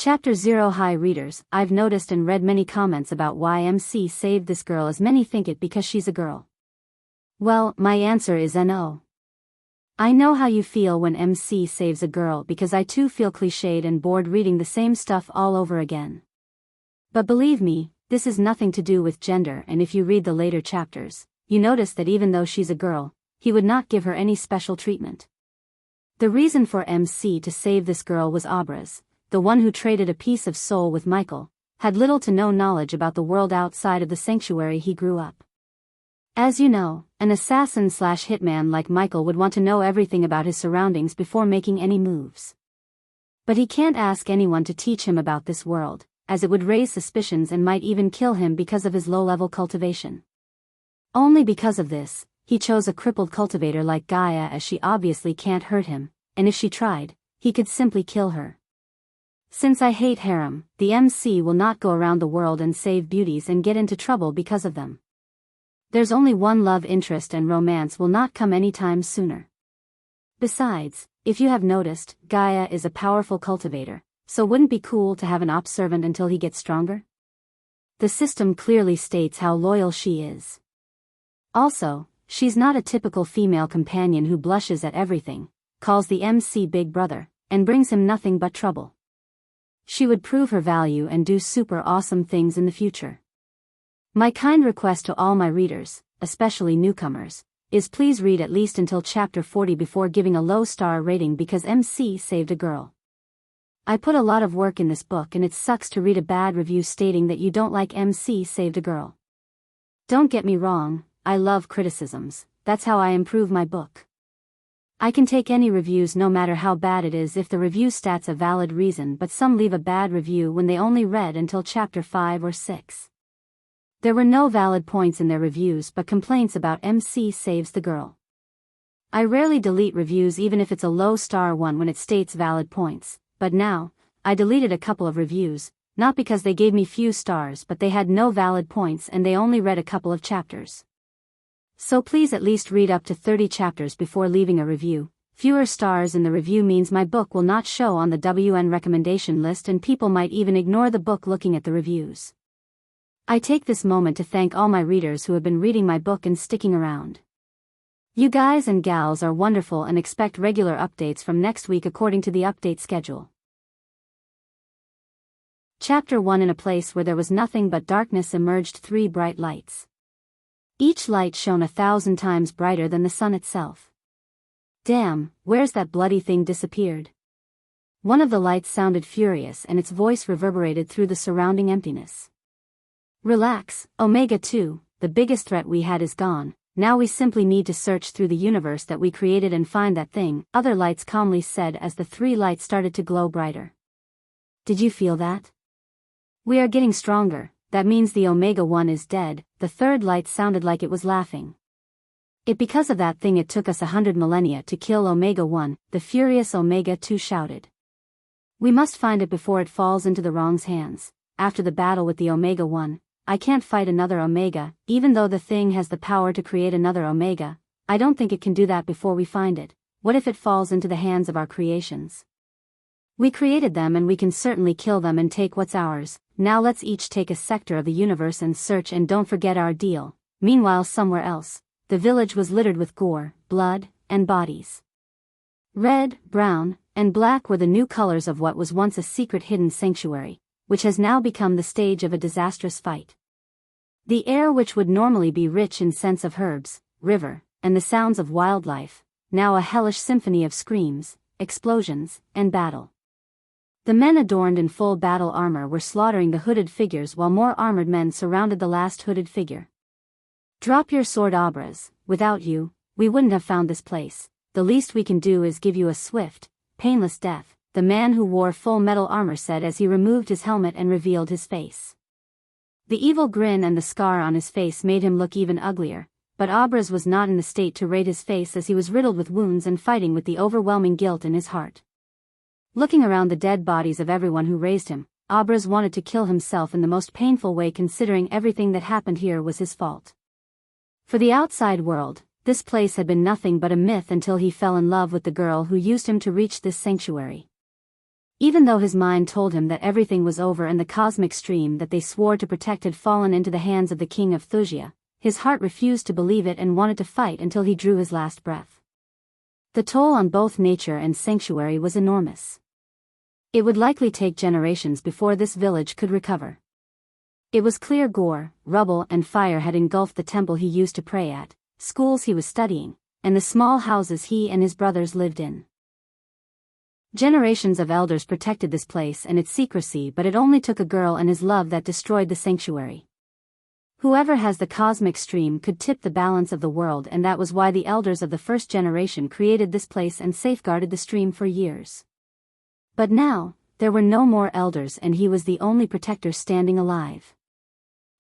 Chapter 0. Hi readers, I've noticed and read many comments about why MC saved this girl, as many think it because she's a girl. Well, my answer is no. I know how you feel when MC saves a girl, because I too feel cliched and bored reading the same stuff all over again. But believe me, this is nothing to do with gender, and if you read the later chapters, you notice that even though she's a girl, he would not give her any special treatment. The reason for MC to save this girl was Abraz, the one who traded a piece of soul with Michael, had little to no knowledge about the world outside of the sanctuary he grew up. As you know, an assassin/hitman like Michael would want to know everything about his surroundings before making any moves. But he can't ask anyone to teach him about this world, as it would raise suspicions and might even kill him because of his low-level cultivation. Only because of this, he chose a crippled cultivator like Gaia, as she obviously can't hurt him, and if she tried, he could simply kill her. Since I hate harem, the MC will not go around the world and save beauties and get into trouble because of them. There's only one love interest, and romance will not come anytime sooner. Besides, if you have noticed, Gaia is a powerful cultivator, so wouldn't it be cool to have an op servant until he gets stronger? The system clearly states how loyal she is. Also, she's not a typical female companion who blushes at everything, calls the MC big brother, and brings him nothing but trouble. She would prove her value and do super awesome things in the future. My kind request to all my readers, especially newcomers, is please read at least until chapter 40 before giving a low star rating, because MC saved a girl. I put a lot of work in this book, and it sucks to read a bad review stating that you don't like MC saved a girl. Don't get me wrong, I love criticisms, that's how I improve my book. I can take any reviews no matter how bad it is if the review states a valid reason, but some leave a bad review when they only read until chapter 5 or 6. There were no valid points in their reviews but complaints about MC saves the girl. I rarely delete reviews even if it's a low star one when it states valid points, but now, I deleted a couple of reviews, not because they gave me few stars but they had no valid points and they only read a couple of chapters. So please at least read up to 30 chapters before leaving a review. Fewer stars in the review means my book will not show on the WN recommendation list, and people might even ignore the book looking at the reviews. I take this moment to thank all my readers who have been reading my book and sticking around. You guys and gals are wonderful, and expect regular updates from next week according to the update schedule. Chapter 1. In a place where there was nothing but darkness emerged 3 bright lights. Each light shone 1,000 times brighter than the sun itself. Damn, where's that bloody thing disappeared? One of the lights sounded furious, and its voice reverberated through the surrounding emptiness. Relax, Omega 2, the biggest threat we had is gone, now we simply need to search through the universe that we created and find that thing, other lights calmly said as the 3 lights started to glow brighter. Did you feel that? We are getting stronger. That means the Omega 1 is dead, the 3rd light sounded like it was laughing. Because of that thing it took us 100 millennia to kill Omega 1, the furious Omega 2 shouted. We must find it before it falls into the wrong's hands. After the battle with the Omega 1, I can't fight another Omega, even though the thing has the power to create another Omega. I don't think it can do that before we find it. What if it falls into the hands of our creations? We created them and we can certainly kill them and take what's ours. Now let's each take a sector of the universe and search, and don't forget our deal. Meanwhile, somewhere else, the village was littered with gore, blood, and bodies. Red, brown, and black were the new colors of what was once a secret hidden sanctuary, which has now become the stage of a disastrous fight. The air, which would normally be rich in scents of herbs, river, and the sounds of wildlife, now a hellish symphony of screams, explosions, and battle. The men adorned in full battle armor were slaughtering the hooded figures while more armored men surrounded the last hooded figure. Drop your sword, Abraz. Without you, we wouldn't have found this place. The least we can do is give you a swift, painless death, the man who wore full metal armor said as he removed his helmet and revealed his face. The evil grin and the scar on his face made him look even uglier, but Abraz was not in the state to rate his face as he was riddled with wounds and fighting with the overwhelming guilt in his heart. Looking around the dead bodies of everyone who raised him, Abraz wanted to kill himself in the most painful way, considering everything that happened here was his fault. For the outside world, this place had been nothing but a myth until he fell in love with the girl who used him to reach this sanctuary. Even though his mind told him that everything was over and the cosmic stream that they swore to protect had fallen into the hands of the king of Thusia, his heart refused to believe it and wanted to fight until he drew his last breath. The toll on both nature and sanctuary was enormous. It would likely take generations before this village could recover. It was clear gore, rubble and fire had engulfed the temple he used to pray at, schools he was studying, and the small houses he and his brothers lived in. Generations of elders protected this place and its secrecy, but it only took a girl and his love that destroyed the sanctuary. Whoever has the cosmic stream could tip the balance of the world, and that was why the elders of the first generation created this place and safeguarded the stream for years. But now, there were no more elders and he was the only protector standing alive.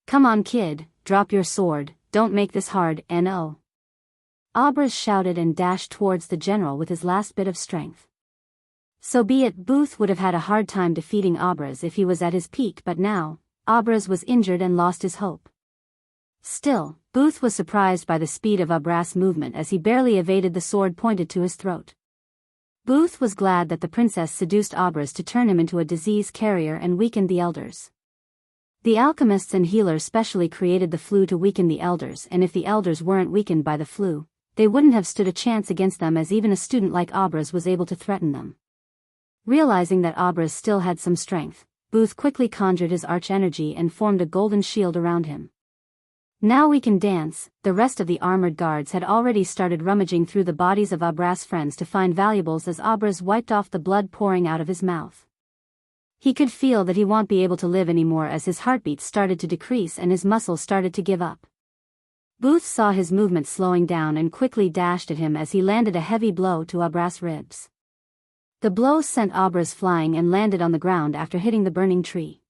"Come on kid, drop your sword, don't make this hard, no." Abras shouted and dashed towards the general with his last bit of strength. So be it. Booth would have had a hard time defeating Abras if he was at his peak, but now, Abras was injured and lost his hope. Still, Booth was surprised by the speed of Abras' movement as he barely evaded the sword pointed to his throat. Booth was glad that the princess seduced Abras to turn him into a disease carrier and weakened the elders. The alchemists and healers specially created the flu to weaken the elders, and if the elders weren't weakened by the flu, they wouldn't have stood a chance against them, as even a student like Abras was able to threaten them. Realizing that Abras still had some strength, Booth quickly conjured his arch-energy and formed a golden shield around him. "Now we can dance." The rest of the armored guards had already started rummaging through the bodies of Abras' friends to find valuables as Abras wiped off the blood pouring out of his mouth. He could feel that he won't be able to live anymore as his heartbeat started to decrease and his muscles started to give up. Booth saw his movement slowing down and quickly dashed at him as he landed a heavy blow to Abras' ribs. The blow sent Abras flying and landed on the ground after hitting the burning tree.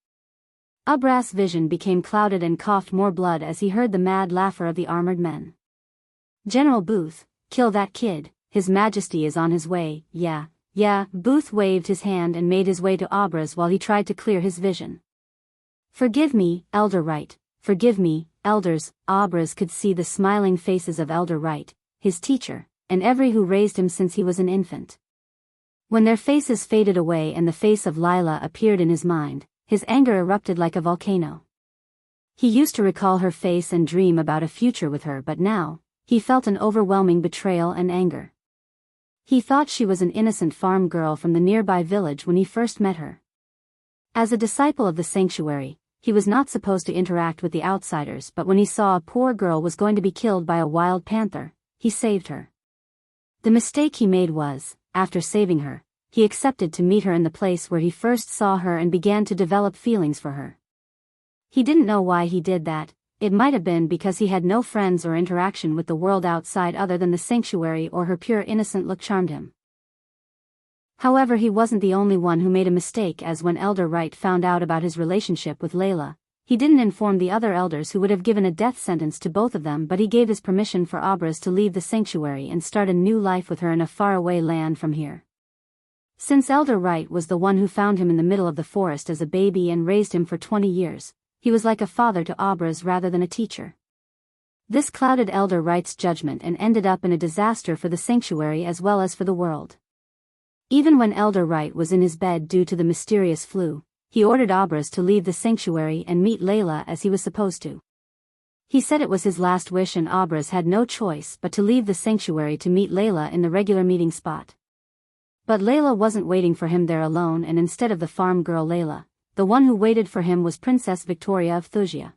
Abras' vision became clouded and coughed more blood as he heard the mad laughter of the armored men. "General Booth, kill that kid, His Majesty is on his way." Yeah. Booth waved his hand and made his way to Abras while he tried to clear his vision. "Forgive me, Elder Wright, forgive me, elders." Abras could see the smiling faces of Elder Wright, his teacher, and every who raised him since he was an infant. When their faces faded away and the face of Lila appeared in his mind, his anger erupted like a volcano. He used to recall her face and dream about a future with her, but now, he felt an overwhelming betrayal and anger. He thought she was an innocent farm girl from the nearby village when he first met her. As a disciple of the sanctuary, he was not supposed to interact with the outsiders, but when he saw a poor girl was going to be killed by a wild panther, he saved her. The mistake he made was, after saving her, he accepted to meet her in the place where he first saw her and began to develop feelings for her. He didn't know why he did that. It might have been because he had no friends or interaction with the world outside other than the sanctuary, or her pure innocent look charmed him. However, he wasn't the only one who made a mistake, as when Elder Wright found out about his relationship with Layla, he didn't inform the other elders who would have given a death sentence to both of them, but he gave his permission for Abras to leave the sanctuary and start a new life with her in a faraway land from here. Since Elder Wright was the one who found him in the middle of the forest as a baby and raised him for 20 years, he was like a father to Abras rather than a teacher. This clouded Elder Wright's judgment and ended up in a disaster for the sanctuary as well as for the world. Even when Elder Wright was in his bed due to the mysterious flu, he ordered Abras to leave the sanctuary and meet Layla as he was supposed to. He said it was his last wish, and Abras had no choice but to leave the sanctuary to meet Layla in the regular meeting spot. But Layla wasn't waiting for him there alone, and instead of the farm girl Layla, the one who waited for him was Princess Victoria of Thusia.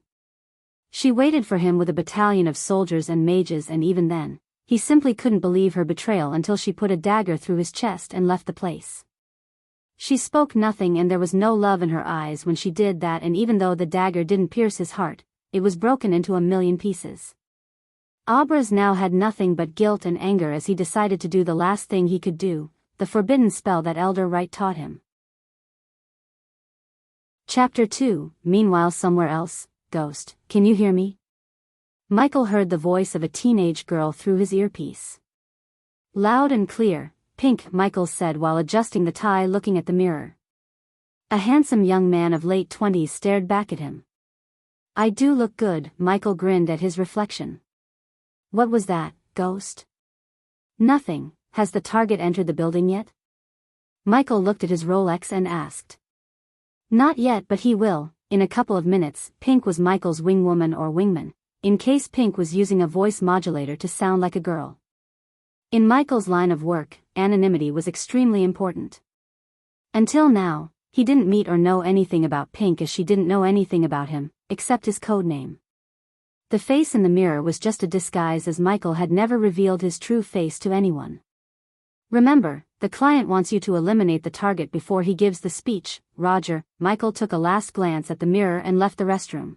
She waited for him with a battalion of soldiers and mages, and even then, he simply couldn't believe her betrayal until she put a dagger through his chest and left the place. She spoke nothing and there was no love in her eyes when she did that, and even though the dagger didn't pierce his heart, it was broken into a million pieces. Abras now had nothing but guilt and anger as he decided to do the last thing he could do, the forbidden spell that Elder Wright taught him. Chapter 2. Meanwhile, somewhere else. Ghost, can you hear me? Michael heard the voice of a teenage girl through his earpiece. Loud and clear, Pink, Michael said while adjusting the tie, looking at the mirror. A handsome young man of late 20s stared back at him. "I do look good," Michael grinned at his reflection. "What was that, Ghost?" "Nothing. Has the target entered the building yet?" Michael looked at his Rolex and asked. Not yet, but he will, in a couple of minutes. Pink was Michael's wingwoman or wingman, in case Pink was using a voice modulator to sound like a girl. In Michael's line of work, anonymity was extremely important. Until now, he didn't meet or know anything about Pink, as she didn't know anything about him, except his code name. The face in the mirror was just a disguise, as Michael had never revealed his true face to anyone. Remember, the client wants you to eliminate the target before he gives the speech, Roger. Michael took a last glance at the mirror and left the restroom.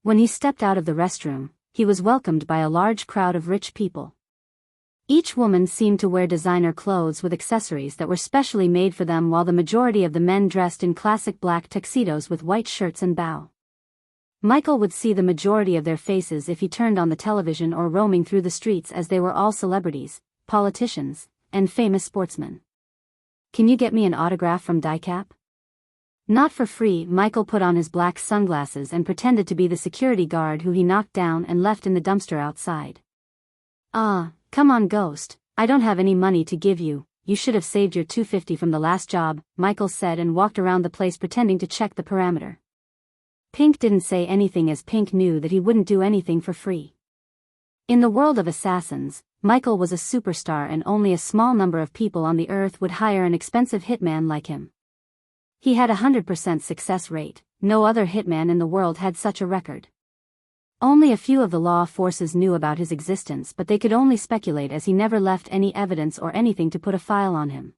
When he stepped out of the restroom, he was welcomed by a large crowd of rich people. Each woman seemed to wear designer clothes with accessories that were specially made for them, while the majority of the men dressed in classic black tuxedos with white shirts and bow. Michael would see the majority of their faces if he turned on the television or roaming through the streets, as they were all celebrities, politicians, and famous sportsmen. Can you get me an autograph from DICAP? Not for free. Michael put on his black sunglasses and pretended to be the security guard who he knocked down and left in the dumpster outside. Come on, Ghost, I don't have any money to give you. You should have saved your $250 from the last job, Michael said, and walked around the place pretending to check the perimeter. Pink didn't say anything, as Pink knew that he wouldn't do anything for free. In the world of assassins, Michael was a superstar, and only a small number of people on the earth would hire an expensive hitman like him. He had a 100% success rate. No other hitman in the world had such a record. Only a few of the law forces knew about his existence, but they could only speculate, as he never left any evidence or anything to put a file on him.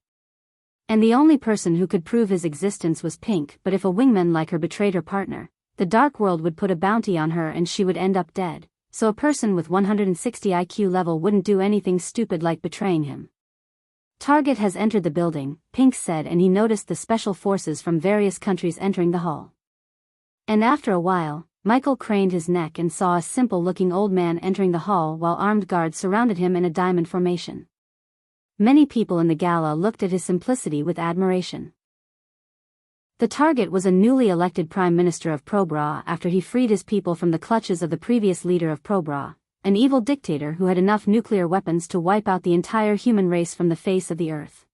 And the only person who could prove his existence was Pink. But if a wingman like her betrayed her partner, the dark world would put a bounty on her and she would end up dead. So a person with 160 IQ level wouldn't do anything stupid like betraying him. Target has entered the building, Pink said, and he noticed the special forces from various countries entering the hall. And after a while, Michael craned his neck and saw a simple-looking old man entering the hall while armed guards surrounded him in a diamond formation. Many people in the gala looked at his simplicity with admiration. The target was a newly elected Prime Minister of Probra after he freed his people from the clutches of the previous leader of Probra, an evil dictator who had enough nuclear weapons to wipe out the entire human race from the face of the earth.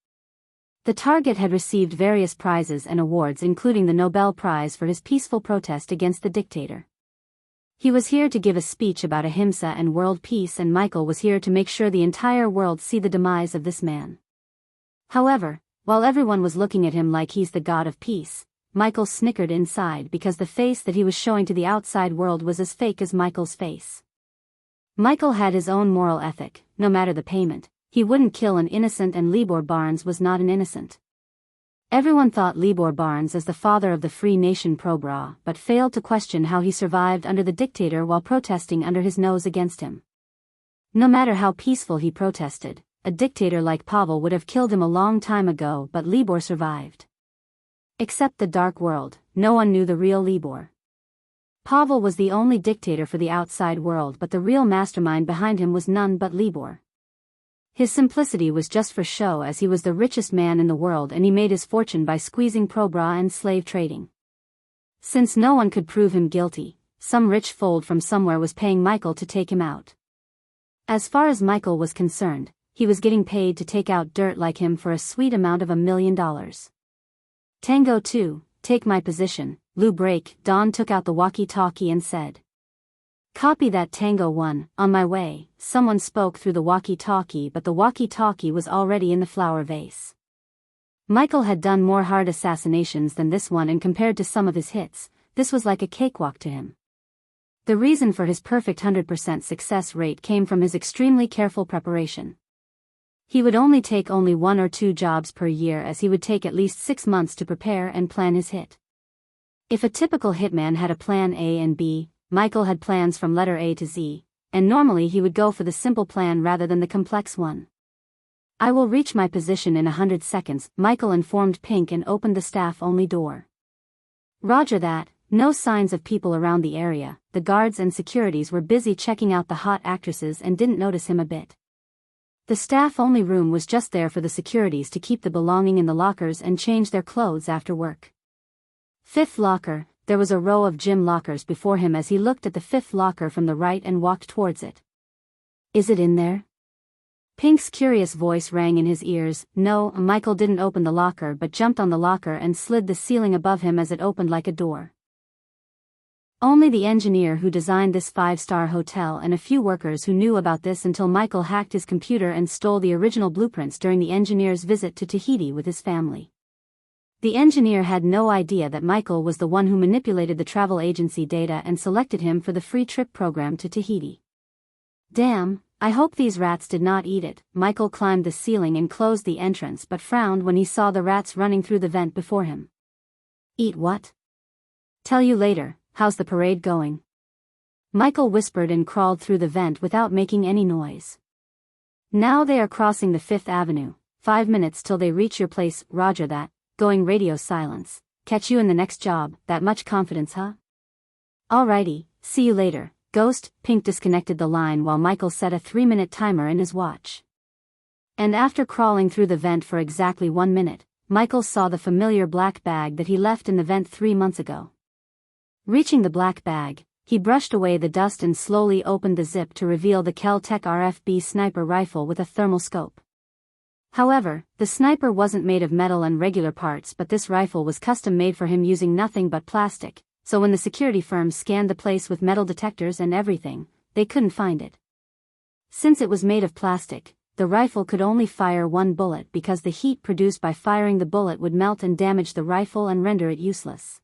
The target had received various prizes and awards, including the Nobel Prize for his peaceful protest against the dictator. He was here to give a speech about ahimsa and world peace, and Michael was here to make sure the entire world see the demise of this man. However, while everyone was looking at him like he's the god of peace, Michael snickered inside, because the face that he was showing to the outside world was as fake as Michael's face. Michael had his own moral ethic. No matter the payment, he wouldn't kill an innocent, and Libor Barnes was not an innocent. Everyone thought Libor Barnes as the father of the free nation Probra, but failed to question how he survived under the dictator while protesting under his nose against him. No matter how peaceful he protested, a dictator like Pavel would have killed him a long time ago, but Libor survived. Except the dark world, no one knew the real Libor. Pavel was the only dictator for the outside world, but the real mastermind behind him was none but Libor. His simplicity was just for show, as he was the richest man in the world and he made his fortune by squeezing Probra and slave trading. Since no one could prove him guilty, some rich fold from somewhere was paying Michael to take him out. As far as Michael was concerned, he was getting paid to take out dirt like him for a sweet amount of $1 million. Tango 2, take my position. Lou break. Don took out the walkie-talkie and said. Copy that, Tango 1, on my way. Someone spoke through the walkie-talkie, but the walkie-talkie was already in the flower vase. Michael had done more hard assassinations than this one, and compared to some of his hits, this was like a cakewalk to him. The reason for his perfect 100% success rate came from his extremely careful preparation. He would only take 1 or 2 jobs per year, as he would take at least 6 months to prepare and plan his hit. If a typical hitman had a plan A and B, Michael had plans from letter A to Z, and normally he would go for the simple plan rather than the complex one. I will reach my position in 100 seconds, Michael informed Pink, and opened the staff-only door. Roger that. No signs of people around the area. The guards and securities were busy checking out the hot actresses and didn't notice him a bit. The staff-only room was just there for the securities to keep the belonging in the lockers and change their clothes after work. 5th locker. There was a row of gym lockers before him as he looked at the 5th locker from the right and walked towards it. Is it in there? Pink's curious voice rang in his ears. No, Michael didn't open the locker but jumped on the locker and slid the ceiling above him as it opened like a door. Only the engineer who designed this 5-star hotel and a few workers who knew about this until Michael hacked his computer and stole the original blueprints during the engineer's visit to Tahiti with his family. The engineer had no idea that Michael was the one who manipulated the travel agency data and selected him for the free trip program to Tahiti. Damn, I hope these rats did not eat it. Michael climbed the ceiling and closed the entrance but frowned when he saw the rats running through the vent before him. Eat what? Tell you later. How's the parade going? Michael whispered and crawled through the vent without making any noise. Now they are crossing the 5th Avenue. 5 minutes till they reach your place. Roger that. Going radio silence. Catch you in the next job. That much confidence, huh? Alrighty, see you later, Ghost. Pink disconnected the line while Michael set a 3-minute timer in his watch. And after crawling through the vent for exactly 1 minute, Michael saw the familiar black bag that he left in the vent 3 months ago. Reaching the black bag, he brushed away the dust and slowly opened the zip to reveal the Kel-Tec RFB sniper rifle with a thermal scope. However, the sniper wasn't made of metal and regular parts, but this rifle was custom made for him using nothing but plastic, so when the security firm scanned the place with metal detectors and everything, they couldn't find it. Since it was made of plastic, the rifle could only fire 1 bullet because the heat produced by firing the bullet would melt and damage the rifle and render it useless.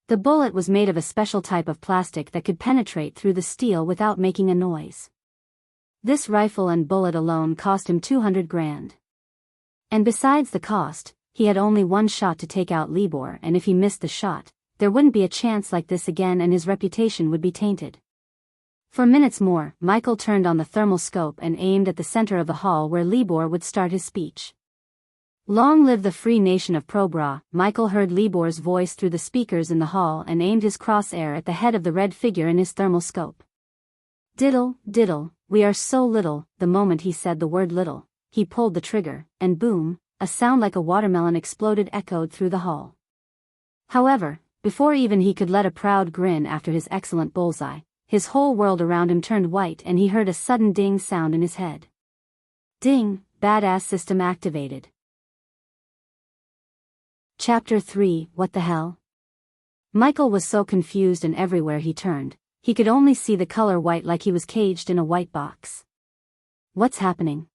The bullet was made of a special type of plastic that could penetrate through the steel without making a noise. This rifle and bullet alone cost him 200 grand. And besides the cost, he had only 1 shot to take out Libor, and if he missed the shot, there wouldn't be a chance like this again and his reputation would be tainted. For minutes more, Michael turned on the thermal scope and aimed at the center of the hall where Libor would start his speech. Long live the free nation of Probra. Michael heard Libor's voice through the speakers in the hall and aimed his crosshair at the head of the red figure in his thermal scope. Diddle, diddle, we are so little. The moment he said the word little, he pulled the trigger, and boom, a sound like a watermelon exploded echoed through the hall. However, before even he could let a proud grin after his excellent bullseye, his whole world around him turned white and he heard a sudden ding sound in his head. Ding, badass system activated. Chapter 3, What the hell? Michael was so confused, and everywhere he turned, he could only see the color white like he was caged in a white box. What's happening?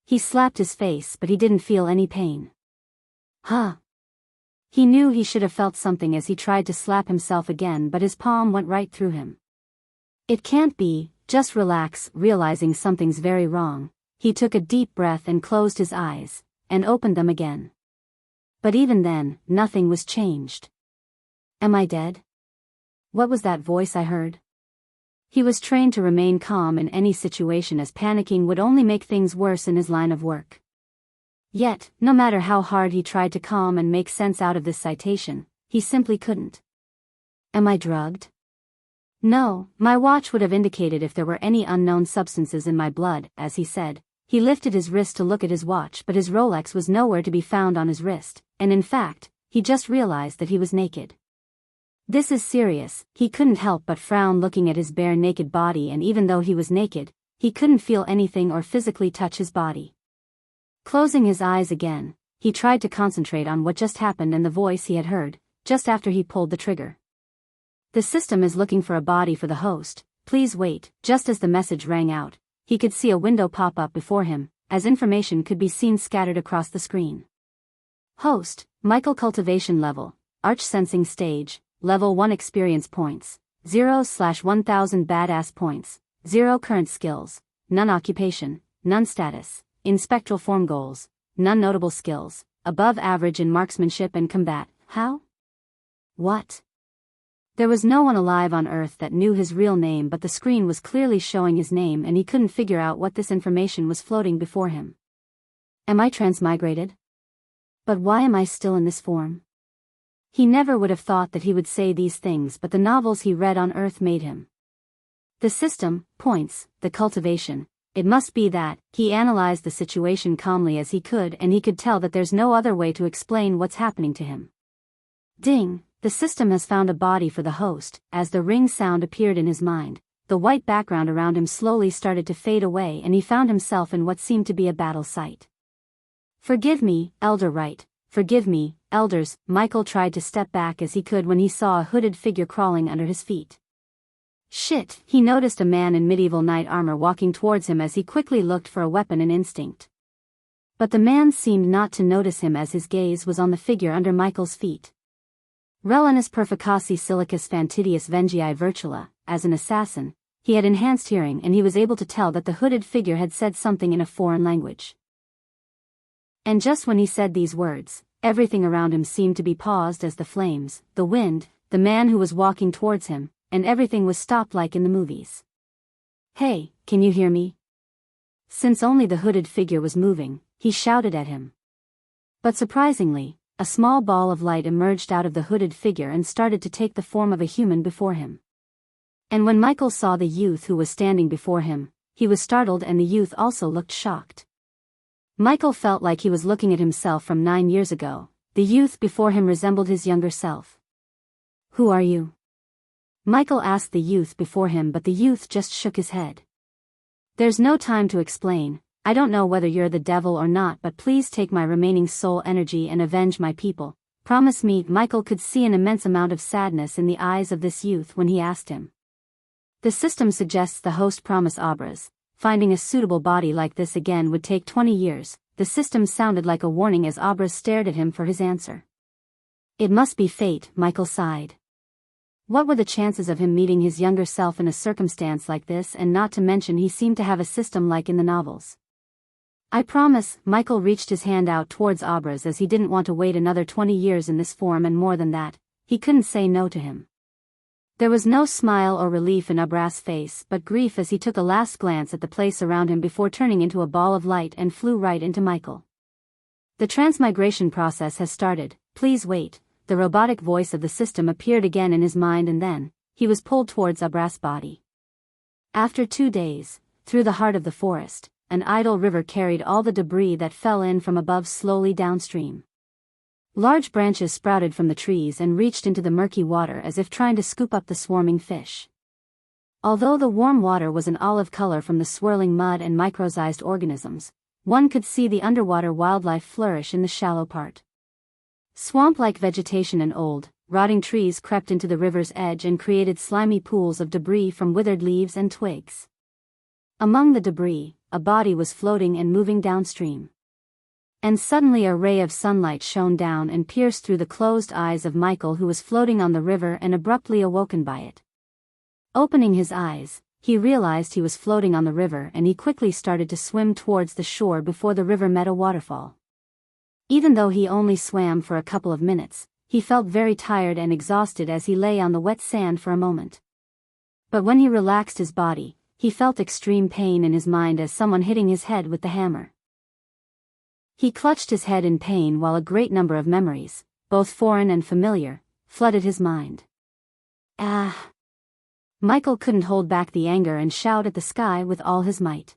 He slapped his face, but he didn't feel any pain. Huh? He knew he should have felt something as he tried to slap himself again, but his palm went right through him. It can't be, just relax. Realizing something's very wrong, he took a deep breath and closed his eyes, and opened them again. But even then, nothing was changed. Am I dead? What was that voice I heard? He was trained to remain calm in any situation, as panicking would only make things worse in his line of work. Yet, no matter how hard he tried to calm and make sense out of this citation, he simply couldn't. Am I drugged? No, my watch would have indicated if there were any unknown substances in my blood, as he said. He lifted his wrist to look at his watch, but his Rolex was nowhere to be found on his wrist, and in fact, he just realized that he was naked. This is serious. He couldn't help but frown looking at his bare naked body, and even though he was naked, he couldn't feel anything or physically touch his body. Closing his eyes again, he tried to concentrate on what just happened and the voice he had heard, just after he pulled the trigger. The system is looking for a body for the host. Please wait. Just as the message rang out, he could see a window pop up before him, as information could be seen scattered across the screen. Host, Michael. Cultivation level, Arch Sensing Stage, Level 1. Experience points, 0/1000 badass points, 0 current skills, none occupation, none status, in spectral form goals, none notable skills, above average in marksmanship and combat. How? What? There was no one alive on Earth that knew his real name, but the screen was clearly showing his name and he couldn't figure out what this information was floating before him. Am I transmigrated? But why am I still in this form? He never would have thought that he would say these things, but the novels he read on Earth made him. The system points, the cultivation. It must be that. He analyzed the situation calmly as he could, and he could tell that there's no other way to explain what's happening to him. Ding. The system has found a body for the host. As the ring sound appeared in his mind, the white background around him slowly started to fade away and he found himself in what seemed to be a battle site. "Forgive me, Elder Wright, forgive me, elders," Michael tried to step back as he could when he saw a hooded figure crawling under his feet. Shit, he noticed a man in medieval knight armor walking towards him as he quickly looked for a weapon in instinct. But the man seemed not to notice him as his gaze was on the figure under Michael's feet. Relenus perficassi silicus fantidius vengii virtula, as an assassin, he had enhanced hearing and he was able to tell that the hooded figure had said something in a foreign language. And just when he said these words, everything around him seemed to be paused as the flames, the wind, the man who was walking towards him, and everything was stopped like in the movies. "Hey, can you hear me?" Since only the hooded figure was moving, he shouted at him. But surprisingly, a small ball of light emerged out of the hooded figure and started to take the form of a human before him. And when Michael saw the youth who was standing before him, he was startled and the youth also looked shocked. Michael felt like he was looking at himself from 9 years ago. The youth before him resembled his younger self. "Who are you?" Michael asked the youth before him, but the youth just shook his head. "There's no time to explain. I don't know whether you're the devil or not, but please take my remaining soul energy and avenge my people. Promise me." Michael could see an immense amount of sadness in the eyes of this youth when he asked him. The system suggests the host promise Abras. Finding a suitable body like this again would take 20 years. The system sounded like a warning as Abras stared at him for his answer. "It must be fate," Michael sighed. What were the chances of him meeting his younger self in a circumstance like this, and not to mention he seemed to have a system like in the novels. "I promise." Michael reached his hand out towards Abras as he didn't want to wait another 20 years in this form, and more than that, he couldn't say no to him. There was no smile or relief in Abras' face, but grief as he took a last glance at the place around him before turning into a ball of light and flew right into Michael. "The transmigration process has started, please wait." The robotic voice of the system appeared again in his mind, and then he was pulled towards Abras' body. After 2 days, through the heart of the forest, an idle river carried all the debris that fell in from above slowly downstream. Large branches sprouted from the trees and reached into the murky water as if trying to scoop up the swarming fish. Although the warm water was an olive color from the swirling mud and micro-sized organisms, one could see the underwater wildlife flourish in the shallow part. Swamp-like vegetation and old, rotting trees crept into the river's edge and created slimy pools of debris from withered leaves and twigs. Among the debris, a body was floating and moving downstream. And suddenly a ray of sunlight shone down and pierced through the closed eyes of Michael, who was floating on the river and abruptly awoken by it. Opening his eyes, he realized he was floating on the river and he quickly started to swim towards the shore before the river met a waterfall. Even though he only swam for a couple of minutes, he felt very tired and exhausted as he lay on the wet sand for a moment. But when he relaxed his body, he felt extreme pain in his mind as someone hitting his head with the hammer. He clutched his head in pain while a great number of memories, both foreign and familiar, flooded his mind. "Ah!" Michael couldn't hold back the anger and shout at the sky with all his might.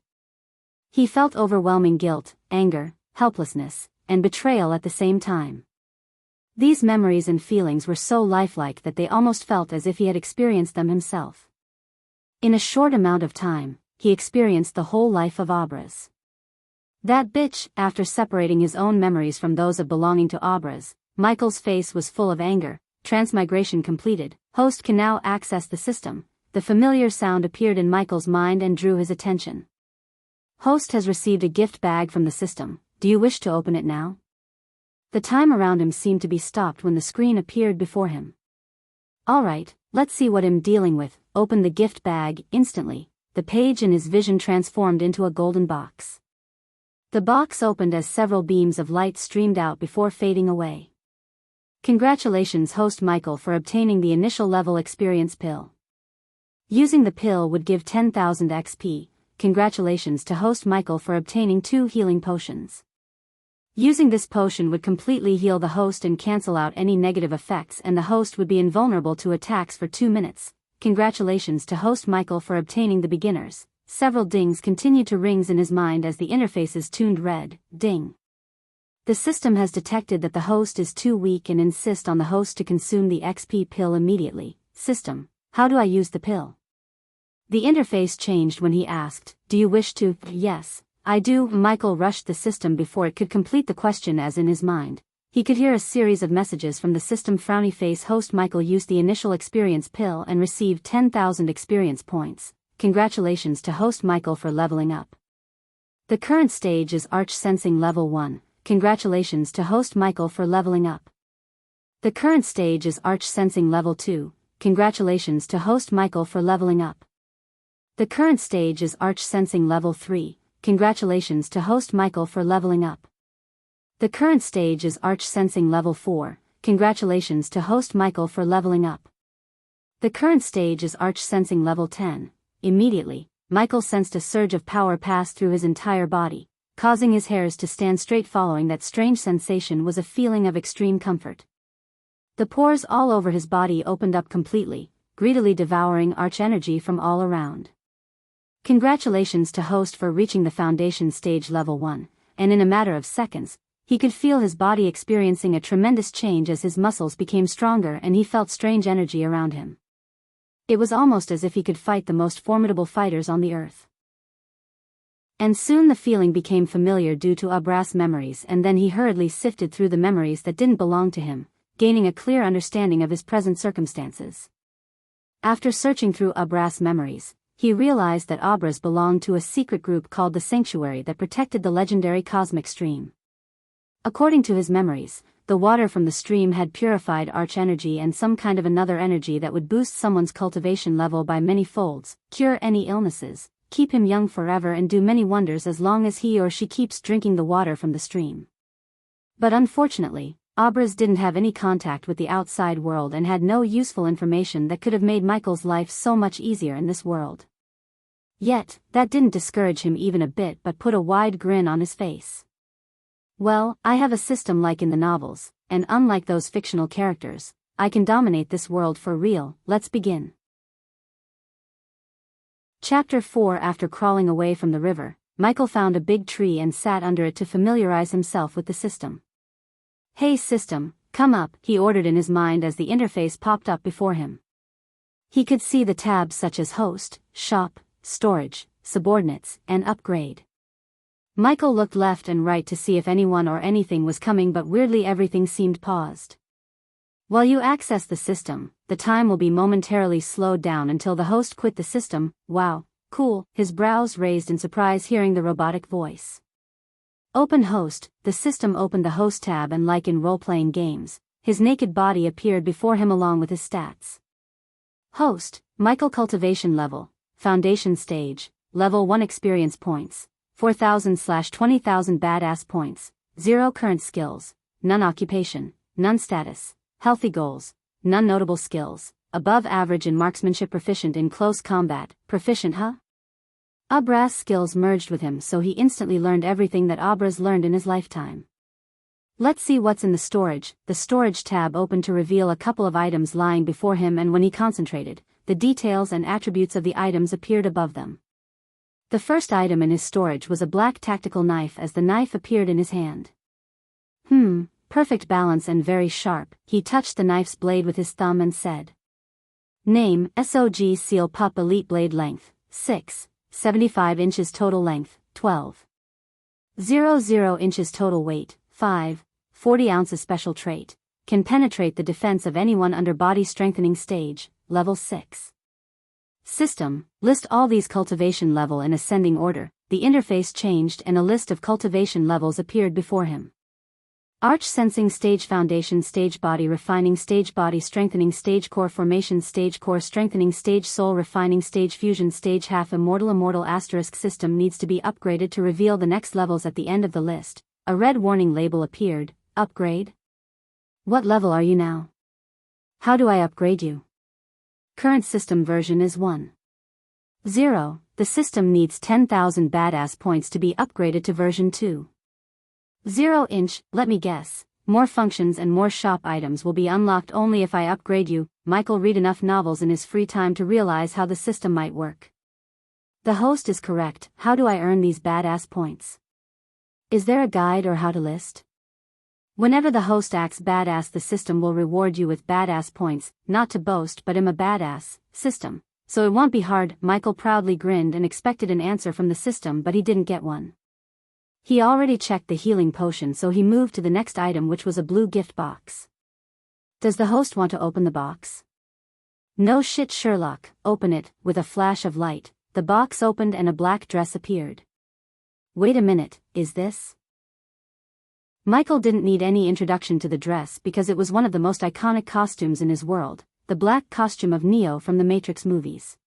He felt overwhelming guilt, anger, helplessness, and betrayal at the same time. These memories and feelings were so lifelike that they almost felt as if he had experienced them himself. In a short amount of time, he experienced the whole life of Abras. That bitch. After separating his own memories from those of belonging to Abras, Michael's face was full of anger. Transmigration completed. Host can now access the system. The familiar sound appeared in Michael's mind and drew his attention. Host has received a gift bag from the system. Do you wish to open it now? The time around him seemed to be stopped when the screen appeared before him. Alright, let's see what I'm dealing with. Open the gift bag. Instantly, the page in his vision transformed into a golden box. The box opened as several beams of light streamed out before fading away. Congratulations, Host Michael, for obtaining the initial level experience pill. Using the pill would give 10,000 XP. Congratulations to Host Michael for obtaining 2 healing potions. Using this potion would completely heal the host and cancel out any negative effects, and the host would be invulnerable to attacks for 2 minutes. Congratulations to Host Michael for obtaining the beginners. Several dings continued to ring in his mind as the interfaces tuned red. Ding. The system has detected that the host is too weak and insist on the host to consume the XP pill immediately. System, how do I use the pill? The interface changed when he asked, "Do you wish to?" "Yes, I do." Michael rushed the system before it could complete the question, as in his mind he could hear a series of messages from the system. Frowny face. Host Michael used the initial experience pill and received 10,000 experience points. Congratulations to host Michael for leveling up. The current stage is Arch Sensing Level 1. Congratulations to host Michael for leveling up. The current stage is Arch Sensing Level 2. Congratulations to host Michael for leveling up. The current stage is Arch Sensing Level 3. Congratulations to host Michael for leveling up. The current stage is Arch Sensing Level 4. Congratulations to host Michael for leveling up. The current stage is Arch Sensing Level 10. Immediately, Michael sensed a surge of power pass through his entire body, causing his hairs to stand straight. Following that strange sensation was a feeling of extreme comfort. The pores all over his body opened up completely, greedily devouring Arch energy from all around. Congratulations to host for reaching the Foundation Stage Level 1, and in a matter of seconds, he could feel his body experiencing a tremendous change as his muscles became stronger and he felt strange energy around him. It was almost as if he could fight the most formidable fighters on the earth. And soon the feeling became familiar due to Abra's memories, and then he hurriedly sifted through the memories that didn't belong to him, gaining a clear understanding of his present circumstances. After searching through Abra's memories, he realized that Abras belonged to a secret group called the Sanctuary that protected the legendary cosmic stream. According to his memories, the water from the stream had purified Arch energy and some kind of another energy that would boost someone's cultivation level by many folds, cure any illnesses, keep him young forever, and do many wonders as long as he or she keeps drinking the water from the stream. But unfortunately, Abras didn't have any contact with the outside world and had no useful information that could have made Michael's life so much easier in this world. Yet, that didn't discourage him even a bit but put a wide grin on his face. "Well, I have a system like in the novels, and unlike those fictional characters, I can dominate this world for real. Let's begin." Chapter 4. After crawling away from the river, Michael found a big tree and sat under it to familiarize himself with the system. "Hey system, come up," he ordered in his mind as the interface popped up before him. He could see the tabs such as Host, Shop, Storage, Subordinates, and Upgrade. Michael looked left and right to see if anyone or anything was coming, but weirdly everything seemed paused. While you access the system, the time will be momentarily slowed down until the host quit the system. "Wow, cool," his brows raised in surprise hearing the robotic voice. "Open Host." The system opened the Host tab, and like in role-playing games, his naked body appeared before him along with his stats. Host, Michael cultivation level, Foundation Stage, Level 1 experience points, 4,000/20,000 badass points, 0 current skills, none occupation, none status, healthy goals, none notable skills, above average in marksmanship, proficient in close combat, proficient Abra's skills merged with him, so he instantly learned everything that Abras learned in his lifetime. Let's see what's in the storage. The storage tab opened to reveal a couple of items lying before him, and when he concentrated, the details and attributes of the items appeared above them. The first item in his storage was a black tactical knife as the knife appeared in his hand. Perfect balance and very sharp. He touched the knife's blade with his thumb and said. Name, SOG Seal Pup. Elite blade length, 6, 75 inches total length, 12.00 inches total weight, 5, 40 ounces special trait. Can penetrate the defense of anyone under body strengthening stage, level 6. System, list all these cultivation level in ascending order. The interface changed and a list of cultivation levels appeared before him. Arch Sensing Stage, Foundation Stage, Body Refining Stage, Body Strengthening Stage, Core Formation Stage, Core Strengthening Stage, Soul Refining Stage, Fusion Stage, Half Immortal. Asterisk system needs to be upgraded to reveal the next levels. At the end of the list, a red warning label appeared. Upgrade? What level are you now? How do I upgrade you? Current system version is 1.0. The system needs 10,000 badass points to be upgraded to version 2.0 inch. Let me guess, more functions and more shop items will be unlocked only if I upgrade you. Michael read enough novels in his free time to realize how the system might work. The host is correct. How do I earn these badass points? Is there a guide or how to list? Whenever the host acts badass, the system will reward you with badass points. Not to boast, but I'm a badass. System, so it won't be hard. Michael proudly grinned and expected an answer from the system, but he didn't get one. He already checked the healing potion, so he moved to the next item, which was a blue gift box. Does the host want to open the box? No shit, Sherlock, open it. With a flash of light, the box opened and a black dress appeared. Wait a minute, is this? Michael didn't need any introduction to the dress because it was one of the most iconic costumes in his world, the black costume of Neo from the Matrix movies.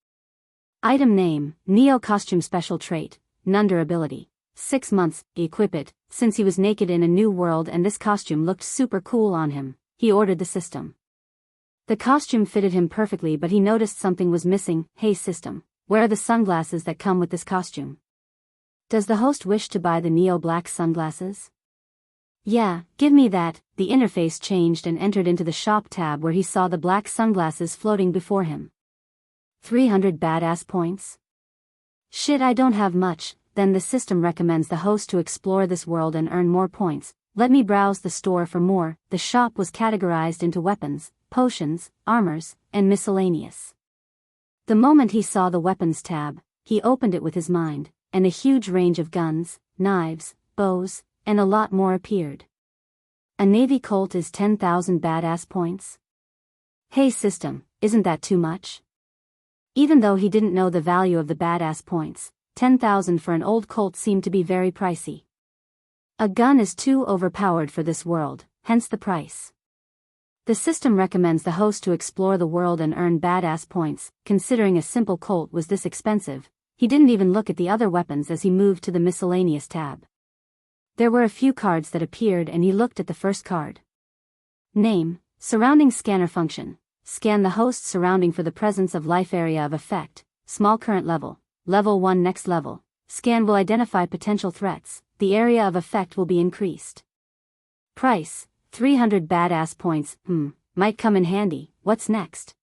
Item name, Neo costume. Special trait, none. Durability, 6 months. Equip it. Since he was naked in a new world and this costume looked super cool on him, he ordered the system. The costume fitted him perfectly, but he noticed something was missing. Hey system, where are the sunglasses that come with this costume? Does the host wish to buy the Neo black sunglasses? Yeah, give me that. The interface changed and entered into the shop tab where he saw the black sunglasses floating before him. 300 badass points? Shit, I don't have much. Then the system recommends the host to explore this world and earn more points. Let me browse the store for more. The shop was categorized into weapons, potions, armors, and miscellaneous. The moment he saw the weapons tab, he opened it with his mind, and a huge range of guns, knives, bows, and a lot more appeared. A Navy Colt is 10,000 badass points? Hey system, isn't that too much? Even though he didn't know the value of the badass points, 10,000 for an old Colt seemed to be very pricey. A gun is too overpowered for this world, hence the price. The system recommends the host to explore the world and earn badass points. Considering a simple Colt was this expensive, he didn't even look at the other weapons as he moved to the miscellaneous tab. There were a few cards that appeared and he looked at the first card. Name, surrounding scanner function. Scan the host's surrounding for the presence of life. Area of effect, small. Current level, level 1. Next level, scan will identify potential threats. The area of effect will be increased. Price, 300 badass points. Might come in handy. What's next?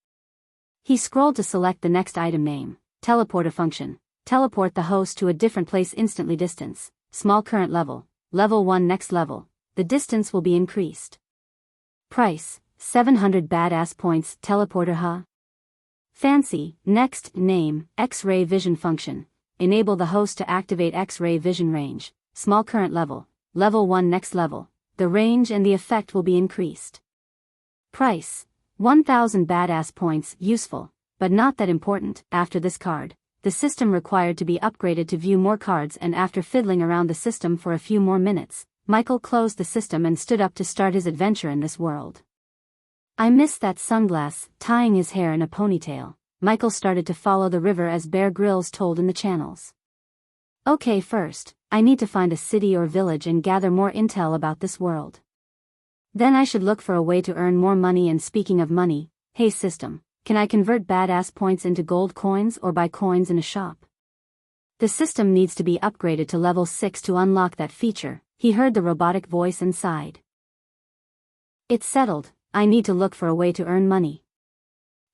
He scrolled to select the next item. Name, teleporter function. Teleport the host to a different place instantly. Distance, small. Current level, level 1. Next level, the distance will be increased. Price, 700 badass points. Teleporter, huh? Fancy. Next. Name, X-ray vision function. Enable the host to activate X-ray vision range, small. Current level, level 1. Next level, the range and the effect will be increased. Price, 1000 badass points. Useful, but not that important. After this card, the system required to be upgraded to view more cards, and after fiddling around the system for a few more minutes, Michael closed the system and stood up to start his adventure in this world. I missed that sunglass. Tying his hair in a ponytail, Michael started to follow the river as Bear Grylls told in the channels. Okay, first, I need to find a city or village and gather more intel about this world. Then I should look for a way to earn more money. And speaking of money, hey system, can I convert badass points into gold coins or buy coins in a shop? The system needs to be upgraded to level 6 to unlock that feature. He heard the robotic voice and sighed. It's settled. I need to look for a way to earn money.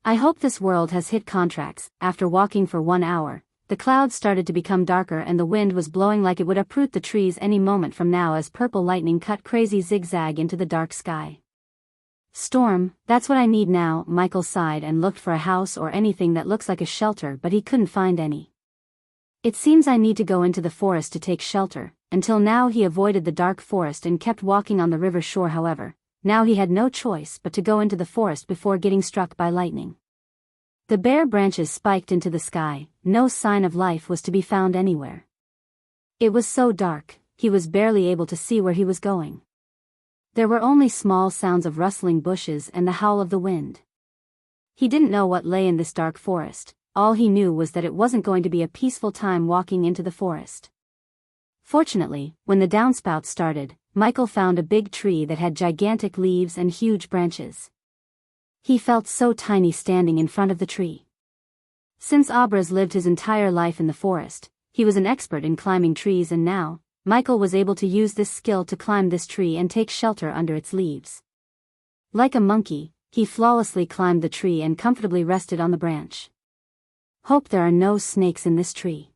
I hope this world has hit contracts. After walking for 1 hour, the clouds started to become darker and the wind was blowing like it would uproot the trees any moment from now as purple lightning cut crazy zigzag into the dark sky. Storm, that's what I need now. Michael sighed and looked for a house or anything that looks like a shelter, but he couldn't find any. It seems I need to go into the forest to take shelter. Until now he avoided the dark forest and kept walking on the river shore. However, now he had no choice but to go into the forest before getting struck by lightning. The bare branches spiked into the sky. No sign of life was to be found anywhere. It was so dark, he was barely able to see where he was going. There were only small sounds of rustling bushes and the howl of the wind. He didn't know what lay in this dark forest. All he knew was that it wasn't going to be a peaceful time walking into the forest. Fortunately, when the downspout started, Michael found a big tree that had gigantic leaves and huge branches. He felt so tiny standing in front of the tree. Since Abraz lived his entire life in the forest, he was an expert in climbing trees, and now, Michael was able to use this skill to climb this tree and take shelter under its leaves. Like a monkey, he flawlessly climbed the tree and comfortably rested on the branch. Hope there are no snakes in this tree.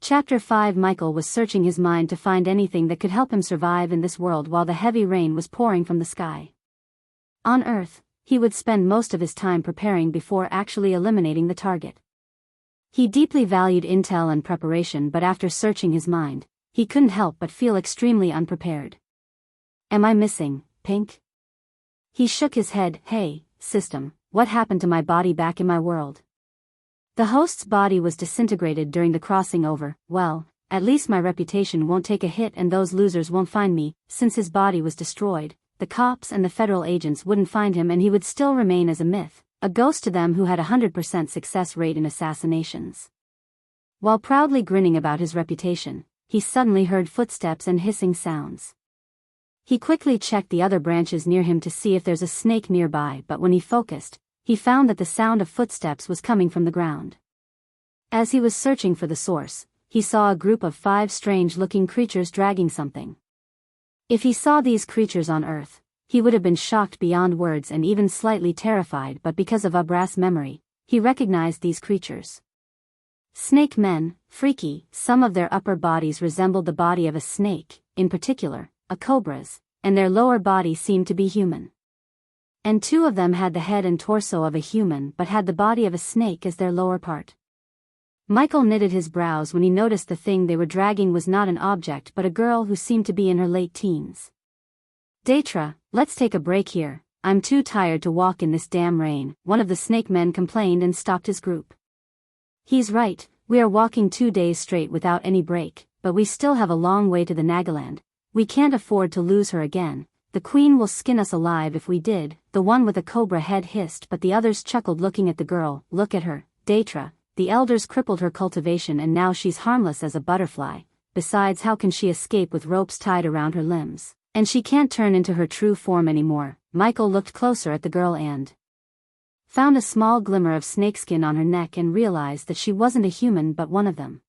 Chapter 5. Michael was searching his mind to find anything that could help him survive in this world while the heavy rain was pouring from the sky. On Earth, he would spend most of his time preparing before actually eliminating the target. He deeply valued intel and preparation, but after searching his mind, he couldn't help but feel extremely unprepared. Am I missing, Pink? He shook his head. Hey, system, what happened to my body back in my world? The host's body was disintegrated during the crossing over. Well, at least my reputation won't take a hit and those losers won't find me. Since his body was destroyed, the cops and the federal agents wouldn't find him and he would still remain as a myth, a ghost to them who had a 100% success rate in assassinations. While proudly grinning about his reputation, he suddenly heard footsteps and hissing sounds. He quickly checked the other branches near him to see if there's a snake nearby, but when he focused, he found that the sound of footsteps was coming from the ground. As he was searching for the source, he saw a group of 5 strange-looking creatures dragging something. If he saw these creatures on Earth, he would have been shocked beyond words and even slightly terrified, but because of Abra's memory, he recognized these creatures. Snake men, freaky, some of their upper bodies resembled the body of a snake, in particular, a cobra's, and their lower body seemed to be human. And 2 of them had the head and torso of a human but had the body of a snake as their lower part. Michael knitted his brows when he noticed the thing they were dragging was not an object but a girl who seemed to be in her late teens. Detra, let's take a break here, I'm too tired to walk in this damn rain, one of the snake men complained and stopped his group. He's right, we are walking 2 days straight without any break, but we still have a long way to the Nagaland. We can't afford to lose her again. The queen will skin us alive if we did, the one with a cobra head hissed, but the others chuckled looking at the girl. Look at her, Detra, the elders crippled her cultivation and now she's harmless as a butterfly. Besides, how can she escape with ropes tied around her limbs? And she can't turn into her true form anymore. Michael looked closer at the girl and found a small glimmer of snakeskin on her neck and realized that she wasn't a human but one of them.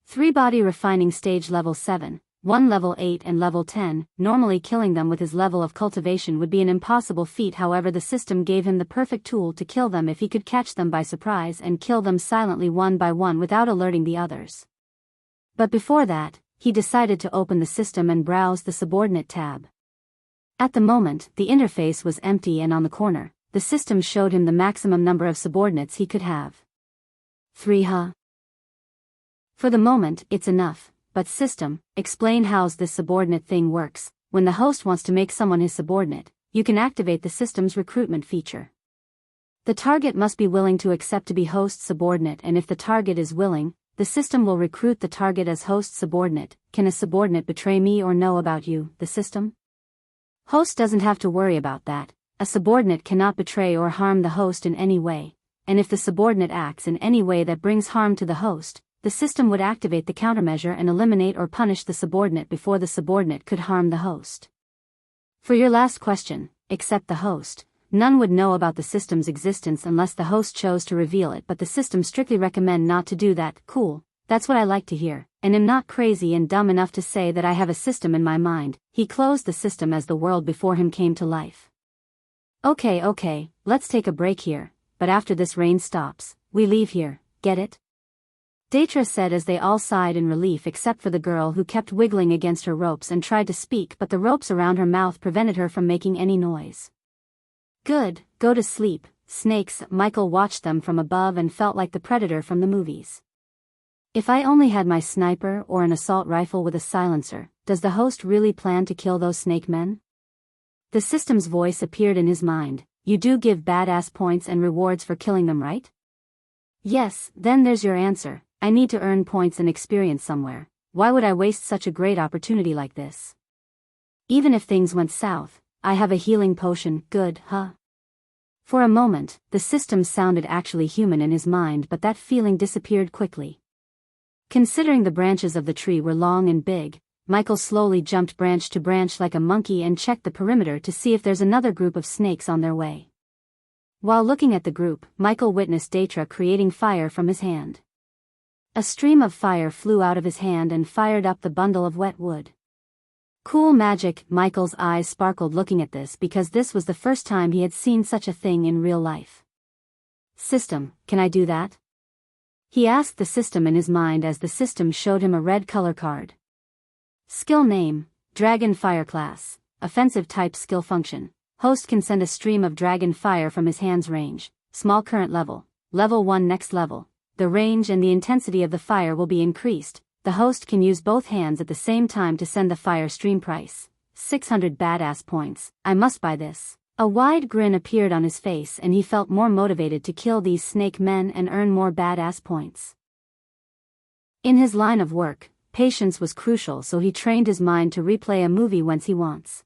3 body refining stage level 7. 1 level 8 and level 10, normally killing them with his level of cultivation would be an impossible feat. However, the system gave him the perfect tool to kill them if he could catch them by surprise and kill them silently one by one without alerting the others. But before that, he decided to open the system and browse the subordinate tab. At the moment, the interface was empty and on the corner, the system showed him the maximum number of subordinates he could have. 3, huh? For the moment, it's enough. But system, explain how's this subordinate thing works. When the host wants to make someone his subordinate, you can activate the system's recruitment feature. The target must be willing to accept to be host subordinate, and if the target is willing, the system will recruit the target as host subordinate. Can a subordinate betray me or know about you, the system? Host doesn't have to worry about that. A subordinate cannot betray or harm the host in any way, and if the subordinate acts in any way that brings harm to the host, the system would activate the countermeasure and eliminate or punish the subordinate before the subordinate could harm the host. For your last question, except the host, none would know about the system's existence unless the host chose to reveal it, but the system strictly recommend not to do that. Cool, that's what I like to hear, and am not crazy and dumb enough to say that I have a system in my mind. He closed the system as the world before him came to life. Okay, let's take a break here, but after this rain stops, we leave here, get it? Detra said as they all sighed in relief except for the girl who kept wiggling against her ropes and tried to speak, but the ropes around her mouth prevented her from making any noise. Good, go to sleep, snakes. Michael watched them from above and felt like the predator from the movies. If I only had my sniper or an assault rifle with a silencer, does the host really plan to kill those snake men? The system's voice appeared in his mind. You do give badass points and rewards for killing them, right? Yes, then there's your answer. I need to earn points and experience somewhere. Why would I waste such a great opportunity like this? Even if things went south, I have a healing potion. Good, huh? For a moment, the system sounded actually human in his mind, but that feeling disappeared quickly. Considering the branches of the tree were long and big, Michael slowly jumped branch to branch like a monkey and checked the perimeter to see if there's another group of snakes on their way. While looking at the group, Michael witnessed Detra creating fire from his hand. A stream of fire flew out of his hand and fired up the bundle of wet wood. Cool magic. Michael's eyes sparkled looking at this because this was the first time he had seen such a thing in real life. System, can I do that? He asked the system in his mind as the system showed him a red color card. Skill name, Dragon Fire class, offensive type skill function. Host can send a stream of dragon fire from his hand's range. Small current level. Level 1 next level. The range and the intensity of the fire will be increased. The host can use both hands at the same time to send the fire stream. Price: 600 badass points. I must buy this. A wide grin appeared on his face and he felt more motivated to kill these snake men and earn more badass points. In his line of work, patience was crucial, so he trained his mind to replay a movie once he wants.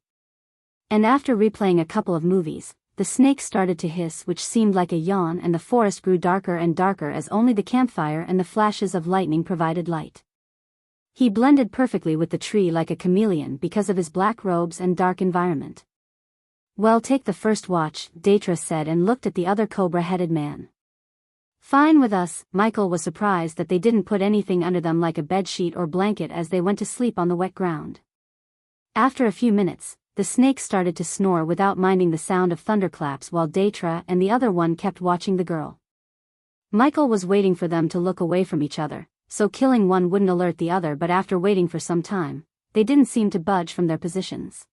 And after replaying a couple of movies, the snake started to hiss, which seemed like a yawn, and the forest grew darker and darker as only the campfire and the flashes of lightning provided light. He blended perfectly with the tree like a chameleon because of his black robes and dark environment. "Well, take the first watch," Datra said and looked at the other cobra-headed man. "Fine with us." Michael was surprised that they didn't put anything under them like a bedsheet or blanket as they went to sleep on the wet ground. After a few minutes, the snake started to snore without minding the sound of thunderclaps while Datra and the other one kept watching the girl. Michael was waiting for them to look away from each other, so killing one wouldn't alert the other, but after waiting for some time, they didn't seem to budge from their positions.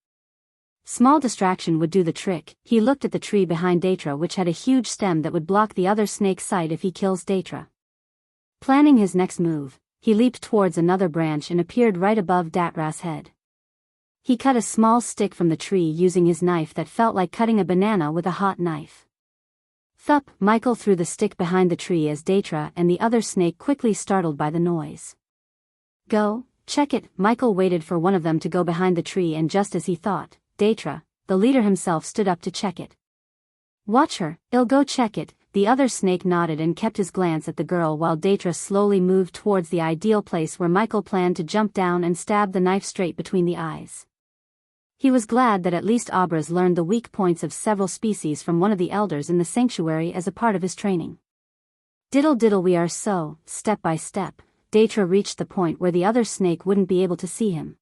Small distraction would do the trick. He looked at the tree behind Datra, which had a huge stem that would block the other snake's sight if he kills Datra. Planning his next move, he leaped towards another branch and appeared right above Datra's head. He cut a small stick from the tree using his knife that felt like cutting a banana with a hot knife. Thup! Michael threw the stick behind the tree as Datra and the other snake quickly startled by the noise. "Go, check it." Michael waited for one of them to go behind the tree, and just as he thought, Datra, the leader himself, stood up to check it. "Watch her, I'll go check it." The other snake nodded and kept his glance at the girl while Datra slowly moved towards the ideal place where Michael planned to jump down and stab the knife straight between the eyes. He was glad that at least Abraz learned the weak points of several species from one of the elders in the sanctuary as a part of his training. Diddle diddle, we are so, step by step, Datra reached the point where the other snake wouldn't be able to see him.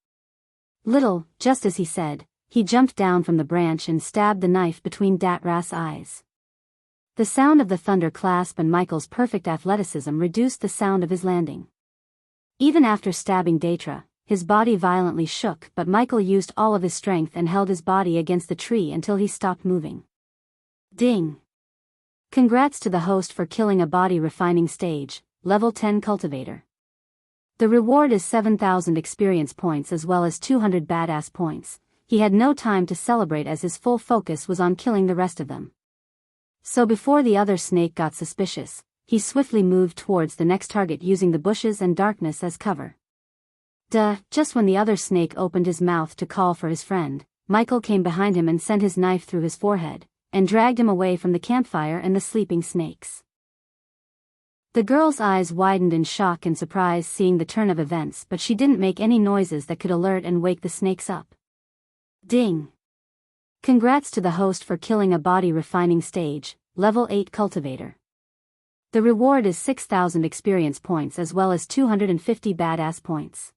Little, just as he said, he jumped down from the branch and stabbed the knife between Datra's eyes. The sound of the thunder clasp and Michael's perfect athleticism reduced the sound of his landing. Even after stabbing Datra, his body violently shook, but Michael used all of his strength and held his body against the tree until he stopped moving. Ding! Congrats to the host for killing a body refining stage, level 10 cultivator. The reward is 7,000 experience points as well as 200 badass points. He had no time to celebrate as his full focus was on killing the rest of them. So before the other snake got suspicious, he swiftly moved towards the next target using the bushes and darkness as cover. Just when the other snake opened his mouth to call for his friend, Michael came behind him and sent his knife through his forehead, and dragged him away from the campfire and the sleeping snakes. The girl's eyes widened in shock and surprise seeing the turn of events, but she didn't make any noises that could alert and wake the snakes up. Ding! Congrats to the host for killing a body refining stage, level 8 cultivator. The reward is 6,000 experience points as well as 250 badass points.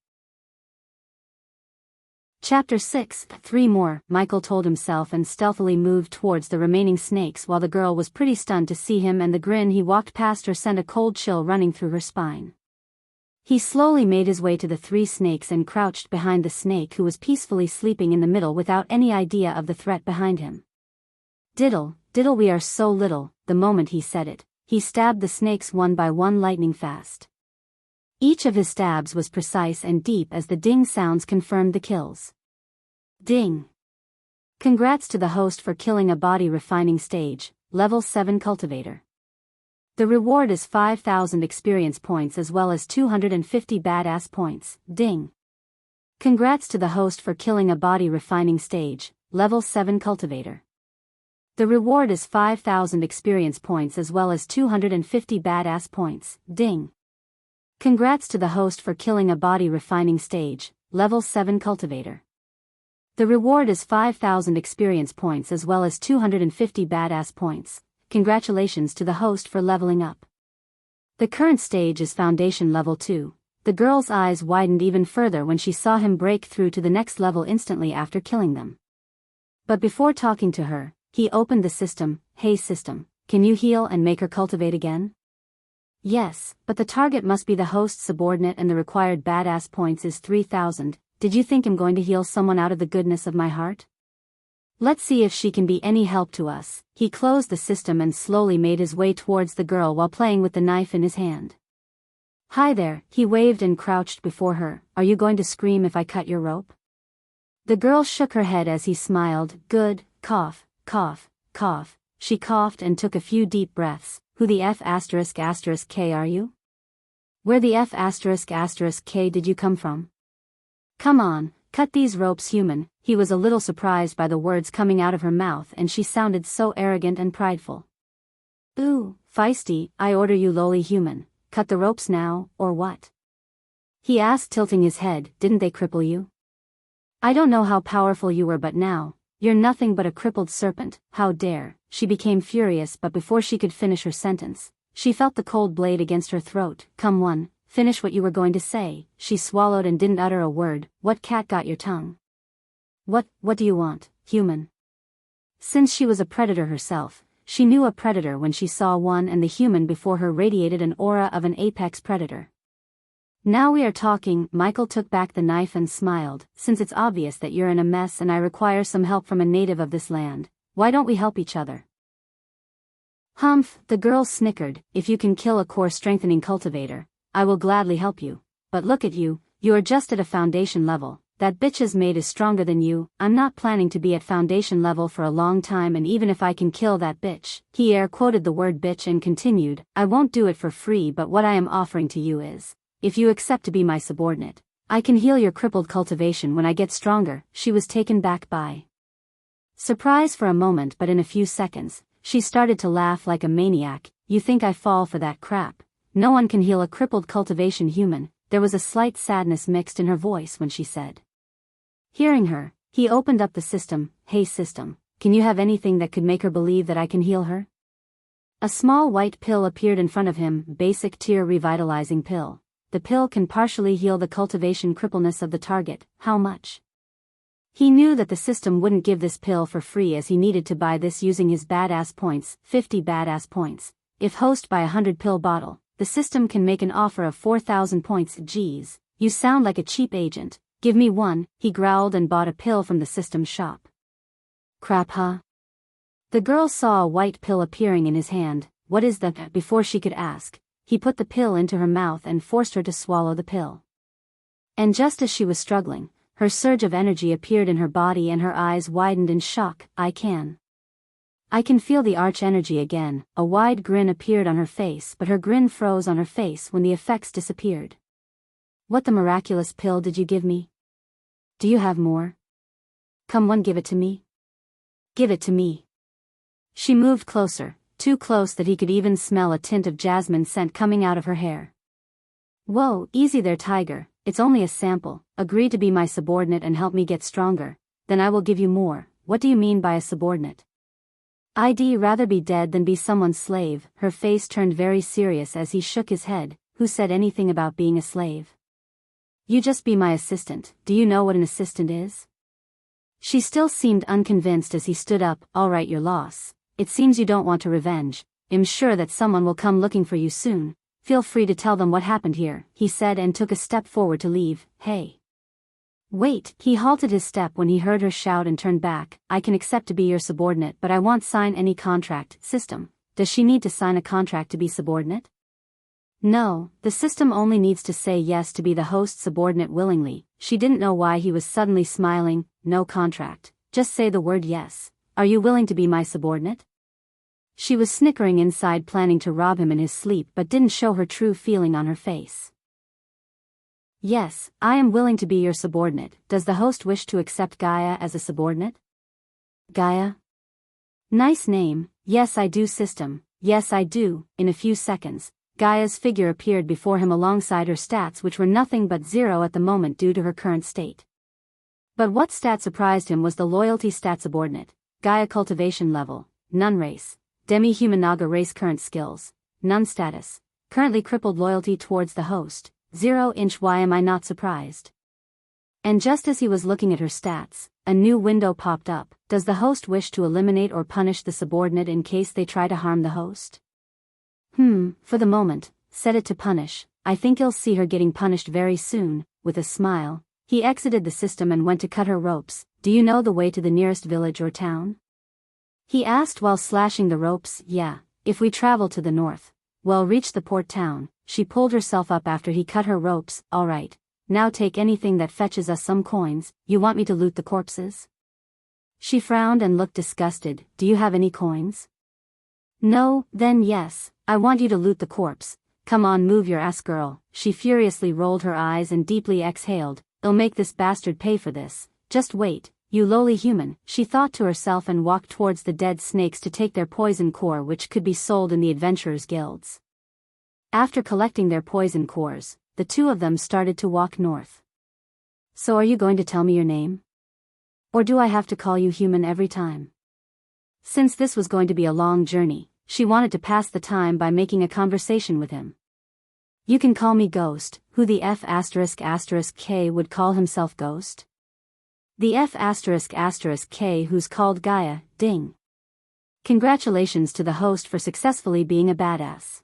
Chapter 6, 3 more, Michael told himself and stealthily moved towards the remaining snakes while the girl was pretty stunned to see him, and the grin he walked past her sent a cold chill running through her spine. He slowly made his way to the 3 snakes and crouched behind the snake who was peacefully sleeping in the middle without any idea of the threat behind him. Diddle, diddle, we are so little. The moment he said it, he stabbed the snakes one by one lightning fast. Each of his stabs was precise and deep as the ding sounds confirmed the kills. Ding! Congrats to the host for killing a body refining stage, level 7 cultivator. The reward is 5,000 experience points as well as 250 badass points. Ding! Congrats to the host for killing a body refining stage, level 7 cultivator. The reward is 5,000 experience points as well as 250 badass points. Ding! Congrats to the host for killing a body refining stage, level 7 cultivator. The reward is 5,000 experience points as well as 250 badass points. Congratulations to the host for leveling up. The current stage is Foundation Level 2. The girl's eyes widened even further when she saw him break through to the next level instantly after killing them. But before talking to her, he opened the system. Hey system, can you heal and make her cultivate again? Yes, but the target must be the host's subordinate and the required badass points is 3,000. Did you think I'm going to heal someone out of the goodness of my heart? Let's see if she can be any help to us. He closed the system and slowly made his way towards the girl while playing with the knife in his hand. Hi there, he waved and crouched before her. Are you going to scream if I cut your rope? The girl shook her head as he smiled. Good, cough, cough, cough. She coughed and took a few deep breaths. Who the F*** K are you? Where the F*** K did you come from? Come on, cut these ropes, human. He was a little surprised by the words coming out of her mouth, and she sounded so arrogant and prideful. Ooh, feisty. I order you, lowly human. Cut the ropes now, or what? He asked, tilting his head. Didn't they cripple you? I don't know how powerful you were, but now, you're nothing but a crippled serpent. How dare. She became furious, but before she could finish her sentence, she felt the cold blade against her throat. Come on, finish what you were going to say. She swallowed and didn't utter a word. What cat got your tongue? What do you want, human? Since she was a predator herself, she knew a predator when she saw one, and the human before her radiated an aura of an apex predator. Now we are talking. Michael took back the knife and smiled. Since it's obvious that you're in a mess and I require some help from a native of this land, why don't we help each other? Humph, the girl snickered. If you can kill a core strengthening cultivator, I will gladly help you. But look at you, you are just at a foundation level. That bitch's mate is stronger than you. I'm not planning to be at foundation level for a long time, and even if I can kill that bitch. He air quoted the word bitch and continued, I won't do it for free, but what I am offering to you is, if you accept to be my subordinate, I can heal your crippled cultivation when I get stronger. She was taken back by surprise for a moment, but in a few seconds, she started to laugh like a maniac. You think I fall for that crap? No one can heal a crippled cultivation, human. There was a slight sadness mixed in her voice when she said. Hearing her, he opened up the system. Hey system, can you have anything that could make her believe that I can heal her? A small white pill appeared in front of him. Basic tier revitalizing pill. The pill can partially heal the cultivation crippleness of the target. How much? He knew that the system wouldn't give this pill for free, as he needed to buy this using his badass points. 50 badass points. If host by 100 pill bottle, the system can make an offer of 4,000 points. Geez, you sound like a cheap agent. Give me one. He growled and bought a pill from the system shop. Crap, huh? The girl saw a white pill appearing in his hand. What is that? Before she could ask, he put the pill into her mouth and forced her to swallow the pill. And just as she was struggling, her surge of energy appeared in her body and her eyes widened in shock. I can feel the arch energy again. A wide grin appeared on her face, but her grin froze on her face when the effects disappeared. What the miraculous pill did you give me? Do you have more? Come on, give it to me. Give it to me. She moved closer, too close that he could even smell a tint of jasmine scent coming out of her hair. Whoa, easy there, tiger. It's only a sample. Agree to be my subordinate and help me get stronger, then I will give you more. What do you mean by a subordinate? I'd rather be dead than be someone's slave. Her face turned very serious as he shook his head. Who said anything about being a slave? You just be my assistant. Do you know what an assistant is? She still seemed unconvinced as he stood up. All right, your loss. It seems you don't want to revenge. I'm sure that someone will come looking for you soon. Feel free to tell them what happened here, he said and took a step forward to leave. Hey. Wait, he halted his step when he heard her shout and turned back. I can accept to be your subordinate, but I won't sign any contract. System, does she need to sign a contract to be subordinate? No, the system only needs to say yes to be the host subordinate willingly. She didn't know why he was suddenly smiling. No contract, just say the word yes. Are you willing to be my subordinate? She was snickering inside, planning to rob him in his sleep, but didn't show her true feeling on her face. Yes, I am willing to be your subordinate. Does the host wish to accept Gaia as a subordinate? Gaia? Nice name. Yes I do, system. Yes I do. In a few seconds, Gaia's figure appeared before him alongside her stats, which were nothing but 0 at the moment due to her current state. But what stat surprised him was the loyalty stat. Subordinate. Gaia cultivation level, none. Race, demi-human. Naga race. Current skills, none. Status, currently crippled. Loyalty towards the host, 0 inch. Why am I not surprised? And just as he was looking at her stats, a new window popped up. Does the host wish to eliminate or punish the subordinate in case they try to harm the host? For the moment, set it to punish. I think you'll see her getting punished very soon. With a smile, he exited the system and went to cut her ropes. do you know the way to the nearest village or town? He asked while slashing the ropes. Yeah, if we travel to the north, we'll reach the port town. She pulled herself up after he cut her ropes. All right, now take anything that fetches us some coins. You want me to loot the corpses? She frowned and looked disgusted. Do you have any coins? No, then yes, I want you to loot the corpse. Come on, move your ass, girl. She furiously rolled her eyes and deeply exhaled. I'll make this bastard pay for this. Just wait, you lowly human, she thought to herself, and walked towards the dead snakes to take their poison core, which could be sold in the adventurers' guilds. After collecting their poison cores, the two of them started to walk north. So are you going to tell me your name? Or do I have to call you human every time? Since this was going to be a long journey, she wanted to pass the time by making a conversation with him. You can call me Ghost. Who the F***K would call himself Ghost? The F***K who's called Gaia, ding. Congratulations to the host for successfully being a badass.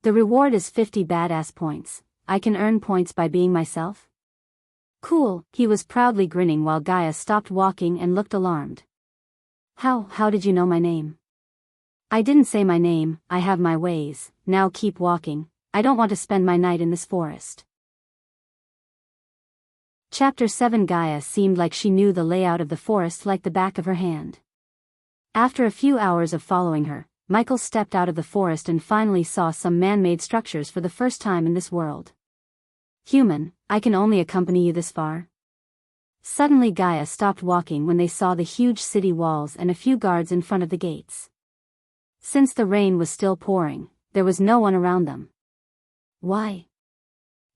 The reward is 50 badass points. I can earn points by being myself? Cool, he was proudly grinning while Gaia stopped walking and looked alarmed. How did you know my name? I didn't say my name, I have my ways. Now keep walking. I don't want to spend my night in this forest. Chapter 7. Gaia seemed like she knew the layout of the forest like the back of her hand. After a few hours of following her, Michael stepped out of the forest and finally saw some man-made structures for the first time in this world. Human, I can only accompany you this far. Suddenly Gaia stopped walking when they saw the huge city walls and a few guards in front of the gates. Since the rain was still pouring, there was no one around them. Why?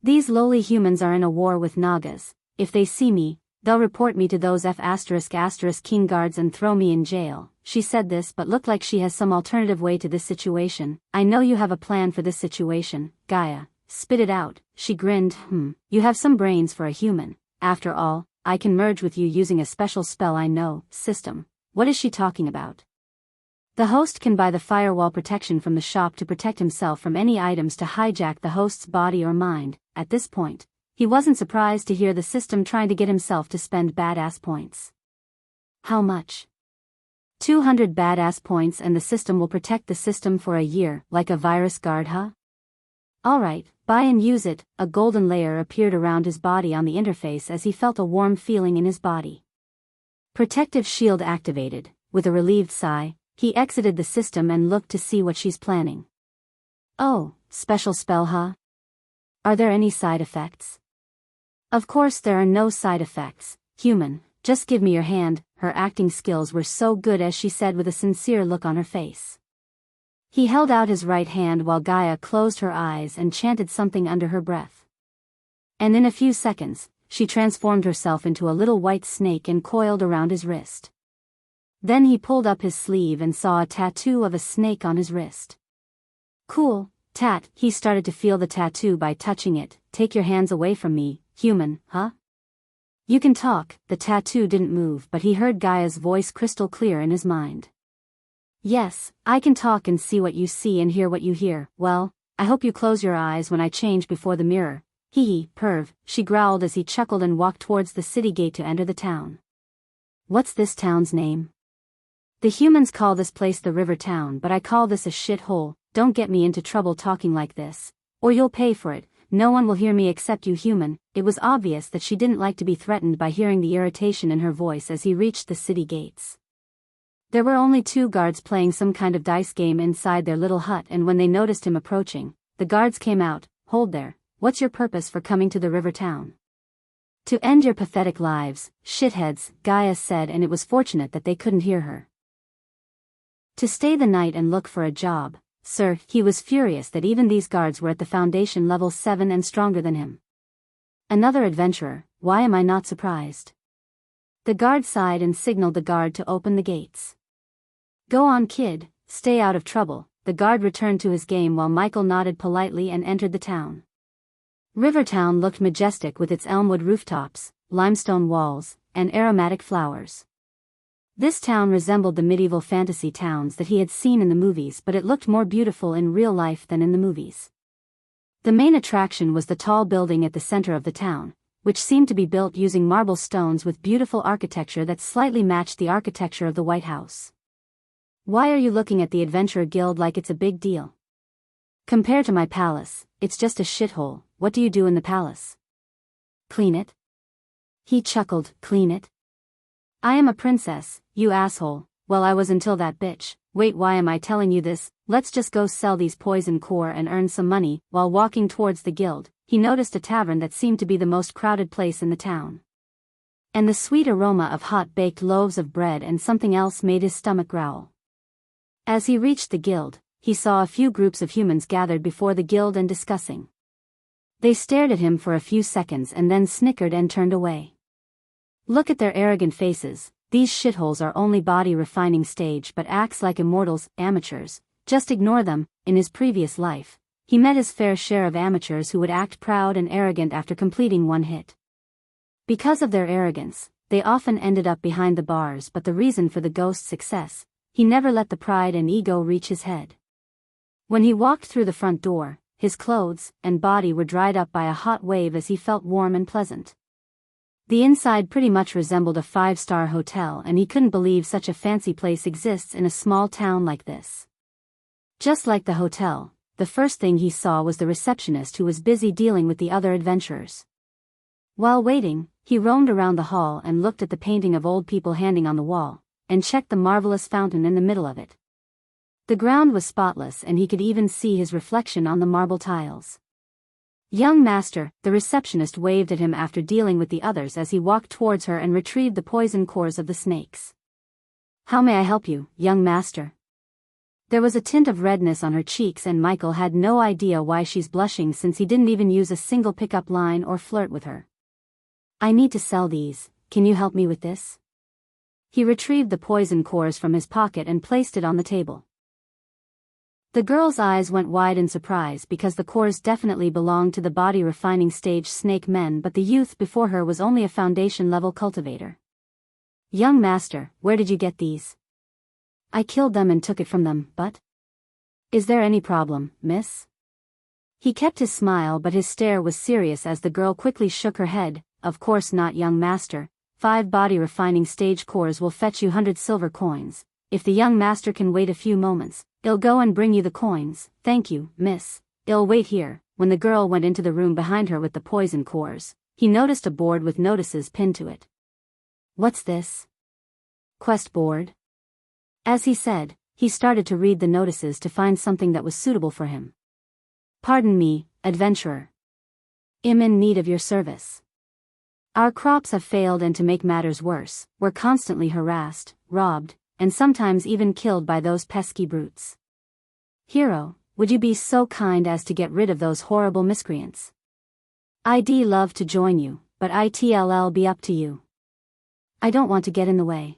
These lowly humans are in a war with Nagas. If they see me, they'll report me to those F***king guards and throw me in jail. She said this but looked like she has some alternative way to this situation. I know you have a plan for this situation, Gaia. Spit it out. She grinned. You have some brains for a human. After all, I can merge with you using a special spell I know. System. What is she talking about? The host can buy the firewall protection from the shop to protect himself from any items to hijack the host's body or mind. At this point, he wasn't surprised to hear the system trying to get himself to spend badass points. How much? 200 badass points, and the system will protect the system for a year, like a virus guard, huh? Alright, buy and use it. A golden layer appeared around his body on the interface as he felt a warm feeling in his body. Protective shield activated. With a relieved sigh, he exited the system and looked to see what she's planning. Oh, special spell, huh? Are there any side effects? Of course there are no side effects, human, just give me your hand. Her acting skills were so good, as she said with a sincere look on her face. He held out his right hand while Gaia closed her eyes and chanted something under her breath. And in a few seconds, she transformed herself into a little white snake and coiled around his wrist. Then he pulled up his sleeve and saw a tattoo of a snake on his wrist. Cool, tat. He started to feel the tattoo by touching it. Take your hands away from me, human, huh? You can talk. The tattoo didn't move, but he heard Gaia's voice crystal clear in his mind. Yes, I can talk and see what you see and hear what you hear. Well, I hope you close your eyes when I change before the mirror. Hee hee, perv, she growled as he chuckled and walked towards the city gate to enter the town. What's this town's name? The humans call this place the River Town, but I call this a shithole. Don't get me into trouble talking like this, or you'll pay for it. No one will hear me except you, human. It was obvious that she didn't like to be threatened by hearing the irritation in her voice as he reached the city gates. There were only 2 guards playing some kind of dice game inside their little hut, and when they noticed him approaching, the guards came out. Hold there, what's your purpose for coming to the River Town? To end your pathetic lives, shitheads, Gaia said, and it was fortunate that they couldn't hear her. To stay the night and look for a job, sir. He was furious that even these guards were at the foundation level 7 and stronger than him. Another adventurer, why am I not surprised? The guard sighed and signaled the guard to open the gates. Go on, kid, stay out of trouble. The guard returned to his game while Michael nodded politely and entered the town. Rivertown looked majestic with its elmwood rooftops, limestone walls, and aromatic flowers. This town resembled the medieval fantasy towns that he had seen in the movies, but it looked more beautiful in real life than in the movies. The main attraction was the tall building at the center of the town, which seemed to be built using marble stones with beautiful architecture that slightly matched the architecture of the White House. Why are you looking at the Adventurer Guild like it's a big deal? Compared to my palace, it's just a shithole. What do you do in the palace? Clean it? He chuckled. Clean it? I am a princess, you asshole. Well, I was until that bitch. Wait, why am I telling you this? Let's just go sell these poison core and earn some money. While walking towards the guild, he noticed a tavern that seemed to be the most crowded place in the town. And the sweet aroma of hot-baked loaves of bread and something else made his stomach growl. As he reached the guild, he saw a few groups of humans gathered before the guild and discussing. They stared at him for a few seconds and then snickered and turned away. Look at their arrogant faces. These shitholes are only body refining stage but acts like immortals, amateurs. Just ignore them. In his previous life, he met his fair share of amateurs who would act proud and arrogant after completing one hit. Because of their arrogance, they often ended up behind the bars, but the reason for the ghost's success, he never let the pride and ego reach his head. When he walked through the front door, his clothes and body were dried up by a hot wave as he felt warm and pleasant. The inside pretty much resembled a 5-star hotel, and he couldn't believe such a fancy place exists in a small town like this. Just like the hotel, the first thing he saw was the receptionist who was busy dealing with the other adventurers. While waiting, he roamed around the hall and looked at the painting of old people handing on the wall, and checked the marvelous fountain in the middle of it. The ground was spotless and he could even see his reflection on the marble tiles. Young master, the receptionist waved at him after dealing with the others as he walked towards her and retrieved the poison cores of the snakes. How may I help you, young master? There was a tint of redness on her cheeks and Michael had no idea why she's blushing since he didn't even use a single pickup line or flirt with her. I need to sell these, can you help me with this? He retrieved the poison cores from his pocket and placed it on the table. The girl's eyes went wide in surprise because the cores definitely belonged to the body refining stage snake men, but the youth before her was only a foundation level cultivator. Young master, where did you get these? I killed them and took it from them, but... Is there any problem, miss? He kept his smile but his stare was serious as the girl quickly shook her head. Of course not, young master. 5 body refining stage cores will fetch you 100 silver coins. If the young master can wait a few moments, I'll go and bring you the coins. Thank you, miss. I'll wait here. When the girl went into the room behind her with the poison cores, he noticed a board with notices pinned to it. What's this? Quest board? As he said, he started to read the notices to find something that was suitable for him. Pardon me, adventurer. I'm in need of your service. Our crops have failed, and to make matters worse, we're constantly harassed, robbed, and sometimes even killed by those pesky brutes. Hero, would you be so kind as to get rid of those horrible miscreants? I'd love to join you, but it'll be up to you. I don't want to get in the way.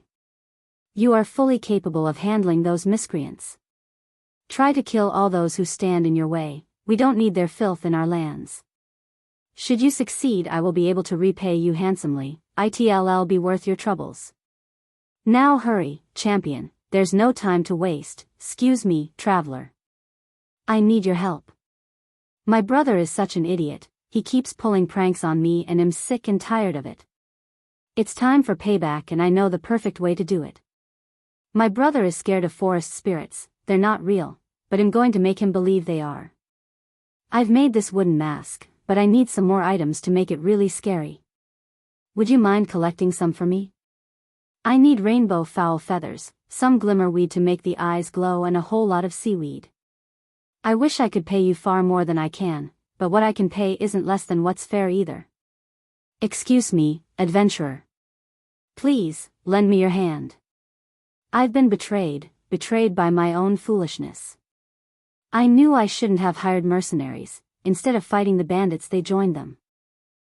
You are fully capable of handling those miscreants. Try to kill all those who stand in your way. We don't need their filth in our lands. Should you succeed, I will be able to repay you handsomely. It'll be worth your troubles. Now hurry, champion, there's no time to waste. Excuse me, traveler. I need your help. My brother is such an idiot, he keeps pulling pranks on me and I'm sick and tired of it. It's time for payback and I know the perfect way to do it. My brother is scared of forest spirits, they're not real, but I'm going to make him believe they are. I've made this wooden mask, but I need some more items to make it really scary. Would you mind collecting some for me? I need rainbow fowl feathers, some glimmer weed to make the eyes glow and a whole lot of seaweed. I wish I could pay you far more than I can, but what I can pay isn't less than what's fair either. Excuse me, adventurer. Please, lend me your hand. I've been betrayed by my own foolishness. I knew I shouldn't have hired mercenaries. Instead of fighting the bandits, they joined them.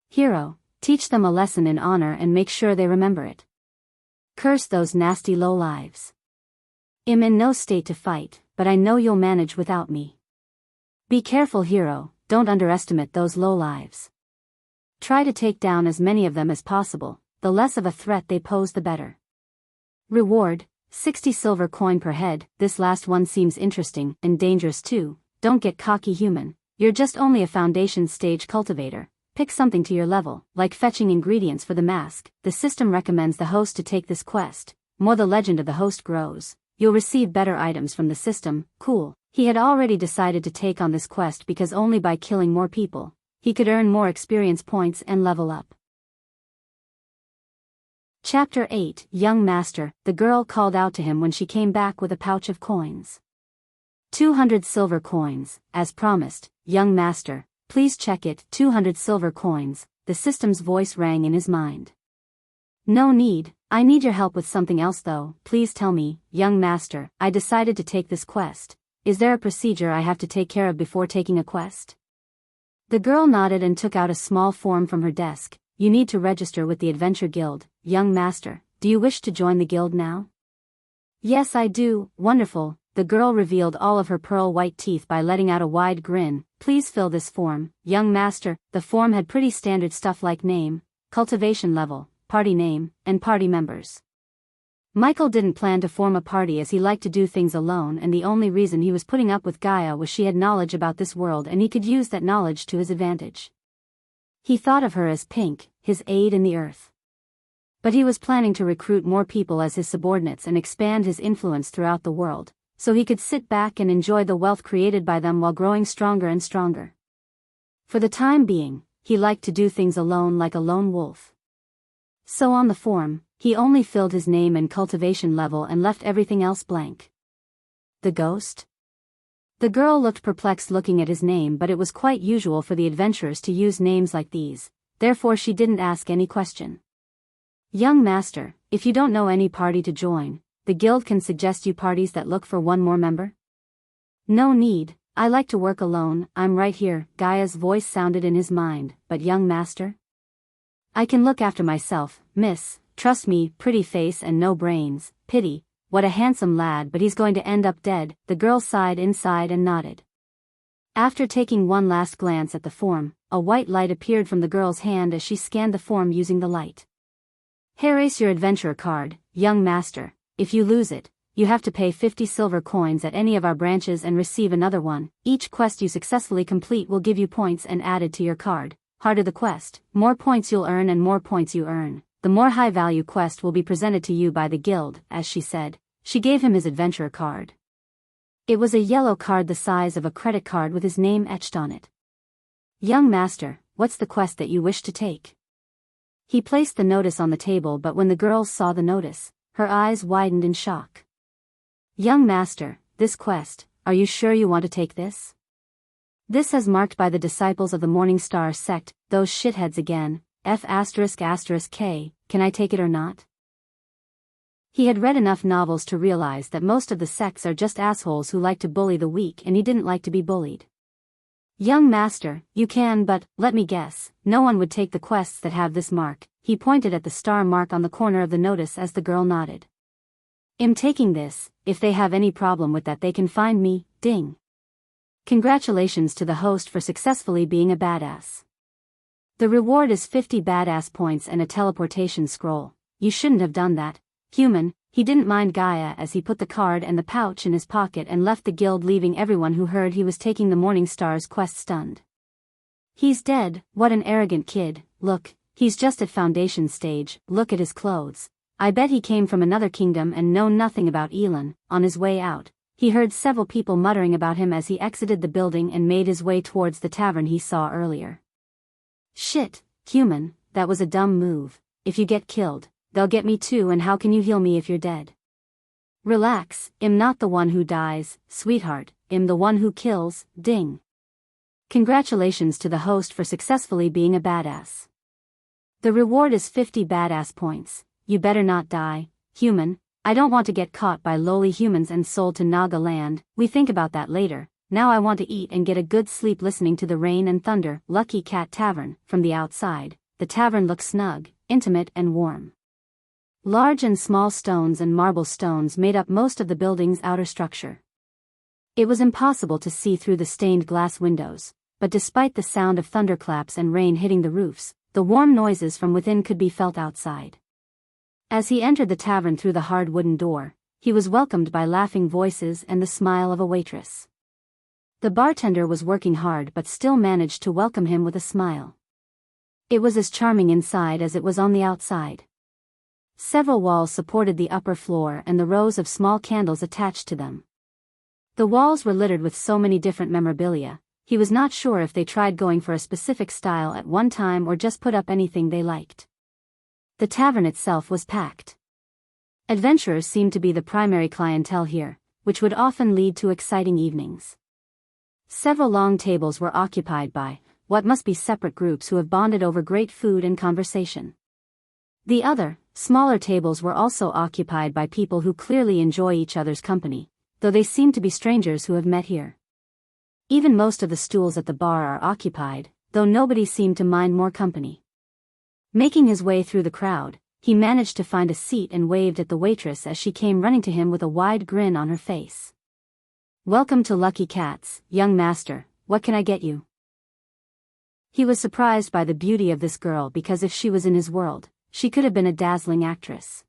Hero, teach them a lesson in honor and make sure they remember it. Curse those nasty lowlives. I'm in no state to fight, but I know you'll manage without me. Be careful, hero, don't underestimate those lowlives. Try to take down as many of them as possible, the less of a threat they pose the better. Reward, 60 silver coin per head. This last one seems interesting and dangerous too. Don't get cocky, human. You're just only a foundation stage cultivator. pick something to your level, like fetching ingredients for the mask. The system recommends the host to take this quest. More the legend of the host grows, you'll receive better items from the system. Cool. He had already decided to take on this quest because only by killing more people, he could earn more experience points and level up. Chapter 8. Young Master. The girl called out to him when she came back with a pouch of coins. 200 silver coins, as promised. Young Master, please check it. 200 silver coins, the system's voice rang in his mind. No need, I need your help with something else though. Please tell me. Young Master, I decided to take this quest. Is there a procedure I have to take care of before taking a quest? The girl nodded and took out a small form from her desk. You need to register with the Adventure Guild. Young Master, do you wish to join the guild now? Yes, I do. Wonderful. The girl revealed all of her pearl-white teeth by letting out a wide grin. Please fill this form. Young Master, the form had pretty standard stuff like name, cultivation level, party name, and party members. Michael didn't plan to form a party as he liked to do things alone, and the only reason he was putting up with Gaia was she had knowledge about this world and he could use that knowledge to his advantage. He thought of her as Pink, his aide in the earth. But he was planning to recruit more people as his subordinates and expand his influence throughout the world, so he could sit back and enjoy the wealth created by them while growing stronger and stronger. For the time being, he liked to do things alone like a lone wolf. So on the form, he only filled his name and cultivation level and left everything else blank. The ghost? The girl looked perplexed looking at his name, but it was quite usual for the adventurers to use names like these, therefore she didn't ask any question. Young Master, if you don't know any party to join, the guild can suggest you parties that look for one more member. No need, I like to work alone. I'm right here. Gaia's voice sounded in his mind. But young master? I can look after myself, miss, trust me. Pretty face and no brains, pity, what a handsome lad, but he's going to end up dead. The girl sighed inside and nodded. After taking one last glance at the form, a white light appeared from the girl's hand as she scanned the form using the light. Here is your adventurer card, young master. If you lose it, you have to pay 50 silver coins at any of our branches and receive another one. Each quest you successfully complete will give you points and added to your card. Harder the quest, more points you'll earn, and more points you earn, the more high-value quest will be presented to you by the guild. As she said, she gave him his adventurer card. It was a yellow card the size of a credit card with his name etched on it. Young master, what's the quest that you wish to take? He placed the notice on the table, but when the girl saw the notice, her eyes widened in shock. Young master, this quest, are you sure you want to take this? This is marked by the disciples of the Morning Star sect, those shitheads again, F***K, can I take it or not? He had read enough novels to realize that most of the sects are just assholes who like to bully the weak, and he didn't like to be bullied. Young master, you can, but, let me guess, no one would take the quests that have this mark. He pointed at the star mark on the corner of the notice as the girl nodded. I'm taking this. If they have any problem with that they can find me. Ding. Congratulations to the host for successfully being a badass. The reward is 50 badass points and a teleportation scroll. You shouldn't have done that, human. He didn't mind Gaia as he put the card and the pouch in his pocket and left the guild, leaving everyone who heard he was taking the Morning Star's quest stunned. He's dead. What an arrogant kid. Look, he's just at foundation stage. Look at his clothes. I bet he came from another kingdom and know nothing about Elon. On his way out, he heard several people muttering about him as he exited the building and made his way towards the tavern he saw earlier. Shit, human, that was a dumb move. If you get killed, they'll get me too, and how can you heal me if you're dead? Relax, I'm not the one who dies, sweetheart, I'm the one who kills. Ding. Congratulations to the host for successfully being a badass. The reward is 50 badass points. You better not die, human. I don't want to get caught by lowly humans and sold to Naga land. We think about that later. Now I want to eat and get a good sleep listening to the rain and thunder. Lucky Cat Tavern. From the outside, the tavern looked snug, intimate and warm. Large and small stones and marble stones made up most of the building's outer structure. It was impossible to see through the stained glass windows, but despite the sound of thunderclaps and rain hitting the roofs, the warm noises from within could be felt outside. As he entered the tavern through the hard wooden door, he was welcomed by laughing voices and the smile of a waitress. The bartender was working hard but still managed to welcome him with a smile. It was as charming inside as it was on the outside. Several walls supported the upper floor and the rows of small candles attached to them. The walls were littered with so many different memorabilia, he was not sure if they tried going for a specific style at one time or just put up anything they liked. The tavern itself was packed. Adventurers seemed to be the primary clientele here, which would often lead to exciting evenings. Several long tables were occupied by what must be separate groups who have bonded over great food and conversation. The other, smaller tables were also occupied by people who clearly enjoy each other's company, though they seem to be strangers who have met here. Even most of the stools at the bar are occupied, though nobody seemed to mind more company. Making his way through the crowd, he managed to find a seat and waved at the waitress as she came running to him with a wide grin on her face. "Welcome to Lucky Cat's, young master, what can I get you?" He was surprised by the beauty of this girl because if she was in his world, she could have been a dazzling actress.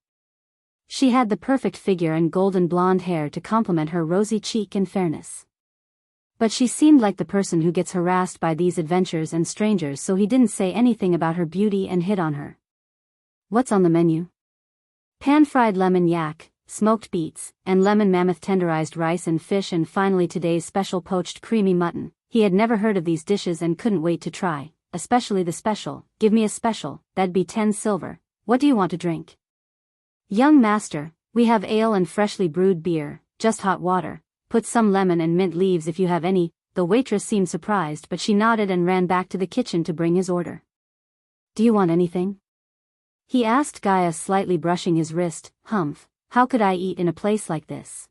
She had the perfect figure and golden blonde hair to complement her rosy cheek and fairness. But she seemed like the person who gets harassed by these adventures and strangers, so he didn't say anything about her beauty and hit on her. "What's on the menu?" "Pan-fried lemon yak, smoked beets, and lemon mammoth tenderized rice and fish, and finally today's special poached creamy mutton." He had never heard of these dishes and couldn't wait to try, especially the special. "Give me a special, that'd be 10 silver. What do you want to drink?" "Young master, we have ale and freshly brewed beer, just hot water. Put some lemon and mint leaves if you have any." The waitress seemed surprised, but she nodded and ran back to the kitchen to bring his order. "Do you want anything?" he asked Gaius, slightly brushing his wrist. "Humph, how could I eat in a place like this?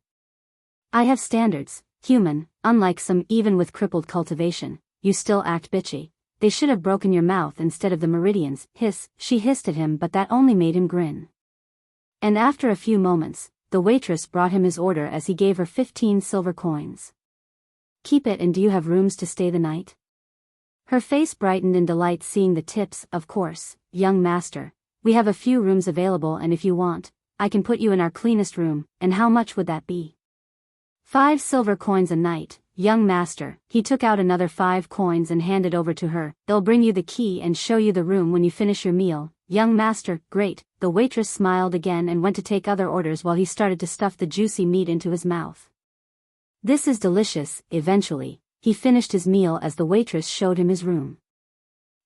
I have standards, human, unlike some. Even with crippled cultivation, you still act bitchy. They should have broken your mouth instead of the meridians." "Hiss," she hissed at him, but that only made him grin. And after a few moments, the waitress brought him his order as he gave her 15 silver coins. "Keep it, and do you have rooms to stay the night?" Her face brightened in delight seeing the tips. "Of course, young master. We have a few rooms available, and if you want, I can put you in our cleanest room." "And how much would that be?" 5 silver coins a night, young master." He took out another 5 coins and handed over to her. "They'll bring you the key and show you the room when you finish your meal." "Young master." "Great." The waitress smiled again and went to take other orders while he started to stuff the juicy meat into his mouth. "This is delicious." Eventually, he finished his meal as the waitress showed him his room.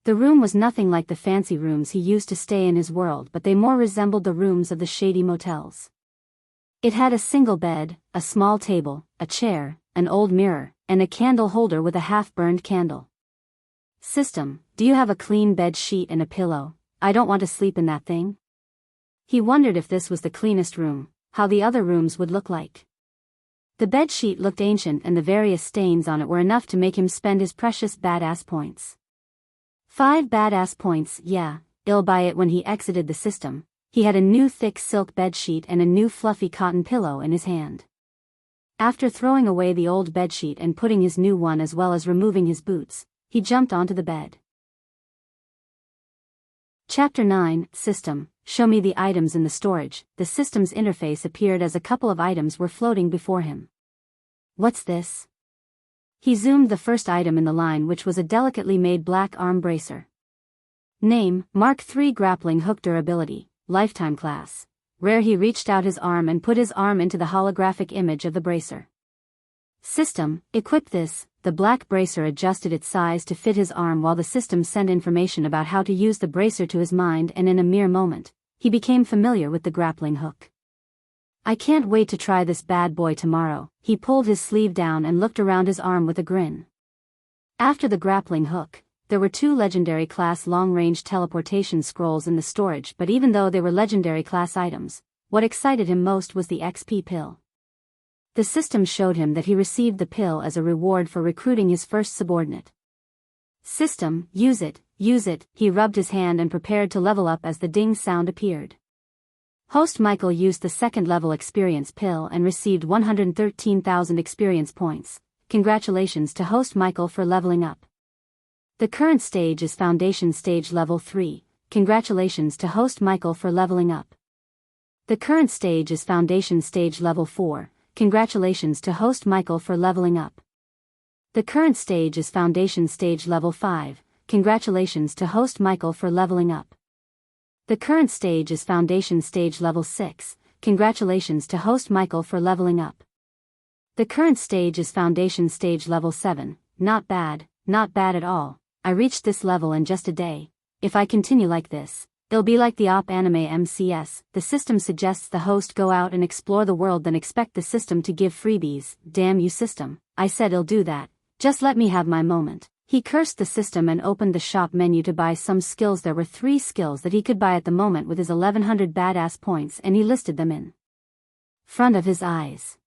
The room was nothing like the fancy rooms he used to stay in his world, but they more resembled the rooms of the shady motels. It had a single bed, a small table, a chair, an old mirror, and a candle holder with a half-burned candle. "System, do you have a clean bed sheet and a pillow? I don't want to sleep in that thing." He wondered if this was the cleanest room, how the other rooms would look like. The bed sheet looked ancient and the various stains on it were enough to make him spend his precious badass points. 5 badass points, yeah, he'll buy it. When he exited the system, he had a new thick silk bedsheet and a new fluffy cotton pillow in his hand. After throwing away the old bedsheet and putting his new one as well as removing his boots, he jumped onto the bed. Chapter 9, System, show me the items in the storage. The system's interface appeared as a couple of items were floating before him. "What's this?" He zoomed the first item in the line, which was a delicately made black arm bracer. Name, Mark III grappling hook, durability, lifetime class. Rare. He reached out his arm and put his arm into the holographic image of the bracer. System, equip this. The black bracer adjusted its size to fit his arm while the system sent information about how to use the bracer to his mind, and in a mere moment, he became familiar with the grappling hook. "I can't wait to try this bad boy tomorrow." He pulled his sleeve down and looked around his arm with a grin. After the grappling hook, there were 2 legendary class long-range teleportation scrolls in the storage, but even though they were legendary class items, what excited him most was the XP pill. The system showed him that he received the pill as a reward for recruiting his first subordinate. System, use it, use it. He rubbed his hand and prepared to level up as the ding sound appeared. Host Michael used the second-level experience pill and received 113,000 experience points. Congratulations to Host Michael for leveling up. The current stage is Foundation Stage Level 3. Congratulations to Host Michael for leveling up. The current stage is Foundation Stage Level 4. Congratulations to Host Michael for leveling up. The current stage is Foundation Stage Level 5. congratulations to host Michael for leveling up. The current stage is Foundation Stage Level 6, congratulations to host Michael for leveling up. The current stage is Foundation Stage Level 7, not bad at all. I reached this level in just a day. If I continue like this, it'll be like the op anime MCS. The system suggests the host go out and explore the world, then expect the system to give freebies. Damn you system. I said I'll do that. Just let me have my moment. He cursed the system and opened the shop menu to buy some skills. There were 3 skills that he could buy at the moment with his 1100 badass points, and he listed them in front of his eyes.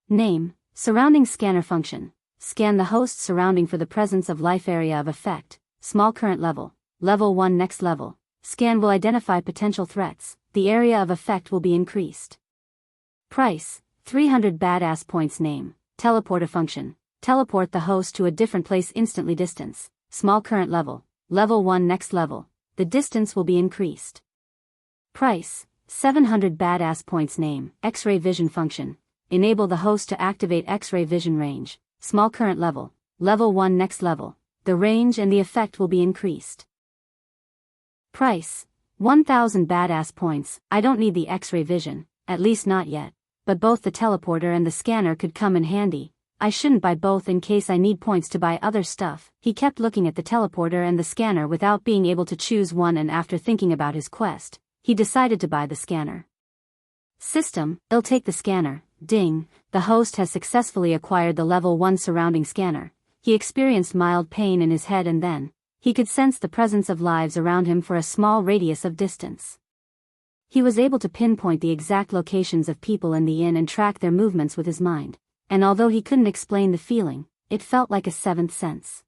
Name, surrounding scanner function. Scan the host surrounding for the presence of life. Area of effect, small. Current level, level 1. Next level. Scan will identify potential threats. The area of effect will be increased. Price, 300 badass points. Name, teleporter function. Teleport the host to a different place instantly. Distance, small. Current level, level 1. Next level. The distance will be increased. Price, 700 badass points. Name, X-ray vision function. Enable the host to activate X-ray vision range, small. Current level, level 1. Next level. The range and the effect will be increased. Price, 1000 badass points. I don't need the X-ray vision, at least not yet, but both the teleporter and the scanner could come in handy. I shouldn't buy both in case I need points to buy other stuff. He kept looking at the teleporter and the scanner without being able to choose one, and after thinking about his quest, he decided to buy the scanner. System, I'll take the scanner. Ding, the host has successfully acquired the level 1 surrounding scanner. He experienced mild pain in his head, and then he could sense the presence of lives around him for a small radius of distance. He was able to pinpoint the exact locations of people in the inn and track their movements with his mind. And although he couldn't explain the feeling, it felt like a 7th sense.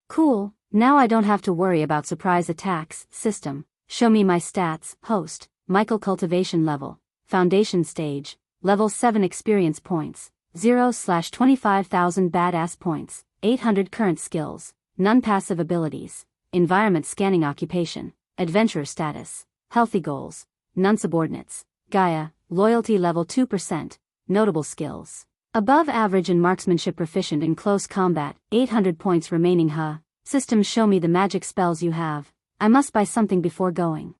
Cool, now I don't have to worry about surprise attacks. System, show me my stats. Host, Michael. Cultivation level, Foundation Stage, level 7. Experience points, 0/25,000 badass points, 800 current skills, none passive abilities, environment scanning. Occupation, adventurer. Status, healthy goals, none subordinates, Gaia, loyalty level 2%, notable skills. Above average in marksmanship, proficient in close combat, 800 points remaining. System, show me the magic spells you have. I must buy something before going.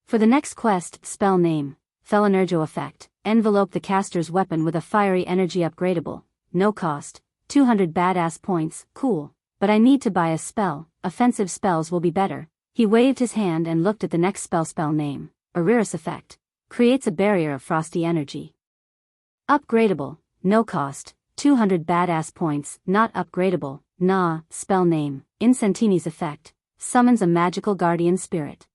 For the next quest, spell name, Felenergo effect, envelope the caster's weapon with a fiery energy. Upgradable, no cost, 200 badass points. Cool, but I need to buy a spell. Offensive spells will be better. He waved his hand and looked at the next spell. Spell name, Arirus effect, creates a barrier of frosty energy. Upgradable, no cost, 200 badass points. Not upgradable, nah. Spell name, Incentini's effect, summons a magical guardian spirit.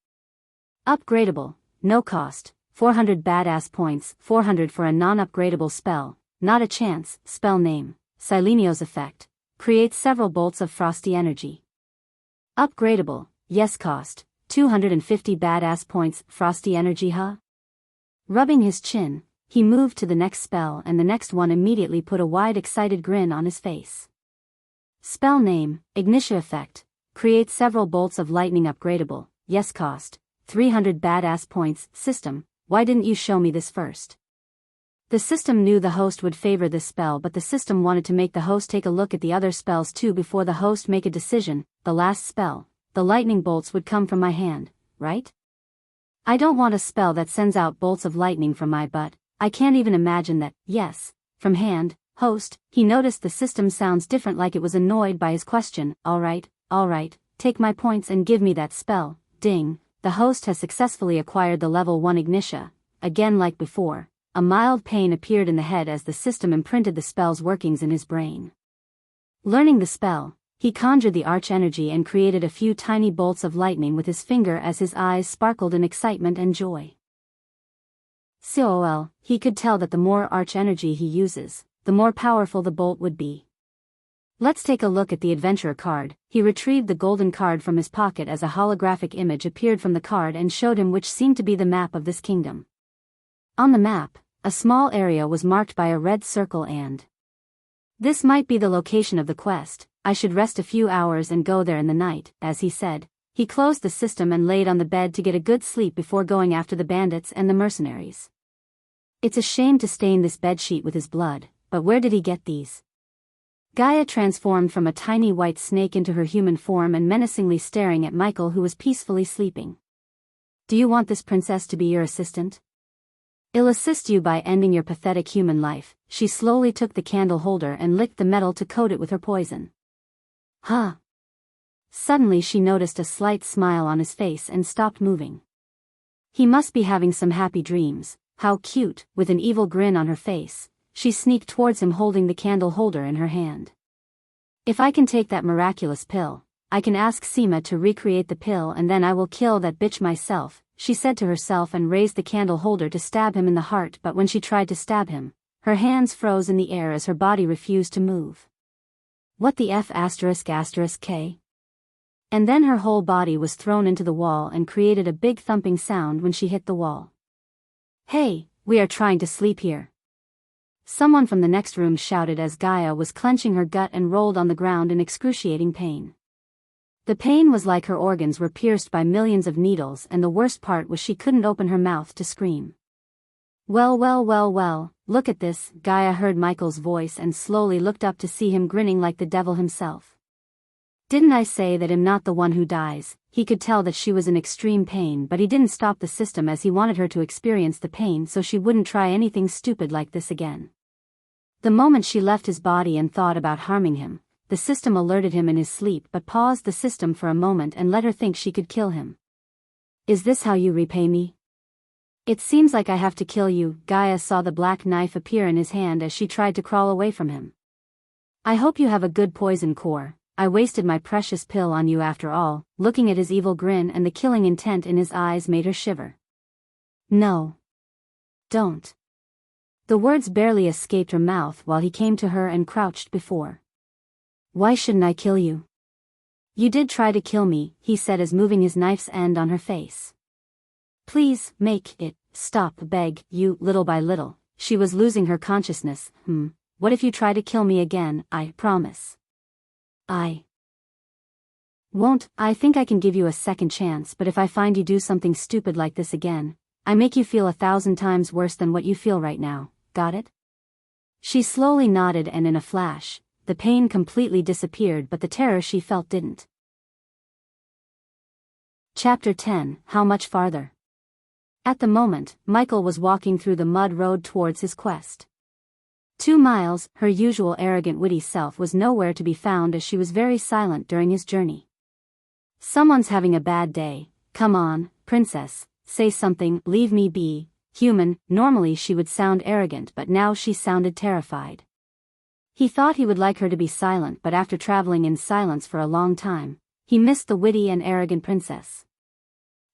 Upgradable, no cost, 400 badass points. 400 for a non-upgradable spell, not a chance. Spell name, Silenio's effect, creates several bolts of frosty energy. Upgradable, yes. Cost, 250 badass points. Frosty energy. Rubbing his chin, he moved to the next spell, and the next one immediately put a wide excited grin on his face. Spell name, Ignitia effect, creates several bolts of lightning. Upgradable, yes. Cost, 300 badass points. System, why didn't you show me this first? The system knew the host would favor this spell, but the system wanted to make the host take a look at the other spells too before the host make a decision. The last spell, the lightning bolts, would come from my hand, right? I don't want a spell that sends out bolts of lightning from my butt. I can't even imagine that. Yes, from hand. Host, he noticed the system sounds different, like it was annoyed by his question. Alright, take my points and give me that spell. Ding, the host has successfully acquired the level 1 Ignitia. Again, like before, a mild pain appeared in the head as the system imprinted the spell's workings in his brain. Learning the spell, he conjured the arch energy and created a few tiny bolts of lightning with his finger as his eyes sparkled in excitement and joy. COL, he could tell that the more arch energy he uses, the more powerful the bolt would be. Let's take a look at the adventurer card. He retrieved the golden card from his pocket as a holographic image appeared from the card and showed him which seemed to be the map of this kingdom. On the map, a small area was marked by a red circle, and this might be the location of the quest. I should rest a few hours and go there in the night. As he said, he closed the system and laid on the bed to get a good sleep before going after the bandits and the mercenaries. It's a shame to stain this bedsheet with his blood, but where did he get these? Gaia transformed from a tiny white snake into her human form and menacingly staring at Michael, who was peacefully sleeping. Do you want this princess to be your assistant? I'll assist you by ending your pathetic human life. She slowly took the candle holder and licked the metal to coat it with her poison. Huh. Suddenly she noticed a slight smile on his face and stopped moving. He must be having some happy dreams. How cute. With an evil grin on her face, she sneaked towards him holding the candle holder in her hand. If I can take that miraculous pill, I can ask Seema to recreate the pill and then I will kill that bitch myself, she said to herself and raised the candle holder to stab him in the heart, but when she tried to stab him, her hands froze in the air as her body refused to move. What the F*** K? And then her whole body was thrown into the wall and created a big thumping sound when she hit the wall. Hey, we are trying to sleep here. Someone from the next room shouted as Gaia was clenching her gut and rolled on the ground in excruciating pain. The pain was like her organs were pierced by millions of needles, and the worst part was she couldn't open her mouth to scream. Well, look at this. Gaia heard Michael's voice and slowly looked up to see him grinning like the devil himself. Didn't I say that I'm not the one who dies? He could tell that she was in extreme pain, but he didn't stop the system as he wanted her to experience the pain so she wouldn't try anything stupid like this again. The moment she left his body and thought about harming him, the system alerted him in his sleep but paused the system for a moment and let her think she could kill him. Is this how you repay me? It seems like I have to kill you. Gaia saw the black knife appear in his hand as she tried to crawl away from him. I hope you have a good poison core. I wasted my precious pill on you after all. Looking at his evil grin and the killing intent in his eyes made her shiver. No. Don't. The words barely escaped her mouth while he came to her and crouched before. Why shouldn't I kill you? You did try to kill me, he said as moving his knife's end on her face. Please, make it stop, beg you. Little by little, she was losing her consciousness. What if you try to kill me again? I promise. I won't. I think I can give you a second chance, but if I find you do something stupid like this again, I make you feel 1,000 times worse than what you feel right now. Got it? She slowly nodded, and in a flash, the pain completely disappeared, but the terror she felt didn't. Chapter 10. How much farther? At the moment, Michael was walking through the mud road towards his quest. 2 miles, her usual arrogant witty self was nowhere to be found as she was very silent during his journey. Someone's having a bad day. Come on, princess, say something, leave me be. Human. Normally she would sound arrogant, but now she sounded terrified. He thought he would like her to be silent, but after traveling in silence for a long time, he missed the witty and arrogant princess.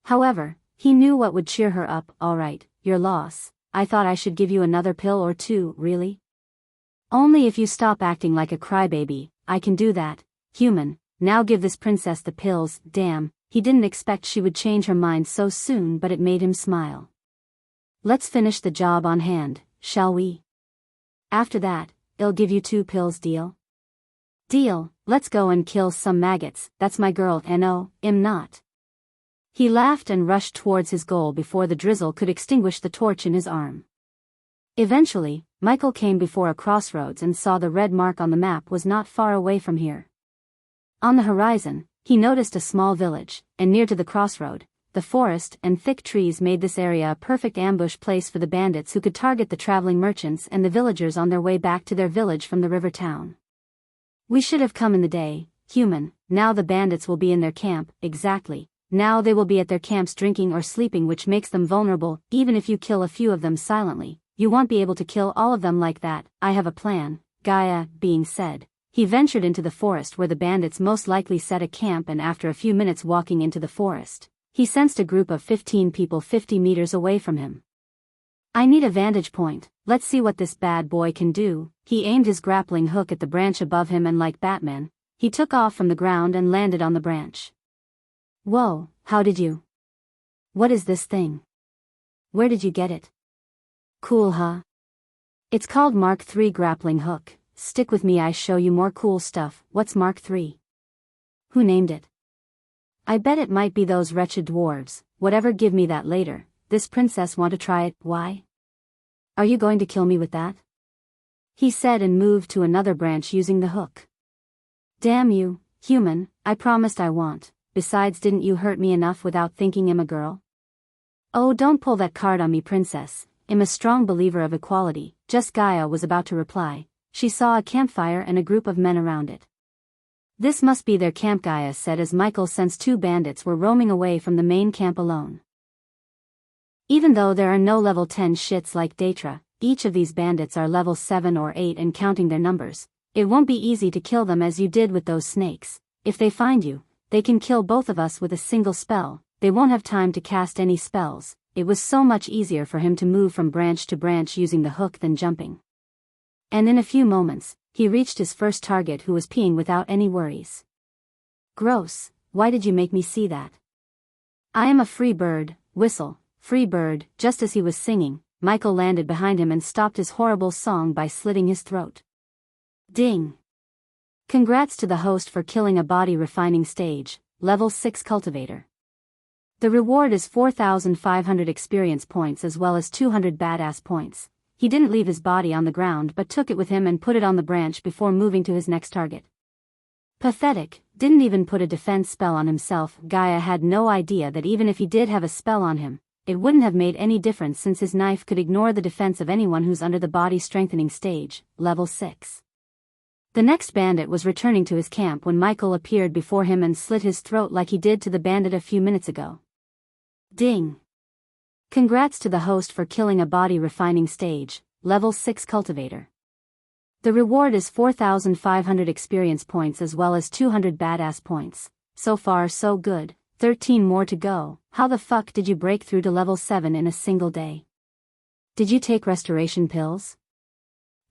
However, he knew what would cheer her up. All right, your loss. I thought I should give you another pill or two. Really? Only if you stop acting like a crybaby. I can do that. Human. Now give this princess the pills. Damn, he didn't expect she would change her mind so soon, but it made him smile. Let's finish the job on hand, shall we? After that, I'll give you 2 pills. Deal? Deal. Let's go and kill some maggots. That's my girl. No, I'm not. He laughed and rushed towards his goal before the drizzle could extinguish the torch in his arm. Eventually, Michael came before a crossroads and saw the red mark on the map was not far away from here. On the horizon, he noticed a small village, and near to the crossroad, the forest and thick trees made this area a perfect ambush place for the bandits who could target the traveling merchants and the villagers on their way back to their village from the river town. We should have come in the day, human. Now the bandits will be in their camp. Exactly. Now they will be at their camps drinking or sleeping, which makes them vulnerable. Even if you kill a few of them silently, you won't be able to kill all of them like that. I have a plan. Gaia, being said, he ventured into the forest where the bandits most likely set a camp, and after a few minutes walking into the forest, he sensed a group of 15 people 50 meters away from him. I need a vantage point. Let's see what this bad boy can do. He aimed his grappling hook at the branch above him and like Batman, he took off from the ground and landed on the branch. Whoa, how did you? What is this thing? Where did you get it? Cool, huh? It's called Mark III grappling hook. Stick with me, I show you more cool stuff. What's Mark III? Who named it? I bet it might be those wretched dwarves. Whatever, give me that later. This princess want to try it. Why? Are you going to kill me with that? he said and moved to another branch using the hook. Damn you, human, I promised I won't. Besides, didn't you hurt me enough without thinking I'm a girl? Oh, don't pull that card on me, princess. I'm a strong believer of equality. Just Gaia was about to reply. She saw a campfire and a group of men around it. This must be their camp, Gaia said as Michael sensed two bandits were roaming away from the main camp alone. Even though there are no level 10 shits like Datra, each of these bandits are level 7 or 8 and counting their numbers. It won't be easy to kill them as you did with those snakes. If they find you, they can kill both of us with a single spell. They won't have time to cast any spells. It was so much easier for him to move from branch to branch using the hook than jumping. And in a few moments, he reached his first target, who was peeing without any worries. Gross, why did you make me see that? I am a free bird, whistle, free bird. Just as he was singing, Michael landed behind him and stopped his horrible song by slitting his throat. Ding! Congrats to the host for killing a body refining stage, level 6 cultivator. The reward is 4,500 experience points as well as 200 badass points. He didn't leave his body on the ground but took it with him and put it on the branch before moving to his next target. Pathetic, didn't even put a defense spell on himself. Gaia had no idea that even if he did have a spell on him, it wouldn't have made any difference since his knife could ignore the defense of anyone who's under the body strengthening stage, level 6. The next bandit was returning to his camp when Michael appeared before him and slit his throat like he did to the bandit a few minutes ago. Ding! Congrats to the host for killing a body refining stage, level 6 cultivator. The reward is 4,500 experience points as well as 200 badass points. So far so good, 13 more to go. How the fuck did you break through to level 7 in a single day? Did you take restoration pills?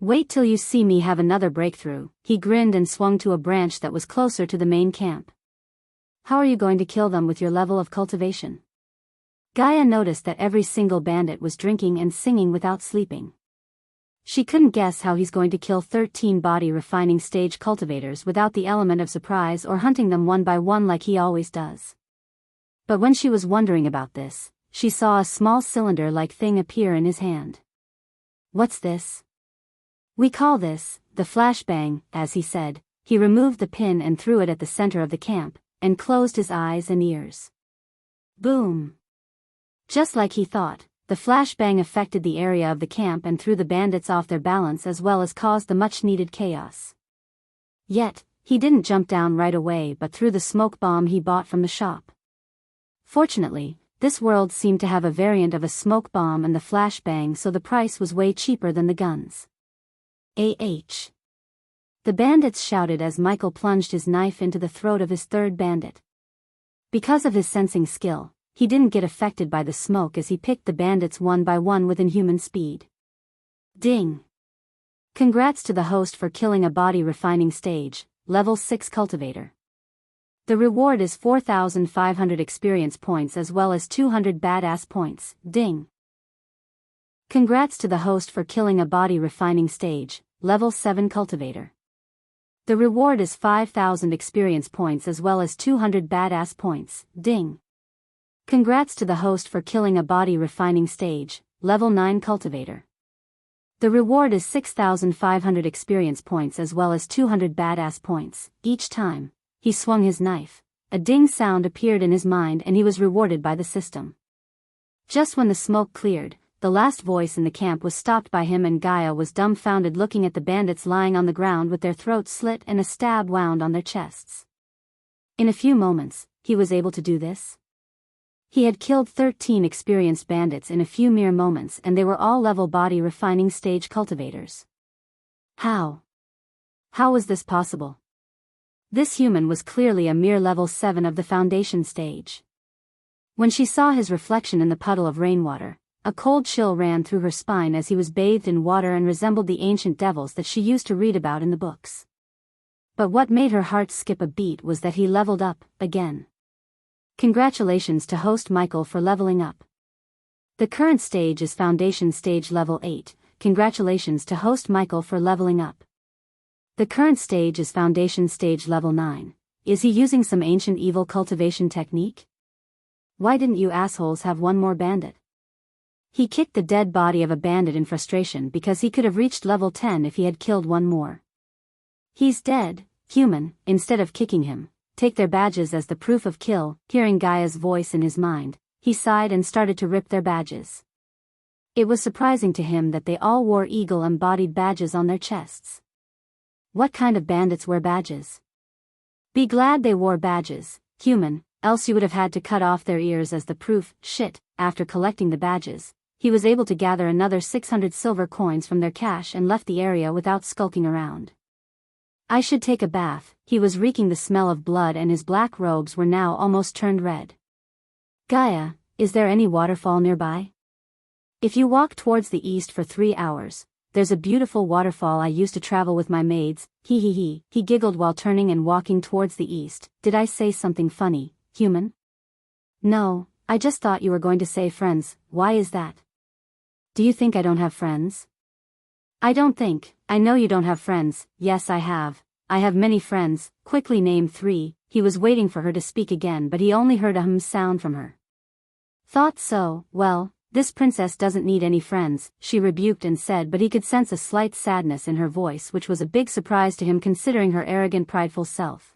Wait till you see me have another breakthrough. He grinned and swung to a branch that was closer to the main camp. How are you going to kill them with your level of cultivation? Gaia noticed that every single bandit was drinking and singing without sleeping. She couldn't guess how he's going to kill 13 body refining stage cultivators without the element of surprise or hunting them one by one like he always does. But when she was wondering about this, she saw a small cylinder-like thing appear in his hand. What's this? We call this the flashbang, as he said. He removed the pin and threw it at the center of the camp, and closed his eyes and ears. Boom! Just like he thought, the flashbang affected the area of the camp and threw the bandits off their balance as well as caused the much-needed chaos. Yet, he didn't jump down right away but threw the smoke bomb he bought from the shop. Fortunately, this world seemed to have a variant of a smoke bomb and the flashbang, so the price was way cheaper than the guns. The bandits shouted as Michael plunged his knife into the throat of his third bandit. Because of his sensing skill, he didn't get affected by the smoke as he picked the bandits one by one with inhuman speed. Ding! Congrats to the host for killing a body refining stage, level 6 cultivator. The reward is 4,500 experience points as well as 200 badass points. Ding! Congrats to the host for killing a body refining stage, level 7 cultivator. The reward is 5,000 experience points as well as 200 badass points. Ding! Congrats to the host for killing a body refining stage, level 9 cultivator. The reward is 6,500 experience points as well as 200 badass points. Each time he swung his knife, a ding sound appeared in his mind and he was rewarded by the system. Just when the smoke cleared, the last voice in the camp was stopped by him and Gaia was dumbfounded looking at the bandits lying on the ground with their throats slit and a stab wound on their chests. In a few moments, he was able to do this. He had killed 13 experienced bandits in a few mere moments and they were all level body refining stage cultivators. How? How was this possible? This human was clearly a mere level 7 of the foundation stage. When she saw his reflection in the puddle of rainwater, a cold chill ran through her spine as he was bathed in water and resembled the ancient devils that she used to read about in the books. But what made her heart skip a beat was that he leveled up, again. Congratulations to host Michael for leveling up. The current stage is Foundation Stage Level 8, congratulations to host Michael for leveling up. The current stage is Foundation Stage Level 9, is he using some ancient evil cultivation technique? Why didn't you assholes have one more bandit? He kicked the dead body of a bandit in frustration because he could have reached level 10 if he had killed one more. He's dead, human. Instead of kicking him, take their badges as the proof of kill. Hearing Gaia's voice in his mind, he sighed and started to rip their badges. It was surprising to him that they all wore eagle-embodied badges on their chests. What kind of bandits wear badges? Be glad they wore badges, human, else you would have had to cut off their ears as the proof. Shit. After collecting the badges, he was able to gather another 600 silver coins from their cache and left the area without skulking around. I should take a bath. He was reeking the smell of blood and his black robes were now almost turned red. Gaia, is there any waterfall nearby? If you walk towards the east for 3 hours, there's a beautiful waterfall I used to travel with my maids. He giggled while turning and walking towards the east. Did I say something funny, human? No, I just thought you were going to say friends. Why is that? Do you think I don't have friends? I don't think. I know you don't have friends. Yes, I have. I have many friends. Quickly name 3. He was waiting for her to speak again, but he only heard a hum sound from her. Thought so. Well, this princess doesn't need any friends, she rebuked and said, but he could sense a slight sadness in her voice, which was a big surprise to him considering her arrogant, prideful self.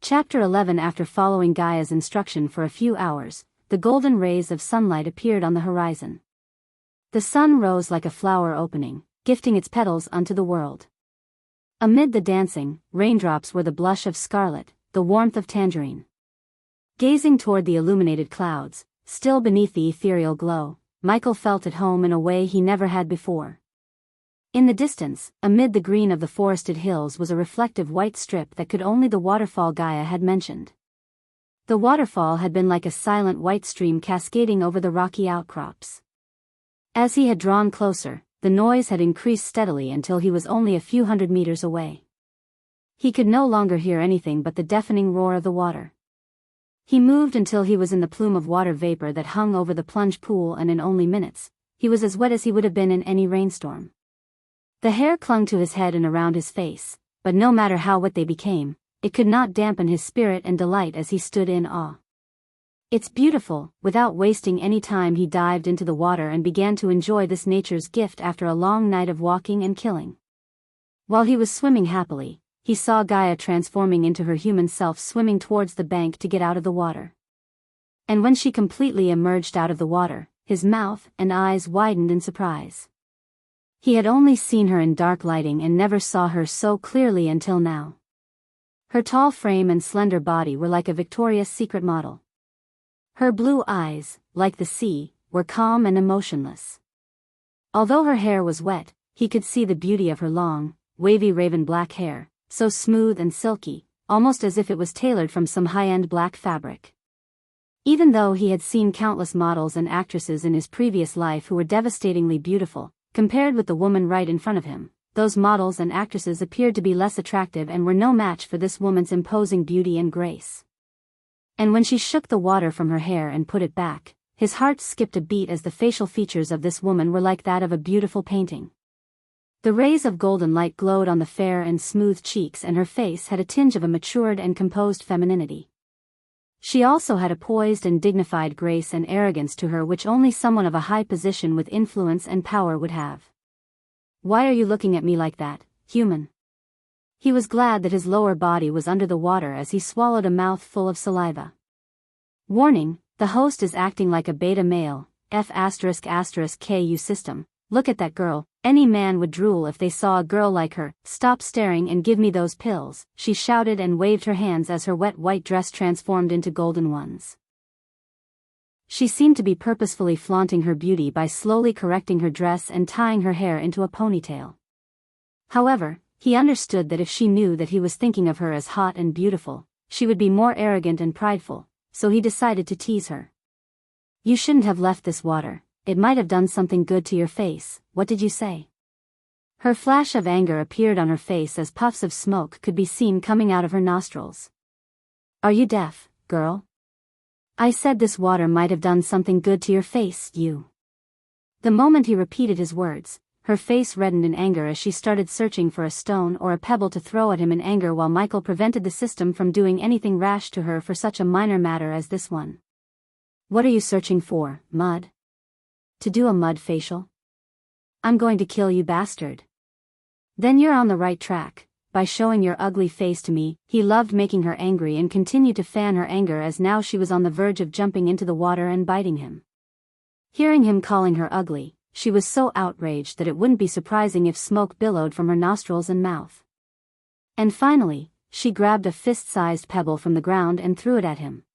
Chapter 11. After following Gaia's instruction for a few hours, the golden rays of sunlight appeared on the horizon. The sun rose like a flower opening, gifting its petals unto the world. Amid the dancing, raindrops were the blush of scarlet, the warmth of tangerine. Gazing toward the illuminated clouds, still beneath the ethereal glow, Michael felt at home in a way he never had before. In the distance, amid the green of the forested hills was a reflective white strip that could only the waterfall Gaia had mentioned. The waterfall had been like a silent white stream cascading over the rocky outcrops. As he had drawn closer, the noise had increased steadily until he was only a few hundred meters away. He could no longer hear anything but the deafening roar of the water. He moved until he was in the plume of water vapor that hung over the plunge pool, and in only minutes, he was as wet as he would have been in any rainstorm. The hair clung to his head and around his face, but no matter how wet they became, it could not dampen his spirit and delight as he stood in awe. It's beautiful. Without wasting any time, he dived into the water and began to enjoy this nature's gift after a long night of walking and killing. While he was swimming happily, he saw Gaia transforming into her human self, swimming towards the bank to get out of the water. And when she completely emerged out of the water, his mouth and eyes widened in surprise. He had only seen her in dark lighting and never saw her so clearly until now. Her tall frame and slender body were like a Victoria's Secret model. Her blue eyes, like the sea, were calm and emotionless. Although her hair was wet, he could see the beauty of her long, wavy raven black hair, so smooth and silky, almost as if it was tailored from some high-end black fabric. Even though he had seen countless models and actresses in his previous life who were devastatingly beautiful, compared with the woman right in front of him, those models and actresses appeared to be less attractive and were no match for this woman's imposing beauty and grace. And when she shook the water from her hair and put it back, his heart skipped a beat as the facial features of this woman were like that of a beautiful painting. The rays of golden light glowed on the fair and smooth cheeks, and her face had a tinge of a matured and composed femininity. She also had a poised and dignified grace and arrogance to her which only someone of a high position with influence and power would have. Why are you looking at me like that, human? He was glad that his lower body was under the water as he swallowed a mouthful of saliva. Warning, the host is acting like a beta male, F***KU system. Look at that girl, any man would drool if they saw a girl like her. Stop staring and give me those pills, she shouted and waved her hands as her wet white dress transformed into golden ones. She seemed to be purposefully flaunting her beauty by slowly correcting her dress and tying her hair into a ponytail. However, he understood that if she knew that he was thinking of her as hot and beautiful, she would be more arrogant and prideful, so he decided to tease her. You shouldn't have left this water, it might have done something good to your face. What did you say? Her flash of anger appeared on her face as puffs of smoke could be seen coming out of her nostrils. Are you deaf, girl? I said this water might have done something good to your face, you. The moment he repeated his words, her face reddened in anger as she started searching for a stone or a pebble to throw at him in anger, while Michael prevented the system from doing anything rash to her for such a minor matter as this one. What are you searching for, mud? To do a mud facial? I'm going to kill you, bastard. Then you're on the right track, by showing your ugly face to me. He loved making her angry and continued to fan her anger as now she was on the verge of jumping into the water and biting him. Hearing him calling her ugly, she was so outraged that it wouldn't be surprising if smoke billowed from her nostrils and mouth. And finally, she grabbed a fist-sized pebble from the ground and threw it at him.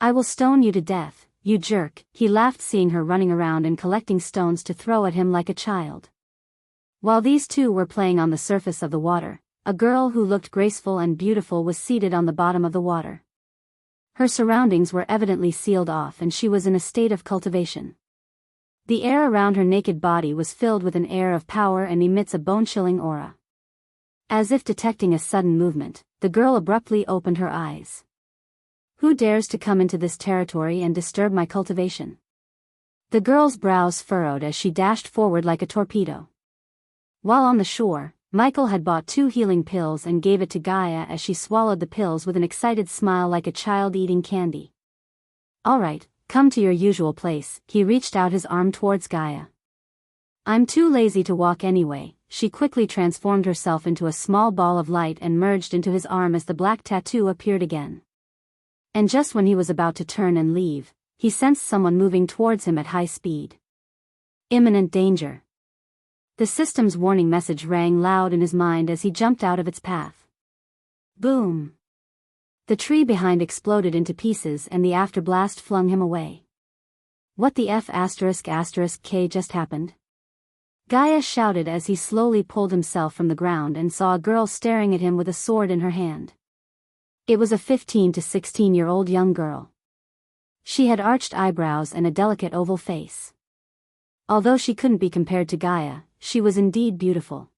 I will stone you to death, you jerk, he laughed, seeing her running around and collecting stones to throw at him like a child. While these two were playing on the surface of the water, a girl who looked graceful and beautiful was seated on the bottom of the water. Her surroundings were evidently sealed off and she was in a state of cultivation. The air around her naked body was filled with an air of power and emits a bone-chilling aura. As if detecting a sudden movement, the girl abruptly opened her eyes. Who dares to come into this territory and disturb my cultivation? The girl's brows furrowed as she dashed forward like a torpedo. While on the shore, Michael had bought 2 healing pills and gave it to Gaia as she swallowed the pills with an excited smile like a child eating candy. All right, come to your usual place. He reached out his arm towards Gaia. I'm too lazy to walk anyway. She quickly transformed herself into a small ball of light and merged into his arm as the black tattoo appeared again. And just when he was about to turn and leave, he sensed someone moving towards him at high speed. Imminent danger. The system's warning message rang loud in his mind as he jumped out of its path. Boom! The tree behind exploded into pieces and the afterblast flung him away. What the F*** K just happened? Gaia shouted as he slowly pulled himself from the ground and saw a girl staring at him with a sword in her hand. It was a 15 to 16-year-old young girl. She had arched eyebrows and a delicate oval face. Although she couldn't be compared to Gaia, she was indeed beautiful.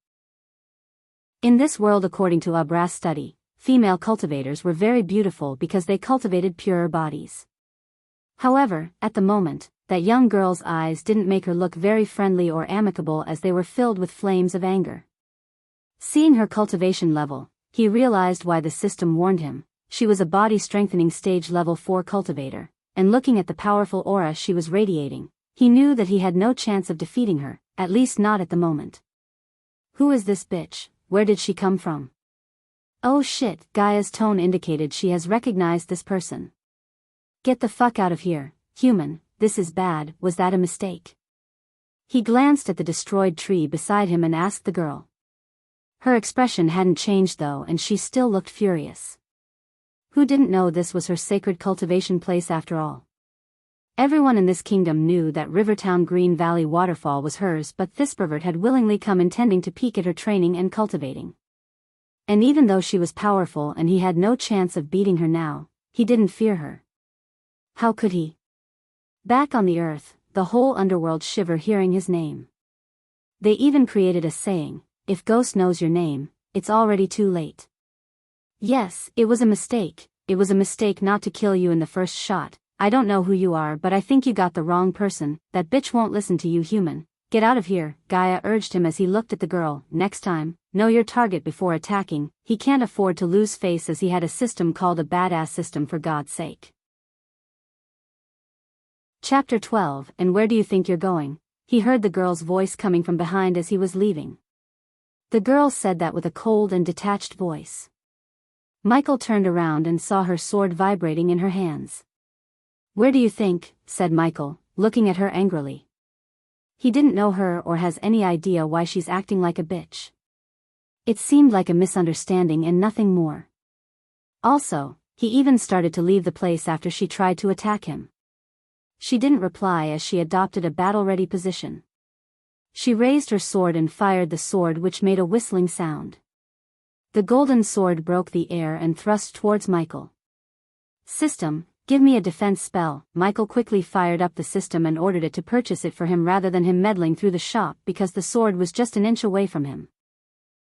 In this world, according to a brass study, female cultivators were very beautiful because they cultivated purer bodies. However, at the moment, that young girl's eyes didn't make her look very friendly or amicable as they were filled with flames of anger. Seeing her cultivation level, he realized why the system warned him. She was a body-strengthening stage level 4 cultivator, and looking at the powerful aura she was radiating, he knew that he had no chance of defeating her, at least not at the moment. Who is this bitch? Where did she come from? Oh shit, Gaia's tone indicated she has recognized this person. Get the fuck out of here, human, this is bad. Was that a mistake? He glanced at the destroyed tree beside him and asked the girl. Her expression hadn't changed though, and she still looked furious. Who didn't know this was her sacred cultivation place after all? Everyone in this kingdom knew that Rivertown Green Valley Waterfall was hers, but this pervert had willingly come intending to peek at her training and cultivating. And even though she was powerful and he had no chance of beating her now, he didn't fear her. How could he? Back on the earth, the whole underworld shivered hearing his name. They even created a saying, if Ghost knows your name, it's already too late. Yes, it was a mistake. It was a mistake not to kill you in the first shot. I don't know who you are, but I think you got the wrong person. That bitch won't listen to you, human. Get out of here, Gaia urged him as he looked at the girl. Next time, know your target before attacking. He can't afford to lose face as he had a system called a badass system, for God's sake. Chapter 12. And where do you think you're going? He heard the girl's voice coming from behind as he was leaving. The girl said that with a cold and detached voice. Michael turned around and saw her sword vibrating in her hands. Where do you think? Said Michael, looking at her angrily. He didn't know her or has any idea why she's acting like a bitch. It seemed like a misunderstanding and nothing more. Also, he even started to leave the place after she tried to attack him. She didn't reply as she adopted a battle-ready position. She raised her sword and fired the sword, which made a whistling sound. The golden sword broke the air and thrust towards Michael. System, give me a defense spell. Michael quickly fired up the system and ordered it to purchase it for him rather than him meddling through the shop because the sword was just an inch away from him.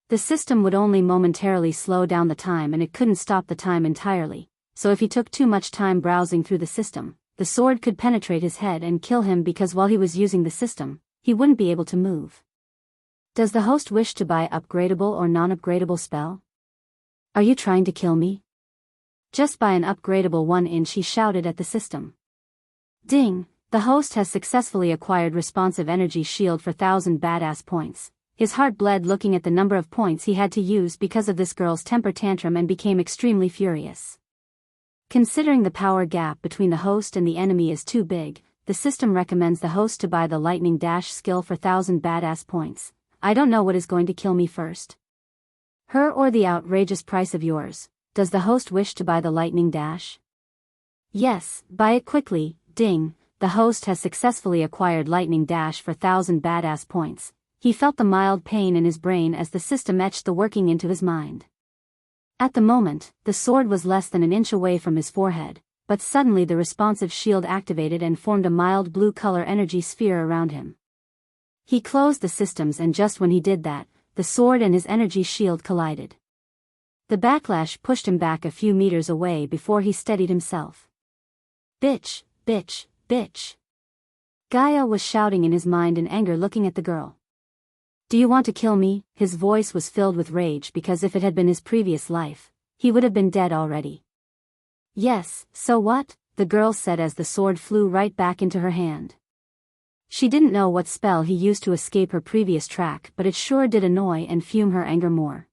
The system would only momentarily slow down the time and it couldn't stop the time entirely, so if he took too much time browsing through the system, the sword could penetrate his head and kill him because while he was using the system, he wouldn't be able to move. Does the host wish to buy upgradable or non-upgradable spell? Are you trying to kill me? Just buy an upgradable 1 inch, he shouted at the system. Ding, the host has successfully acquired responsive energy shield for 1000 badass points. His heart bled looking at the number of points he had to use because of this girl's temper tantrum and became extremely furious. Considering the power gap between the host and the enemy is too big, the system recommends the host to buy the lightning dash skill for 1000 badass points. I don't know what is going to kill me first. Her or the outrageous price of yours. Does the host wish to buy the lightning dash? Yes, buy it quickly. Ding, the host has successfully acquired lightning dash for 1000 badass points. He felt the mild pain in his brain as the system etched the working into his mind. At the moment, the sword was less than an inch away from his forehead, but suddenly the responsive shield activated and formed a mild blue color energy sphere around him. He closed the systems, and just when he did that, the sword and his energy shield collided. The backlash pushed him back a few meters away before he steadied himself. Bitch, bitch, bitch. Gaia was shouting in his mind in anger, looking at the girl. Do you want to kill me? His voice was filled with rage because if it had been his previous life, he would have been dead already. Yes, so what? The girl said as the sword flew right back into her hand. She didn't know what spell he used to escape her previous track, but it sure did annoy and fume her anger more.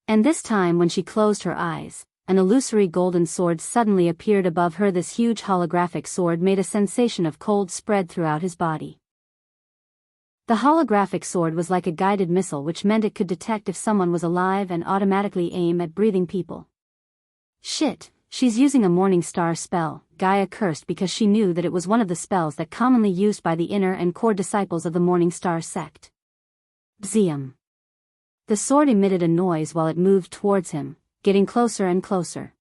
And this time when she closed her eyes, an illusory golden sword suddenly appeared above her. This huge holographic sword made a sensation of cold spread throughout his body. The holographic sword was like a guided missile, which meant it could detect if someone was alive and automatically aim at breathing people. Shit, she's using a morning star spell, Gaia cursed because she knew that it was one of the spells that commonly used by the inner and core disciples of the morning star sect. Bzium. The sword emitted a noise while it moved towards him, getting closer and closer.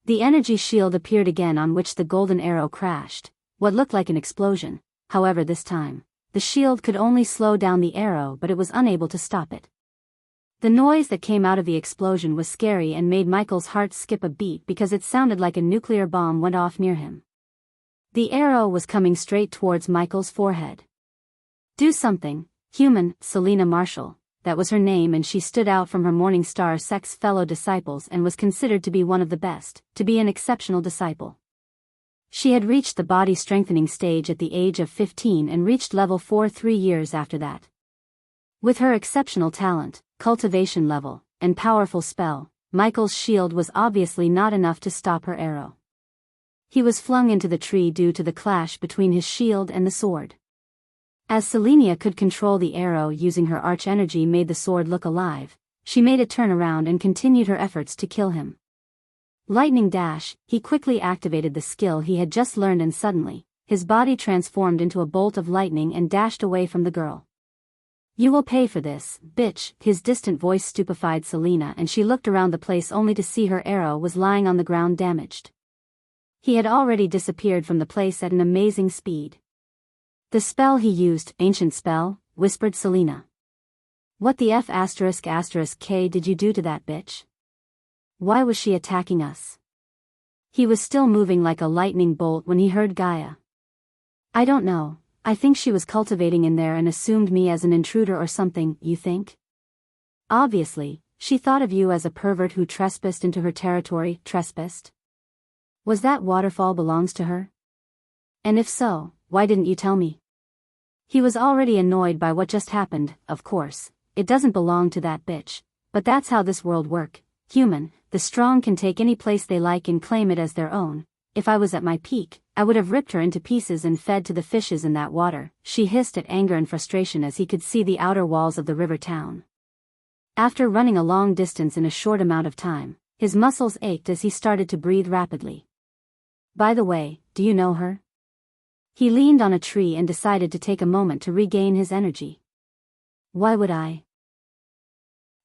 The energy shield appeared again, on which the golden arrow crashed, what looked like an explosion. However, this time, the shield could only slow down the arrow, but it was unable to stop it. The noise that came out of the explosion was scary and made Michael's heart skip a beat because it sounded like a nuclear bomb went off near him. The arrow was coming straight towards Michael's forehead. Do something, human. Selena Marshall, that was her name, and she stood out from her Morning Star sect's fellow disciples and was considered to be one of the best, to be an exceptional disciple. She had reached the body strengthening stage at the age of 15 and reached level 4 3 years after that. With her exceptional talent, cultivation level, and powerful spell, Michael's shield was obviously not enough to stop her arrow. He was flung into the tree due to the clash between his shield and the sword. As Selenia could control the arrow using her arch energy made the sword look alive, she made it turn around and continued her efforts to kill him. Lightning dash, he quickly activated the skill he had just learned, and suddenly, his body transformed into a bolt of lightning and dashed away from the girl. You will pay for this, bitch. His distant voice stupefied Selena, and she looked around the place only to see her arrow was lying on the ground damaged. He had already disappeared from the place at an amazing speed. The spell he used, ancient spell, whispered Selena. What the F*** K did you do to that bitch? Why was she attacking us? He was still moving like a lightning bolt when he heard Gaia. I don't know, I think she was cultivating in there and assumed me as an intruder or something. You think? Obviously, she thought of you as a pervert who trespassed into her territory. Trespassed? Was that waterfall belongs to her? And if so, why didn't you tell me? He was already annoyed by what just happened. Of course, it doesn't belong to that bitch, but that's how this world works. Human, the strong can take any place they like and claim it as their own. If I was at my peak, I would have ripped her into pieces and fed to the fishes in that water. She hissed at anger and frustration as he could see the outer walls of the river town. After running a long distance in a short amount of time, his muscles ached as he started to breathe rapidly. By the way, do you know her? He leaned on a tree and decided to take a moment to regain his energy. Why would I?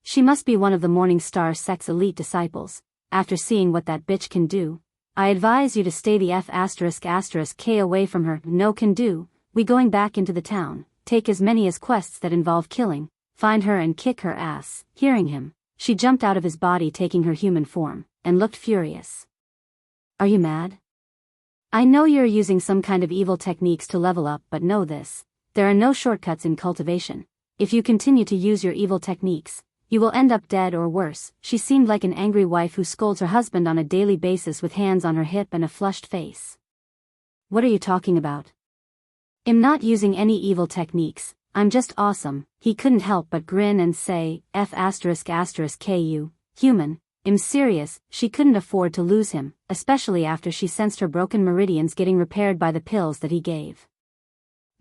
She must be one of the Morning Star sect's elite disciples. After seeing what that bitch can do, I advise you to stay the F***K away from her. No can do. We going back into the town, take as many as quests that involve killing, find her and kick her ass. Hearing him, she jumped out of his body taking her human form, and looked furious. Are you mad? I know you're using some kind of evil techniques to level up, but know this, there are no shortcuts in cultivation. If you continue to use your evil techniques, you will end up dead or worse. She seemed like an angry wife who scolds her husband on a daily basis with hands on her hip and a flushed face. What are you talking about? I'm not using any evil techniques, I'm just awesome. He couldn't help but grin and say, F***ku, human, I'm serious. She couldn't afford to lose him, especially after she sensed her broken meridians getting repaired by the pills that he gave.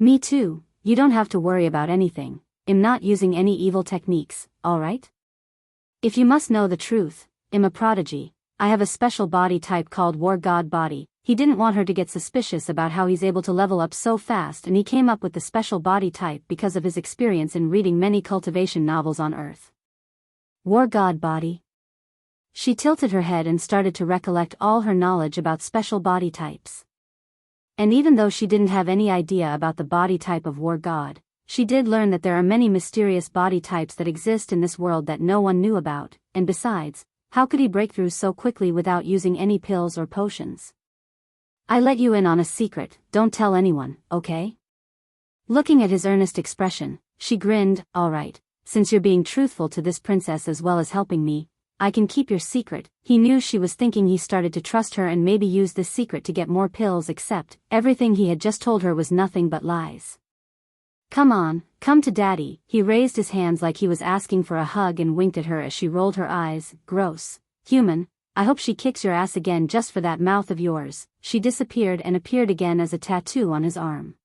Me too, you don't have to worry about anything, I'm not using any evil techniques, alright? If you must know the truth, I'm a prodigy. I have a special body type called War God Body. He didn't want her to get suspicious about how he's able to level up so fast, and he came up with the special body type because of his experience in reading many cultivation novels on Earth. War God Body? She tilted her head and started to recollect all her knowledge about special body types. And even though she didn't have any idea about the body type of War God, she did learn that there are many mysterious body types that exist in this world that no one knew about, and besides, how could he break through so quickly without using any pills or potions? I let you in on a secret, don't tell anyone, okay? Looking at his earnest expression, she grinned, alright, since you're being truthful to this princess as well as helping me, I can keep your secret. He knew she was thinking he started to trust her and maybe use this secret to get more pills, except everything he had just told her was nothing but lies. Come on, come to daddy. He raised his hands like he was asking for a hug and winked at her as she rolled her eyes. Gross. Human, I hope she kicks your ass again just for that mouth of yours. She disappeared and appeared again as a tattoo on his arm.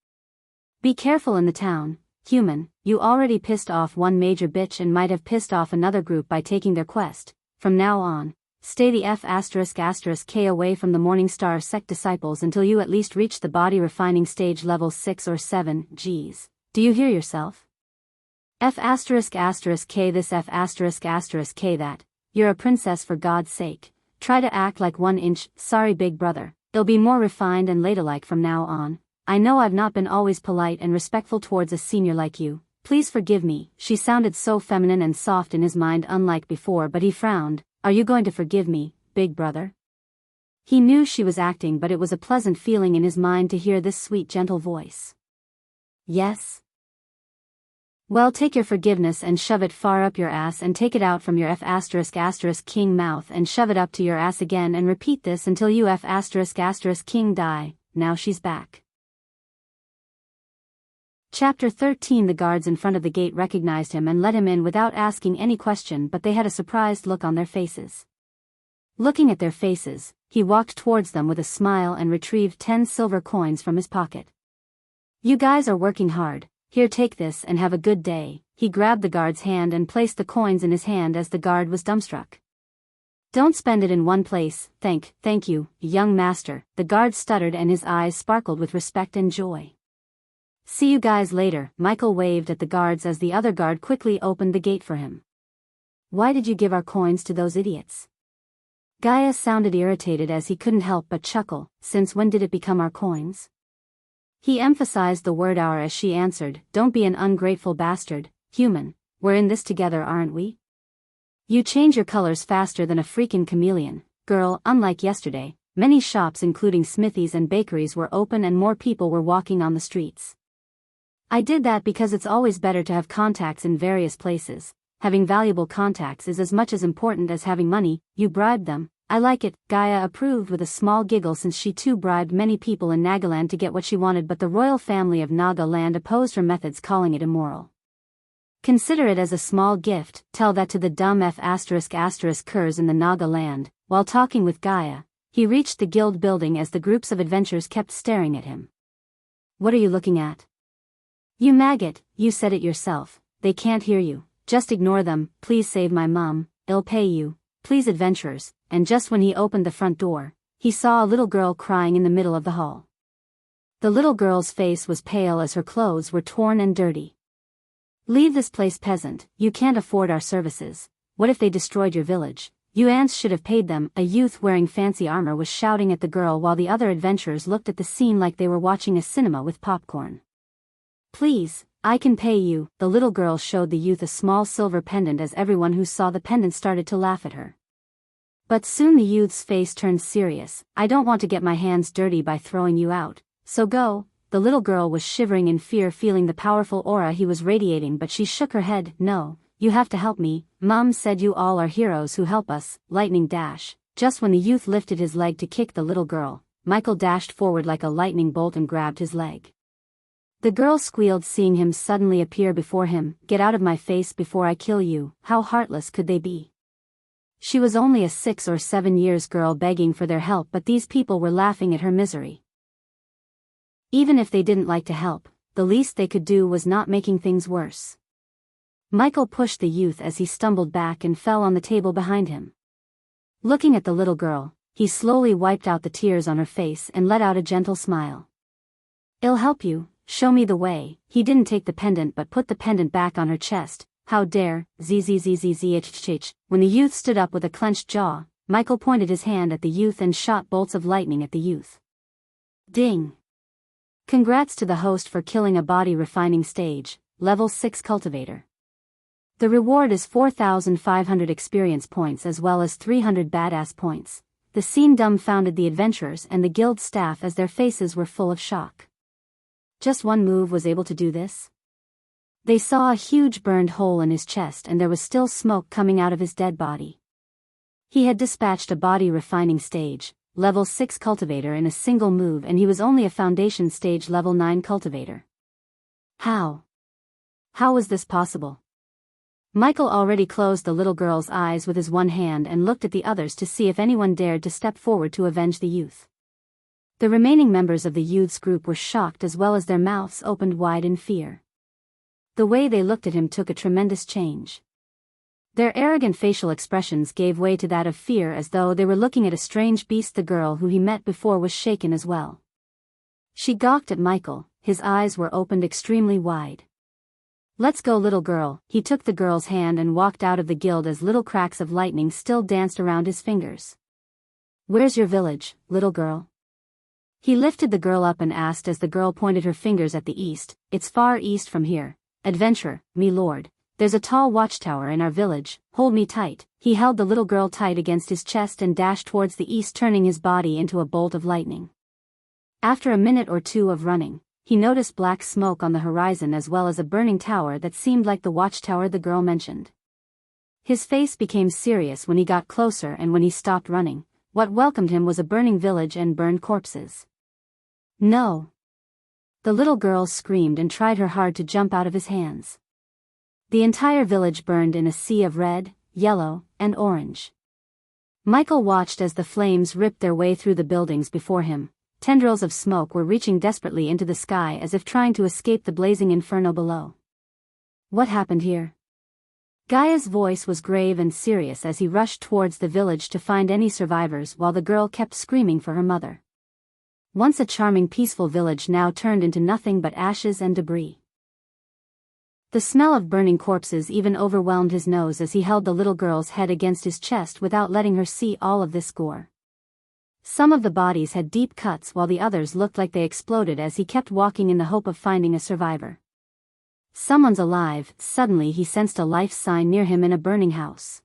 Be careful in the town, human, you already pissed off one major bitch and might have pissed off another group by taking their quest. From now on, stay the F***k away from the Morningstar sect disciples until you at least reach the body refining stage level 6 or 7, geez. Do you hear yourself? F***k this F***k that. You're a princess for God's sake. Try to act like 1 inch, sorry big brother. It'll be more refined and ladylike from now on. I know I've not been always polite and respectful towards a senior like you. Please forgive me. She sounded so feminine and soft in his mind, unlike before, but he frowned. Are you going to forgive me, big brother? He knew she was acting, but it was a pleasant feeling in his mind to hear this sweet gentle voice. Yes? Well, take your forgiveness and shove it far up your ass and take it out from your F***king mouth and shove it up to your ass again and repeat this until you F***king die. Now she's back. Chapter 13. The guards in front of the gate recognized him and let him in without asking any question, but they had a surprised look on their faces. Looking at their faces, he walked towards them with a smile and retrieved 10 silver coins from his pocket. You guys are working hard. Here, take this and have a good day. He grabbed the guard's hand and placed the coins in his hand as the guard was dumbstruck. Don't spend it in one place. Thank you, young master. The guard stuttered and his eyes sparkled with respect and joy. See you guys later. Michael waved at the guards as the other guard quickly opened the gate for him. Why did you give our coins to those idiots? Gaia sounded irritated as he couldn't help but chuckle. Since when did it become our coins? He emphasized the word our as she answered, don't be an ungrateful bastard, human, we're in this together, aren't we? You change your colors faster than a freaking chameleon, girl. Unlike yesterday, many shops including smithies and bakeries were open and more people were walking on the streets. I did that because it's always better to have contacts in various places. Having valuable contacts is as much as important as having money. You bribed them. I like it, Gaia approved with a small giggle, since she too bribed many people in Nagaland to get what she wanted, but the royal family of Nagaland opposed her methods, calling it immoral. Consider it as a small gift. Tell that to the dumb F***curs in the Nagaland. While talking with Gaia, he reached the guild building as the groups of adventurers kept staring at him. What are you looking at? You maggot, you said it yourself. They can't hear you. Just ignore them. Please save my mum. I'll pay you. Please, adventurers. And just when he opened the front door, he saw a little girl crying in the middle of the hall. The little girl's face was pale as her clothes were torn and dirty. Leave this place, peasant. You can't afford our services. What if they destroyed your village? You ants should have paid them. A youth wearing fancy armor was shouting at the girl while the other adventurers looked at the scene like they were watching a cinema with popcorn. Please, I can pay you. The little girl showed the youth a small silver pendant as everyone who saw the pendant started to laugh at her. But soon the youth's face turned serious. I don't want to get my hands dirty by throwing you out, so go. The little girl was shivering in fear, feeling the powerful aura he was radiating, but she shook her head. No, you have to help me. Mum said you all are heroes who help us. Lightning dash. Just when the youth lifted his leg to kick the little girl, Michael dashed forward like a lightning bolt and grabbed his leg. The girl squealed, seeing him suddenly appear before him. "Get out of my face before I kill you." How heartless could they be? She was only a 6 or 7 years girl begging for their help, but these people were laughing at her misery. Even if they didn't like to help, the least they could do was not making things worse. Michael pushed the youth as he stumbled back and fell on the table behind him. Looking at the little girl, he slowly wiped out the tears on her face and let out a gentle smile. "I'll help you, show me the way." He didn't take the pendant but put the pendant back on her chest. "How dare, zzzzzzh." When the youth stood up with a clenched jaw, Michael pointed his hand at the youth and shot bolts of lightning at the youth. Ding! Congrats to the host for killing a body refining stage, level 6 cultivator. The reward is 4,500 experience points as well as 300 badass points. The scene dumbfounded the adventurers and the guild staff as their faces were full of shock. Just one move was able to do this? They saw a huge burned hole in his chest and there was still smoke coming out of his dead body. He had dispatched a body refining stage, level 6 cultivator in a single move, and he was only a foundation stage level 9 cultivator. How? How was this possible? Michael already closed the little girl's eyes with his one hand and looked at the others to see if anyone dared to step forward to avenge the youth. The remaining members of the youth's group were shocked as well as their mouths opened wide in fear. The way they looked at him took a tremendous change. Their arrogant facial expressions gave way to that of fear, as though they were looking at a strange beast. The girl who he met before was shaken as well. She gawked at Michael, his eyes were opened extremely wide. "Let's go, little girl." He took the girl's hand and walked out of the guild as little cracks of lightning still danced around his fingers. "Where's your village, little girl?" He lifted the girl up and asked as the girl pointed her fingers at the east. "It's far east from here. Adventurer, me lord. There's a tall watchtower in our village. Hold me tight." He held the little girl tight against his chest and dashed towards the east, turning his body into a bolt of lightning. After a minute or two of running, he noticed black smoke on the horizon as well as a burning tower that seemed like the watchtower the girl mentioned. His face became serious when he got closer, and when he stopped running, what welcomed him was a burning village and burned corpses. "No!" The little girl screamed and tried her hard to jump out of his hands. The entire village burned in a sea of red, yellow, and orange. Michael watched as the flames ripped their way through the buildings before him. Tendrils of smoke were reaching desperately into the sky as if trying to escape the blazing inferno below. What happened here? Gaia's voice was grave and serious as he rushed towards the village to find any survivors while the girl kept screaming for her mother. Once a charming, peaceful village now turned into nothing but ashes and debris. The smell of burning corpses even overwhelmed his nose as he held the little girl's head against his chest without letting her see all of this gore. Some of the bodies had deep cuts while the others looked like they exploded as he kept walking in the hope of finding a survivor. Someone's alive. Suddenly he sensed a life sign near him in a burning house.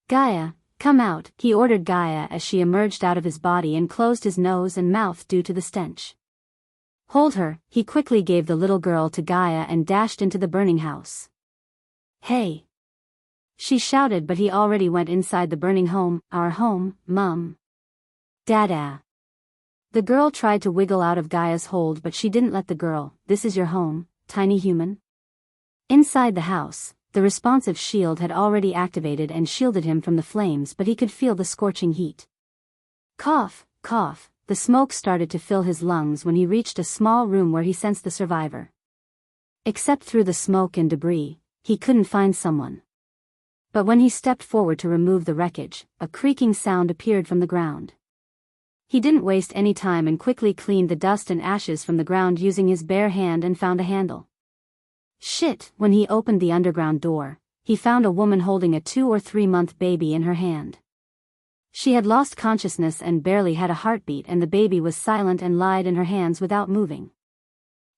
"Gaia, come out," he ordered Gaia as she emerged out of his body and closed his nose and mouth due to the stench. "Hold her." He quickly gave the little girl to Gaia and dashed into the burning house. "Hey!" she shouted, but he already went inside the burning home. "Our home, Mum." "Dada." The girl tried to wiggle out of Gaia's hold, but she didn't let the girl. "This is your home, tiny human." Inside the house, the responsive shield had already activated and shielded him from the flames, but he could feel the scorching heat. Cough, cough. The smoke started to fill his lungs when he reached a small room where he sensed the survivor. Except through the smoke and debris, he couldn't find someone. But when he stepped forward to remove the wreckage, a creaking sound appeared from the ground. He didn't waste any time and quickly cleaned the dust and ashes from the ground using his bare hand and found a handle. Shit! When he opened the underground door, he found a woman holding a 2 or 3 month baby in her hand. She had lost consciousness and barely had a heartbeat, and the baby was silent and lied in her hands without moving.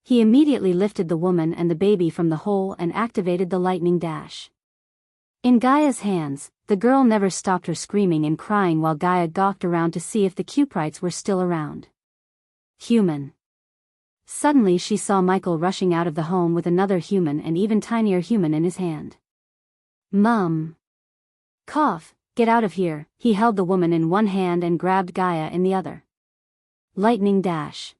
He immediately lifted the woman and the baby from the hole and activated the lightning dash. In Gaia's hands, the girl never stopped her screaming and crying while Gaia gawked around to see if the Cuprites were still around. Human. Suddenly she saw Michael rushing out of the home with another human and even tinier human in his hand. "Mum." "Cough, get out of here." He held the woman in one hand and grabbed Gaia in the other. Lightning dash.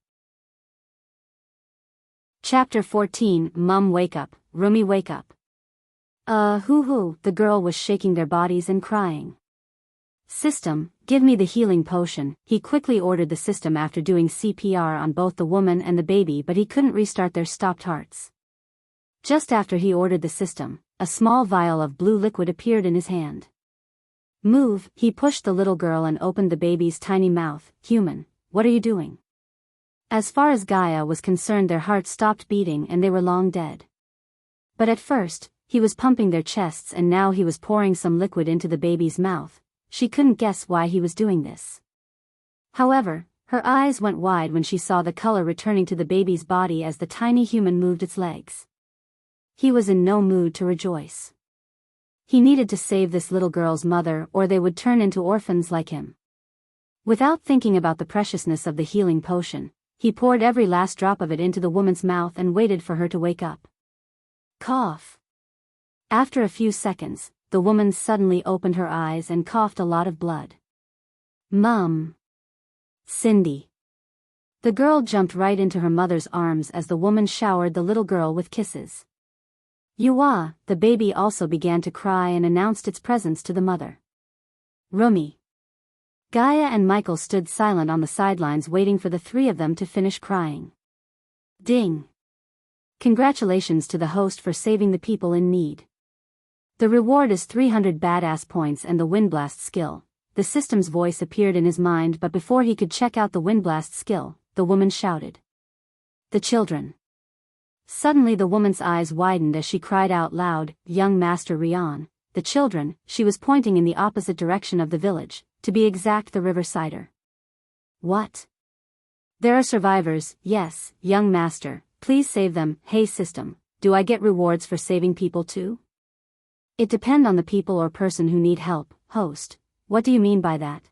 Chapter 14. Mum wake up, Rumi wake up. Hoo-hoo, the girl was shaking their bodies and crying. System, give me the healing potion. He quickly ordered the system after doing CPR on both the woman and the baby, but he couldn't restart their stopped hearts. Just after he ordered the system, a small vial of blue liquid appeared in his hand. Move, he pushed the little girl and opened the baby's tiny mouth. Human, what are you doing? As far as Gaia was concerned, their hearts stopped beating and they were long dead. But at first, he was pumping their chests and now he was pouring some liquid into the baby's mouth. She couldn't guess why he was doing this. However, her eyes went wide when she saw the color returning to the baby's body as the tiny human moved its legs. He was in no mood to rejoice. He needed to save this little girl's mother or they would turn into orphans like him. Without thinking about the preciousness of the healing potion, he poured every last drop of it into the woman's mouth and waited for her to wake up. Cough. After a few seconds, the woman suddenly opened her eyes and coughed a lot of blood. Mum. Cindy. The girl jumped right into her mother's arms as the woman showered the little girl with kisses. Yuwa, the baby also began to cry and announced its presence to the mother. Rumi. Gaia and Michael stood silent on the sidelines waiting for the three of them to finish crying. Ding. Congratulations to the host for saving the people in need. The reward is 300 badass points and the windblast skill. The system's voice appeared in his mind, but before he could check out the windblast skill, the woman shouted. The children. Suddenly the woman's eyes widened as she cried out loud, Young Master Rian, the children. She was pointing in the opposite direction of the village, to be exact the Riversider. What? There are survivors, yes, young master, please save them. Hey system, do I get rewards for saving people too? It depends on the people or person who need help. Host, what do you mean by that?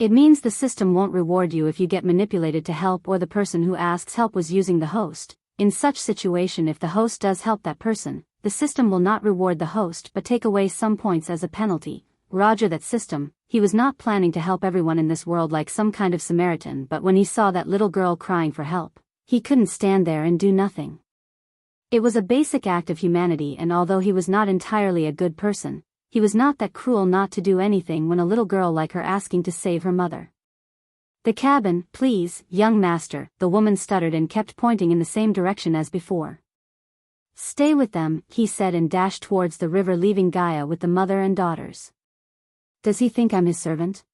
It means the system won't reward you if you get manipulated to help or the person who asks help was using the host. In such situation, if the host does help that person, the system will not reward the host but take away some points as a penalty. Roger that system. He was not planning to help everyone in this world like some kind of Samaritan, but when he saw that little girl crying for help, he couldn't stand there and do nothing. It was a basic act of humanity, and although he was not entirely a good person, he was not that cruel not to do anything when a little girl like her asking to save her mother. The cabin, please, young master, the woman stuttered and kept pointing in the same direction as before. Stay with them, he said and dashed towards the river, leaving Gaia with the mother and daughters. Does he think I'm his servant?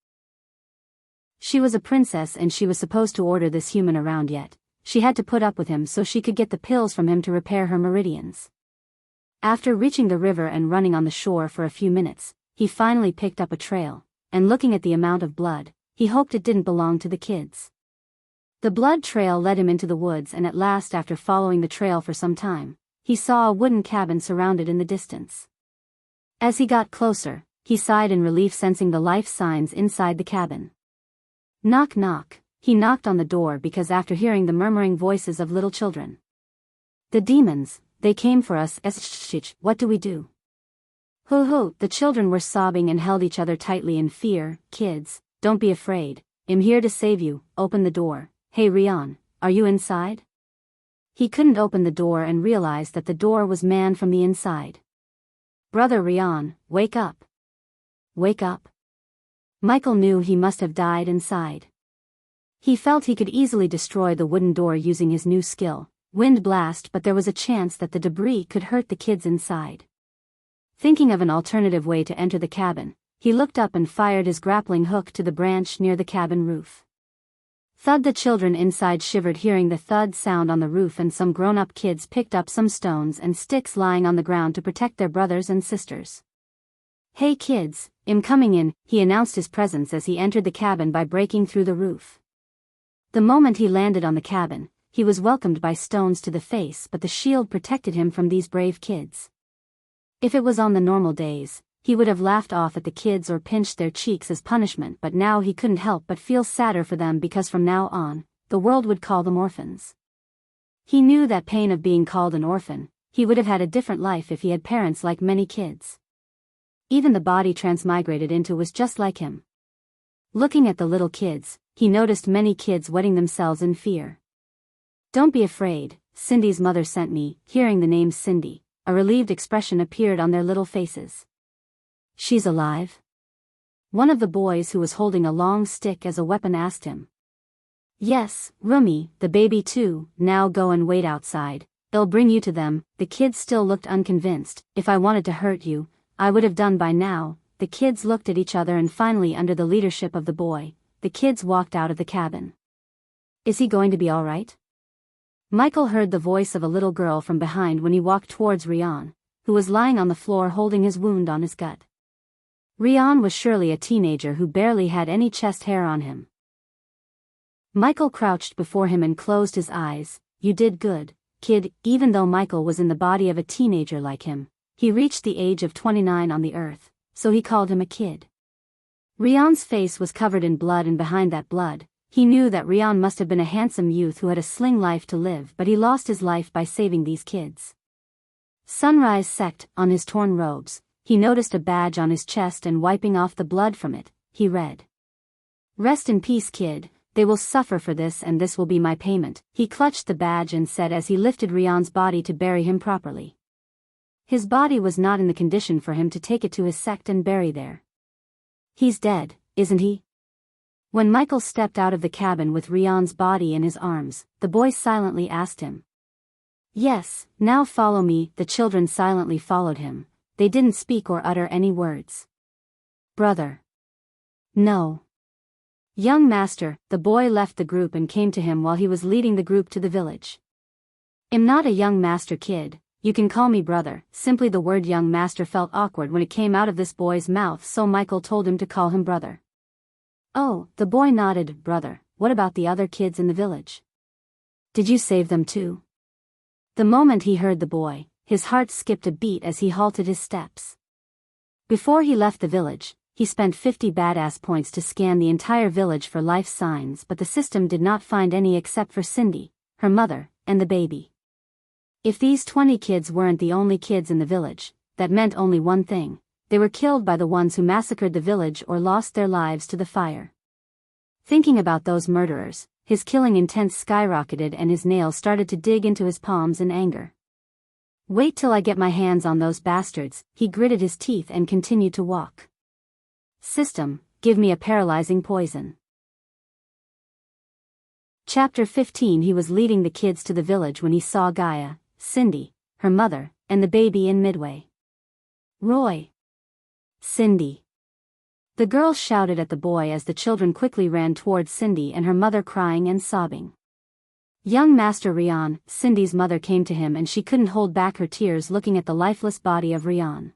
She was a princess and she was supposed to order this human around, yet she had to put up with him so she could get the pills from him to repair her meridians. After reaching the river and running on the shore for a few minutes, he finally picked up a trail, and looking at the amount of blood, he hoped it didn't belong to the kids. The blood trail led him into the woods, and at last, after following the trail for some time, he saw a wooden cabin surrounded in the distance. As he got closer, he sighed in relief, sensing the life signs inside the cabin. Knock knock. He knocked on the door because after hearing the murmuring voices of little children. The demons, they came for us. What do we do? Hoo-hoo, the children were sobbing and held each other tightly in fear. Kids, don't be afraid. I'm here to save you. Open the door. Hey Rian, are you inside? He couldn't open the door and realized that the door was manned from the inside. Brother Rian, wake up. Wake up. Michael knew he must have died inside. He felt he could easily destroy the wooden door using his new skill, Wind Blast, but there was a chance that the debris could hurt the kids inside. Thinking of an alternative way to enter the cabin, he looked up and fired his grappling hook to the branch near the cabin roof. Thud! The children inside shivered hearing the thud sound on the roof, and some grown-up kids picked up some stones and sticks lying on the ground to protect their brothers and sisters. Hey kids, I'm coming in, he announced his presence as he entered the cabin by breaking through the roof. The moment he landed on the cabin, he was welcomed by stones to the face, but the shield protected him from these brave kids. If it was on the normal days, he would have laughed off at the kids or pinched their cheeks as punishment, but now he couldn't help but feel sadder for them because from now on, the world would call them orphans. He knew that pain of being called an orphan. He would have had a different life if he had parents like many kids. Even the body transmigrated into was just like him. Looking at the little kids, he noticed many kids wetting themselves in fear. "Don't be afraid, Cindy's mother sent me." Hearing the name Cindy, a relieved expression appeared on their little faces. "She's alive?" one of the boys who was holding a long stick as a weapon asked him. "Yes, Rumi, the baby too. Now go and wait outside, they'll bring you to them." The kids still looked unconvinced. "If I wanted to hurt you, I would have done by now." The kids looked at each other and finally, under the leadership of the boy, the kids walked out of the cabin. "Is he going to be all right?" Michael heard the voice of a little girl from behind when he walked towards Rian, who was lying on the floor holding his wound on his gut. Rian was surely a teenager who barely had any chest hair on him. Michael crouched before him and closed his eyes. "You did good, kid." Even though Michael was in the body of a teenager like him, he reached the age of 29 on the earth, so he called him a kid. Rian's face was covered in blood, and behind that blood, he knew that Rian must have been a handsome youth who had a sling life to live, but he lost his life by saving these kids. Sunrise sect on his torn robes. He noticed a badge on his chest, and wiping off the blood from it, he read, "Rest in peace, kid. They will suffer for this, and this will be my payment." He clutched the badge and said as he lifted Rian's body to bury him properly. His body was not in the condition for him to take it to his sect and bury there. "He's dead, isn't he?" When Michael stepped out of the cabin with Rian's body in his arms, the boy silently asked him. "Yes, now follow me." The children silently followed him. They didn't speak or utter any words. "Brother." "No." "Young master." The boy left the group and came to him while he was leading the group to the village. "I'm not a young master, kid. You can call me brother." Simply the word young master felt awkward when it came out of this boy's mouth, so Michael told him to call him brother. "Oh," the boy nodded. "Brother, what about the other kids in the village? Did you save them too?" The moment he heard the boy, his heart skipped a beat as he halted his steps. Before he left the village, he spent 50 badass points to scan the entire village for life signs, but the system did not find any except for Cindy, her mother, and the baby. If these 20 kids weren't the only kids in the village, that meant only one thing: they were killed by the ones who massacred the village or lost their lives to the fire. Thinking about those murderers, his killing intent skyrocketed and his nails started to dig into his palms in anger. "Wait till I get my hands on those bastards." He gritted his teeth and continued to walk. "System, give me a paralyzing poison." Chapter 15. He was leading the kids to the village when he saw Gaia, Cindy, her mother, and the baby in Midway. "Roy." "Cindy." The girl shouted at the boy as the children quickly ran towards Cindy and her mother crying and sobbing. "Young Master Rian." Cindy's mother came to him and she couldn't hold back her tears looking at the lifeless body of Rian.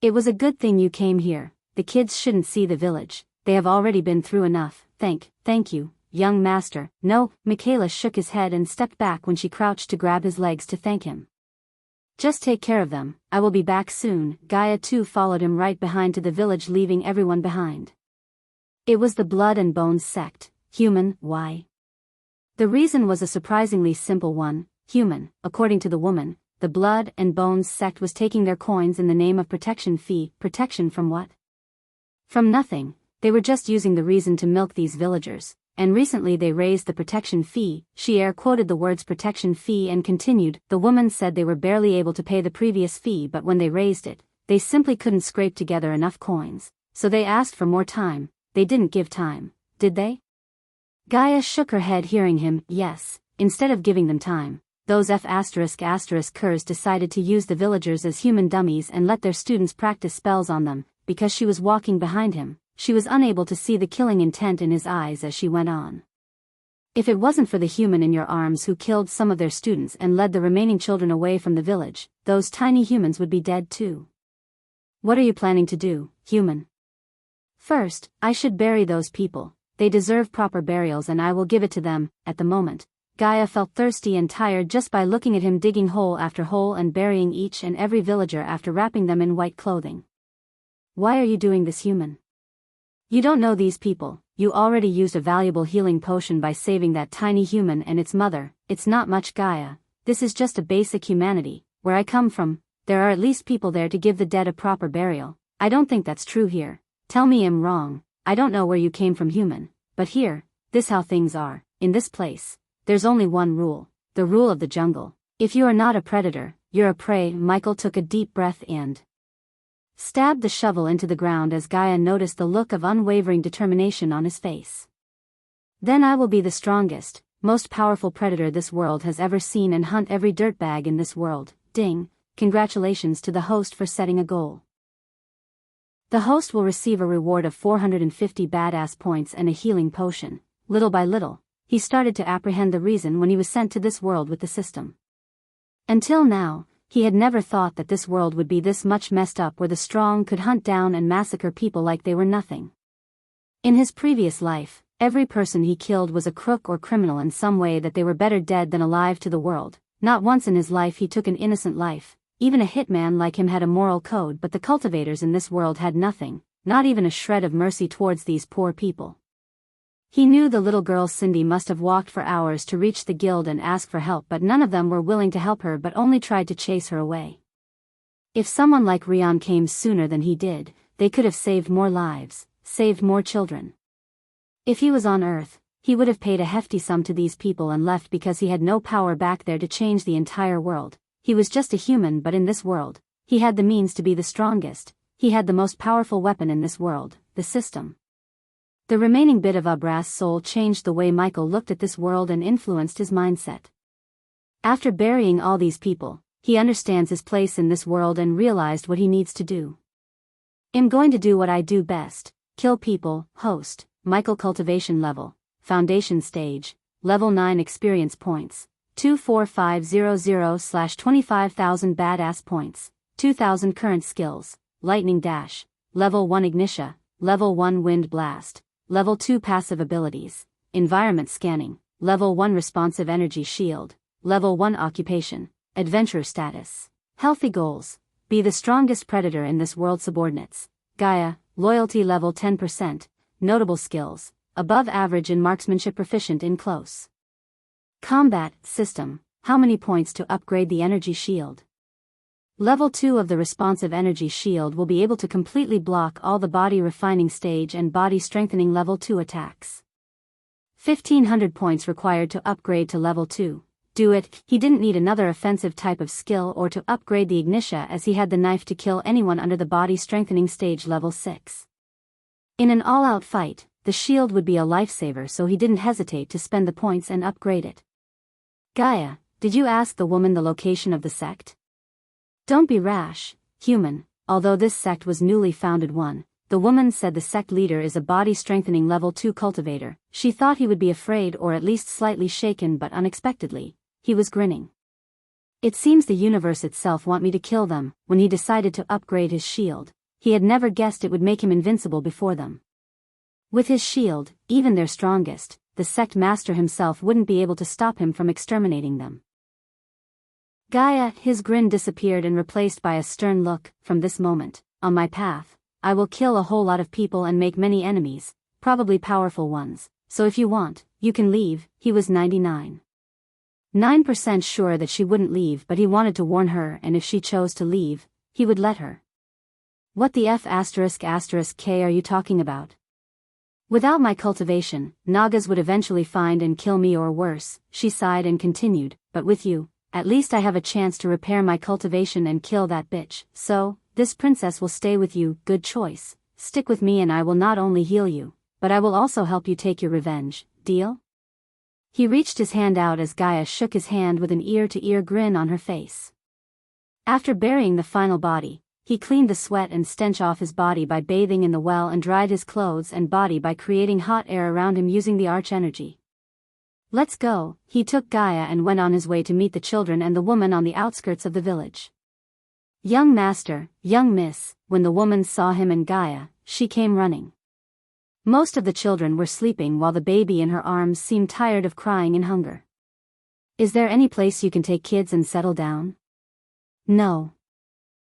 "It was a good thing you came here. The kids shouldn't see the village. They have already been through enough." Thank you, young master." "No." Michaela shook his head and stepped back when she crouched to grab his legs to thank him. "Just take care of them. I will be back soon." Gaia too followed him right behind to the village, leaving everyone behind. It was the Blood and Bones sect. Human. Why? The reason was a surprisingly simple one. Human. According to the woman, the Blood and Bones sect was taking their coins in the name of protection fee. Protection from what? From nothing. They were just using the reason to milk these villagers, and recently they raised the protection fee. She air quoted the words protection fee and continued, "The woman said they were barely able to pay the previous fee, but when they raised it, they simply couldn't scrape together enough coins, so they asked for more time." "They didn't give time, did they?" Gaia shook her head hearing him. "Yes, instead of giving them time, those F*****curs decided to use the villagers as human dummies and let their students practice spells on them." Because she was walking behind him, she was unable to see the killing intent in his eyes as she went on. "If it wasn't for the human in your arms who killed some of their students and led the remaining children away from the village, those tiny humans would be dead too." "What are you planning to do, human?" "First, I should bury those people. They deserve proper burials and I will give it to them." At the moment, Gaia felt thirsty and tired just by looking at him digging hole after hole and burying each and every villager after wrapping them in white clothing. "Why are you doing this, human? You don't know these people. You already used a valuable healing potion by saving that tiny human and its mother." "It's not much, Gaia. This is just a basic humanity. Where I come from, there are at least people there to give the dead a proper burial. I don't think that's true here. Tell me I'm wrong. I don't know where you came from, human, But here, this how things are, in this place. There's only one rule, the rule of the jungle. If you are not a predator, you're a prey. Michael took a deep breath and stabbed the shovel into the ground as Gaia noticed the look of unwavering determination on his face. Then I will be the strongest, most powerful predator this world has ever seen and hunt every dirtbag in this world. Ding, congratulations to the host for setting a goal. The host will receive a reward of 450 badass points and a healing potion. Little by little, he started to apprehend the reason when he was sent to this world with the system. Until now, he had never thought that this world would be this much messed up where the strong could hunt down and massacre people like they were nothing. In his previous life, every person he killed was a crook or criminal in some way that they were better dead than alive to the world. Not once in his life he took an innocent life. Even a hitman like him had a moral code, but the cultivators in this world had nothing, not even a shred of mercy towards these poor people. He knew the little girl Cindy must have walked for hours to reach the guild and ask for help, but none of them were willing to help her but only tried to chase her away. If someone like Rion came sooner than he did, they could have saved more lives, saved more children. If he was on Earth, he would have paid a hefty sum to these people and left because he had no power back there to change the entire world. He was just a human, but in this world, he had the means to be the strongest. He had the most powerful weapon in this world, the system. The remaining bit of Abra's soul changed the way Michael looked at this world and influenced his mindset. After burying all these people, he understands his place in this world and realized what he needs to do. I'm going to do what I do best, kill people. Host, Michael cultivation level, foundation stage, level 9 experience points, 24500/25,000 badass points, 2,000 current skills, lightning dash, level 1 ignition, level 1 wind blast, level 2 passive abilities, environment scanning, level 1 responsive energy shield, level 1 occupation, adventurer status, healthy goals, be the strongest predator in this world. Subordinates, Gaia, loyalty level 10%, notable skills, above average in marksmanship, proficient in close combat. System, how many points to upgrade the energy shield? Level 2 of the responsive energy shield will be able to completely block all the body refining stage and body strengthening level 2 attacks. 1,500 points required to upgrade to level 2. Do it. He didn't need another offensive type of skill or to upgrade the ignition, as he had the knife to kill anyone under the body strengthening stage level 6. In an all-out fight, the shield would be a lifesaver, so he didn't hesitate to spend the points and upgrade it. Gaia, did you ask the woman the location of the sect? Don't be rash, human. Although this sect was newly founded one, the woman said the sect leader is a body-strengthening level 2 cultivator. She thought he would be afraid or at least slightly shaken, but unexpectedly, he was grinning. It seems the universe itself want me to kill them. When he decided to upgrade his shield, he had never guessed it would make him invincible before them. With his shield, even their strongest, the sect master himself wouldn't be able to stop him from exterminating them. Gaia, his grin disappeared and replaced by a stern look. From this moment, on my path, I will kill a whole lot of people and make many enemies, probably powerful ones, so if you want, you can leave. He was 99.9% sure that she wouldn't leave, but he wanted to warn her, and if she chose to leave, he would let her. What the F*** K are you talking about? Without my cultivation, Nagas would eventually find and kill me, or worse. She sighed and continued, but with you, at least I have a chance to repair my cultivation and kill that bitch. So, this princess will stay with you. Good choice. Stick with me and I will not only heal you, but I will also help you take your revenge. Deal? He reached his hand out as Gaia shook his hand with an ear-to-ear grin on her face. After burying the final body, he cleaned the sweat and stench off his body by bathing in the well and dried his clothes and body by creating hot air around him using the arch energy. Let's go. He took Gaia and went on his way to meet the children and the woman on the outskirts of the village. Young master, young miss. When the woman saw him and Gaia, she came running. Most of the children were sleeping while the baby in her arms seemed tired of crying in hunger. Is there any place you can take kids and settle down? No.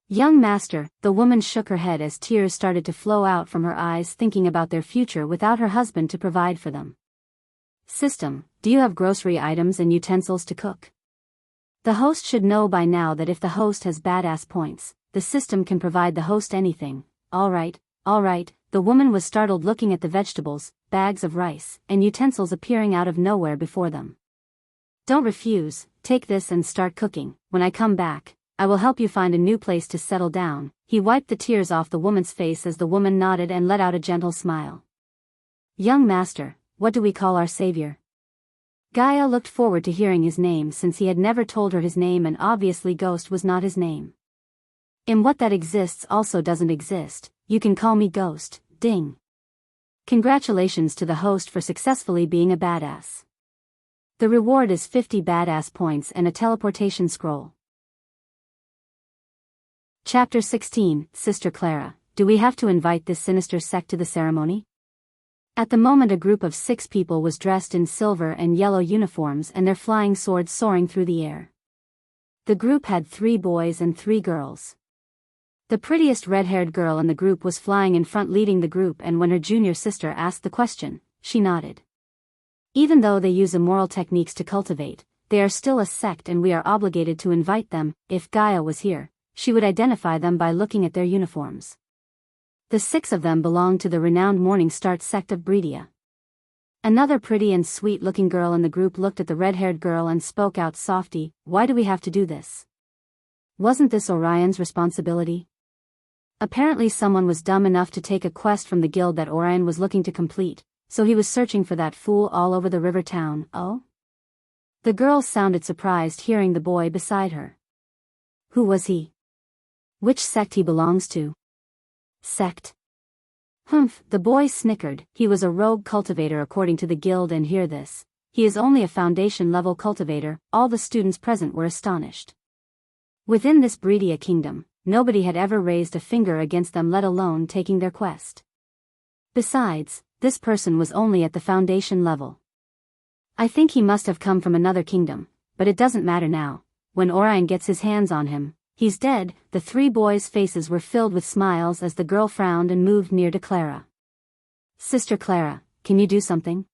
Young master, the woman shook her head as tears started to flow out from her eyes, thinking about their future without her husband to provide for them. System, do you have grocery items and utensils to cook? The host should know by now that if the host has badass points, the system can provide the host anything. Alright, The woman was startled looking at the vegetables, bags of rice, and utensils appearing out of nowhere before them. Don't refuse, take this and start cooking. When I come back, I will help you find a new place to settle down. He wiped the tears off the woman's face as the woman nodded and let out a gentle smile. Young master, what do we call our savior? Gaia looked forward to hearing his name since he had never told her his name, and obviously Ghost was not his name. In what that exists also doesn't exist, you can call me Ghost, ding. Congratulations to the host for successfully being a badass. The reward is 50 badass points and a teleportation scroll. Chapter 16, Sister Clara, do we have to invite this sinister sect to the ceremony? At the moment a group of 6 people was dressed in silver and yellow uniforms and their flying swords soaring through the air. The group had 3 boys and 3 girls. The prettiest red-haired girl in the group was flying in front leading the group, and when her junior sister asked the question, she nodded. Even though they use immoral techniques to cultivate, they are still a sect and we are obligated to invite them. If Gaia was here, she would identify them by looking at their uniforms. The 6 of them belonged to the renowned Morning Star sect of Breedia. Another pretty and sweet-looking girl in the group looked at the red-haired girl and spoke out softly, why do we have to do this? Wasn't this Orion's responsibility? Apparently someone was dumb enough to take a quest from the guild that Orion was looking to complete, so he was searching for that fool all over the river town. Oh? The girl sounded surprised hearing the boy beside her. Who was he? Which sect he belongs to? Sect? Humph, the boy snickered. He was a rogue cultivator according to the guild, and hear this. He is only a foundation-level cultivator. All the students present were astonished. Within this Breedia kingdom, nobody had ever raised a finger against them, let alone taking their quest. Besides, this person was only at the foundation level. I think he must have come from another kingdom, but it doesn't matter now. When Orion gets his hands on him, he's dead. The 3 boys' faces were filled with smiles as the girl frowned and moved near to Clara. Sister Clara, can you do something?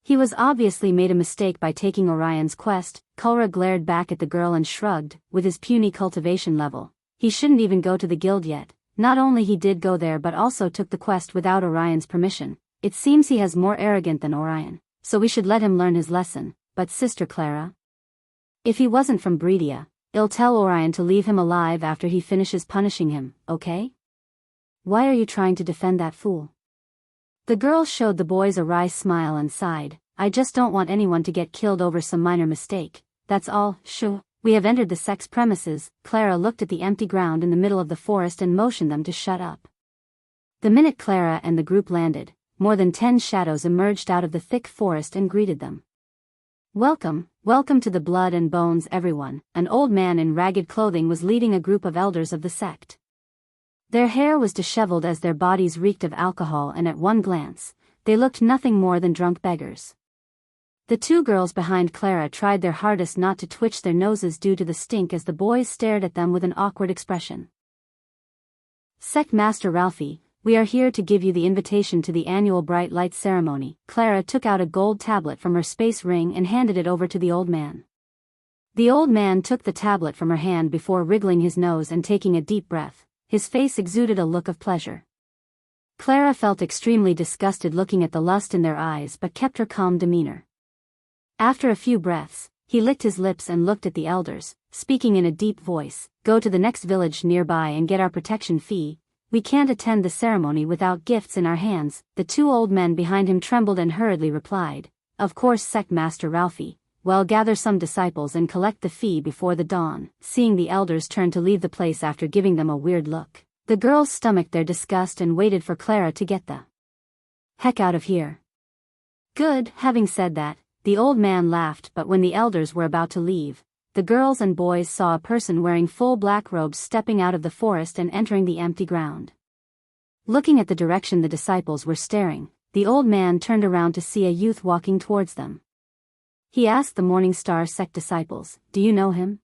He was obviously made a mistake by taking Orion's quest. Clara glared back at the girl and shrugged. With his puny cultivation level, he shouldn't even go to the guild yet. Not only he did go there but also took the quest without Orion's permission. It seems he has more arrogant than Orion, so we should let him learn his lesson. But Sister Clara? If he wasn't from Breedia, I'll tell Orion to leave him alive after he finishes punishing him, okay? Why are you trying to defend that fool? The girl showed the boys a wry smile and sighed. I just don't want anyone to get killed over some minor mistake, that's all. Shoo. We have entered the sect's premises. Clara looked at the empty ground in the middle of the forest and motioned them to shut up. The minute Clara and the group landed, more than 10 shadows emerged out of the thick forest and greeted them. Welcome, welcome to the Blood and Bones, everyone. An old man in ragged clothing was leading a group of elders of the sect. Their hair was disheveled as their bodies reeked of alcohol, and at one glance, they looked nothing more than drunk beggars. The 2 girls behind Clara tried their hardest not to twitch their noses due to the stink as the boys stared at them with an awkward expression. Sect Master Ralphie, we are here to give you the invitation to the annual Bright Light ceremony. Clara took out a gold tablet from her space ring and handed it over to the old man. The old man took the tablet from her hand before wriggling his nose and taking a deep breath. His face exuded a look of pleasure. Clara felt extremely disgusted looking at the lust in their eyes but kept her calm demeanor. After a few breaths, he licked his lips and looked at the elders, speaking in a deep voice. Go to the next village nearby and get our protection fee. We can't attend the ceremony without gifts in our hands. The 2 old men behind him trembled and hurriedly replied, of course, Sect Master Ralphie. Well, gather some disciples and collect the fee before the dawn. Seeing the elders turn to leave the place after giving them a weird look, the girls stomached their disgust and waited for Clara to get the heck out of here. Good. Having said that, the old man laughed, but when the elders were about to leave, the girls and boys saw a person wearing full black robes stepping out of the forest and entering the empty ground. Looking at the direction the disciples were staring, the old man turned around to see a youth walking towards them. He asked the Morning Star sect disciples, do you know him?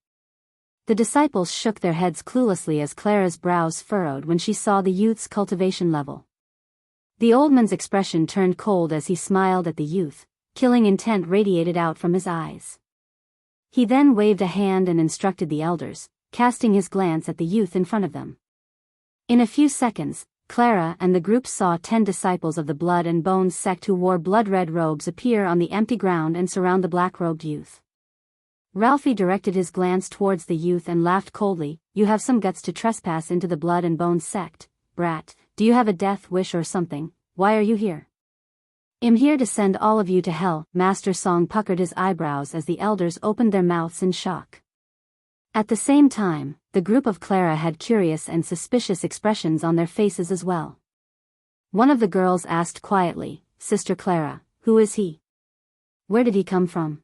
The disciples shook their heads cluelessly as Clara's brows furrowed when she saw the youth's cultivation level. The old man's expression turned cold as he smiled at the youth. Killing intent radiated out from his eyes. He then waved a hand and instructed the elders, casting his glance at the youth in front of them. In a few seconds, Clara and the group saw 10 disciples of the Blood and Bones sect who wore blood-red robes appear on the empty ground and surround the black-robed youth. Ralphie directed his glance towards the youth and laughed coldly. "You have some guts to trespass into the Blood and Bones sect, brat. Do you have a death wish or something? Why are you here?" "I'm here to send all of you to hell." Master Song puckered his eyebrows as the elders opened their mouths in shock. At the same time, the group of Clara had curious and suspicious expressions on their faces as well. One of the girls asked quietly, "Sister Clara, who is he? Where did he come from?"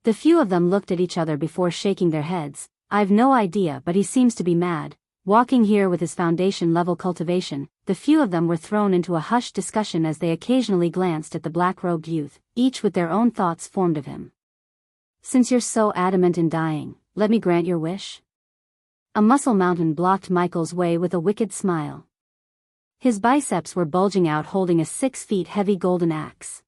The few of them looked at each other before shaking their heads. "I've no idea, but he seems to be mad, walking here with his foundation-level cultivation." The few of them were thrown into a hushed discussion as they occasionally glanced at the black-robed youth, each with their own thoughts formed of him. "Since you're so adamant in dying, let me grant your wish." A muscle mountain blocked Michael's way with a wicked smile. His biceps were bulging out holding a 6 feet heavy golden axe.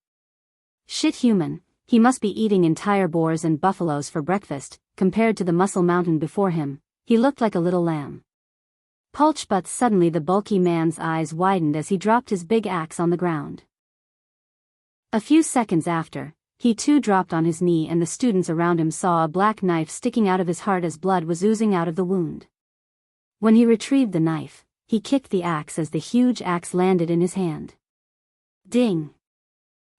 Shit human, he must be eating entire boars and buffaloes for breakfast. Compared to the muscle mountain before him, he looked like a little lamb. Pulch, but suddenly the bulky man's eyes widened as he dropped his big axe on the ground. A few seconds after, he too dropped on his knee and the students around him saw a black knife sticking out of his heart as blood was oozing out of the wound. When he retrieved the knife, he kicked the axe as the huge axe landed in his hand. Ding!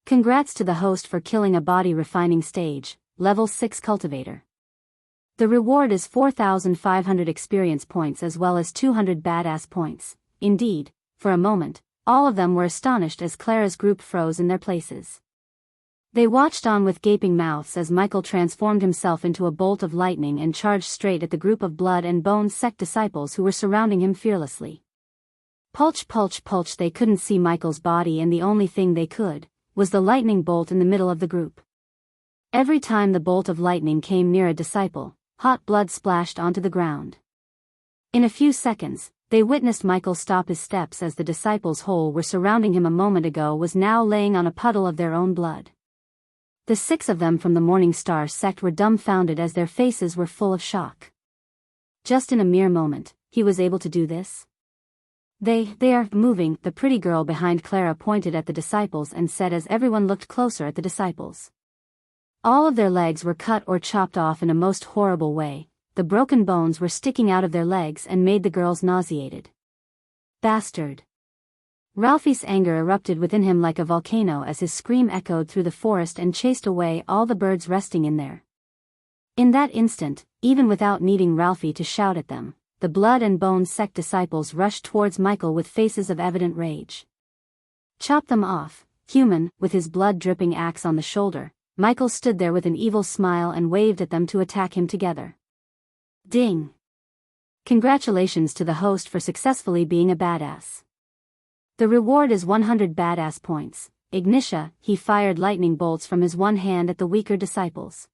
Congrats to the host for killing a body refining stage, level 6 cultivator. The reward is 4,500 experience points as well as 200 badass points. Indeed, for a moment, all of them were astonished as Clara's group froze in their places. They watched on with gaping mouths as Michael transformed himself into a bolt of lightning and charged straight at the group of Blood and Bones sect disciples who were surrounding him fearlessly. Pulch, pulch, pulch. They couldn't see Michael's body and the only thing they could was the lightning bolt in the middle of the group. Every time the bolt of lightning came near a disciple, hot blood splashed onto the ground. In a few seconds, they witnessed Michael stop his steps as the disciples who were surrounding him a moment ago was now laying on a puddle of their own blood. The 6 of them from the Morning Star sect were dumbfounded as their faces were full of shock. Just in a mere moment, he was able to do this? They are moving. The pretty girl behind Clara pointed at the disciples and said as everyone looked closer at the disciples. All of their legs were cut or chopped off in a most horrible way. The broken bones were sticking out of their legs and made the girls nauseated. Bastard! Ralphie's anger erupted within him like a volcano as his scream echoed through the forest and chased away all the birds resting in there. In that instant, even without needing Ralphie to shout at them, the Blood and Bones sect disciples rushed towards Michael with faces of evident rage. "Chop them off, human!" With his blood-dripping axe on the shoulder, Michael stood there with an evil smile and waved at them to attack him together. Ding! Congratulations to the host for successfully being a badass. The reward is 100 badass points. Ignitia, he fired lightning bolts from his one hand at the weaker disciples.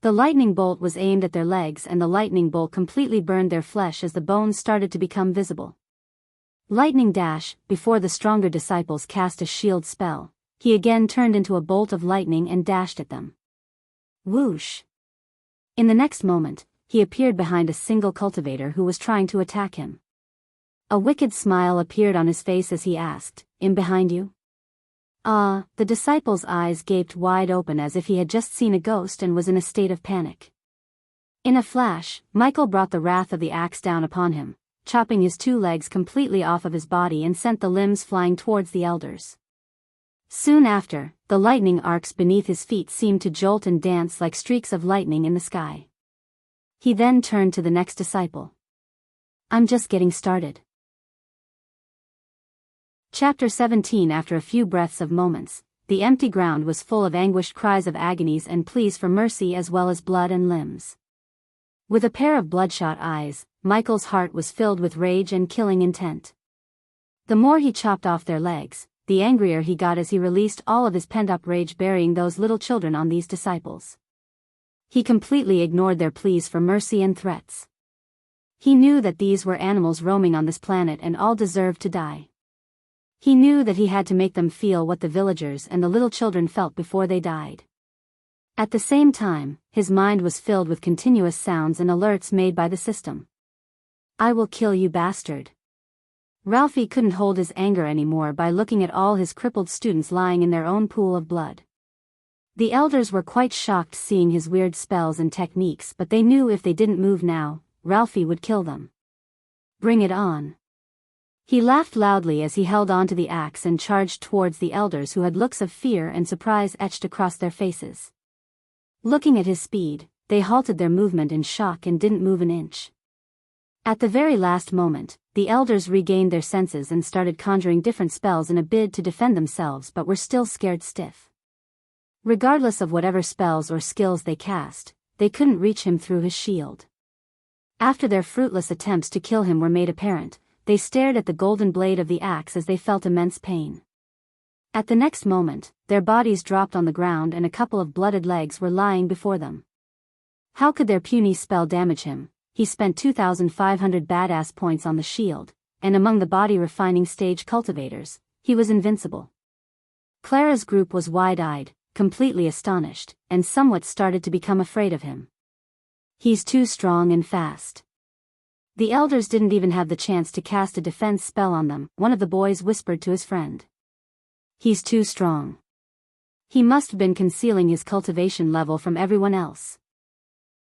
The lightning bolt was aimed at their legs and the lightning bolt completely burned their flesh as the bones started to become visible. Lightning dash. Before the stronger disciples cast a shield spell, he again turned into a bolt of lightning and dashed at them. Whoosh! In the next moment, he appeared behind a single cultivator who was trying to attack him. A wicked smile appeared on his face as he asked, "In behind you?" The disciple's eyes gaped wide open as if he had just seen a ghost and was in a state of panic. In a flash, Michael brought the wrath of the axe down upon him, chopping his 2 legs completely off of his body and sent the limbs flying towards the elders. Soon after, the lightning arcs beneath his feet seemed to jolt and dance like streaks of lightning in the sky. He then turned to the next disciple. "I'm just getting started." Chapter 17. After a few breaths of moments, the empty ground was full of anguished cries of agonies and pleas for mercy as well as blood and limbs. With a pair of bloodshot eyes, Michael's heart was filled with rage and killing intent. The more he chopped off their legs, the angrier he got as he released all of his pent-up rage burying those little children on these disciples. He completely ignored their pleas for mercy and threats. He knew that these were animals roaming on this planet and all deserved to die. He knew that he had to make them feel what the villagers and the little children felt before they died. At the same time, his mind was filled with continuous sounds and alerts made by the system. I will kill you, bastard. Ralphie couldn't hold his anger anymore by looking at all his crippled students lying in their own pool of blood. The elders were quite shocked seeing his weird spells and techniques, but they knew if they didn't move now, Ralphie would kill them. Bring it on. He laughed loudly as he held onto the axe and charged towards the elders, who had looks of fear and surprise etched across their faces. Looking at his speed, they halted their movement in shock and didn't move an inch. At the very last moment, the elders regained their senses and started conjuring different spells in a bid to defend themselves, but were still scared stiff. Regardless of whatever spells or skills they cast, they couldn't reach him through his shield. After their fruitless attempts to kill him were made apparent, they stared at the golden blade of the axe as they felt immense pain. At the next moment, their bodies dropped on the ground and a couple of blooded legs were lying before them. How could their puny spell damage him? He spent 2,500 badass points on the shield, and among the body refining stage cultivators, he was invincible. Clara's group was wide-eyed, completely astonished, and somewhat started to become afraid of him. He's too strong and fast. The elders didn't even have the chance to cast a defense spell on them, one of the boys whispered to his friend. He's too strong. He must have been concealing his cultivation level from everyone else.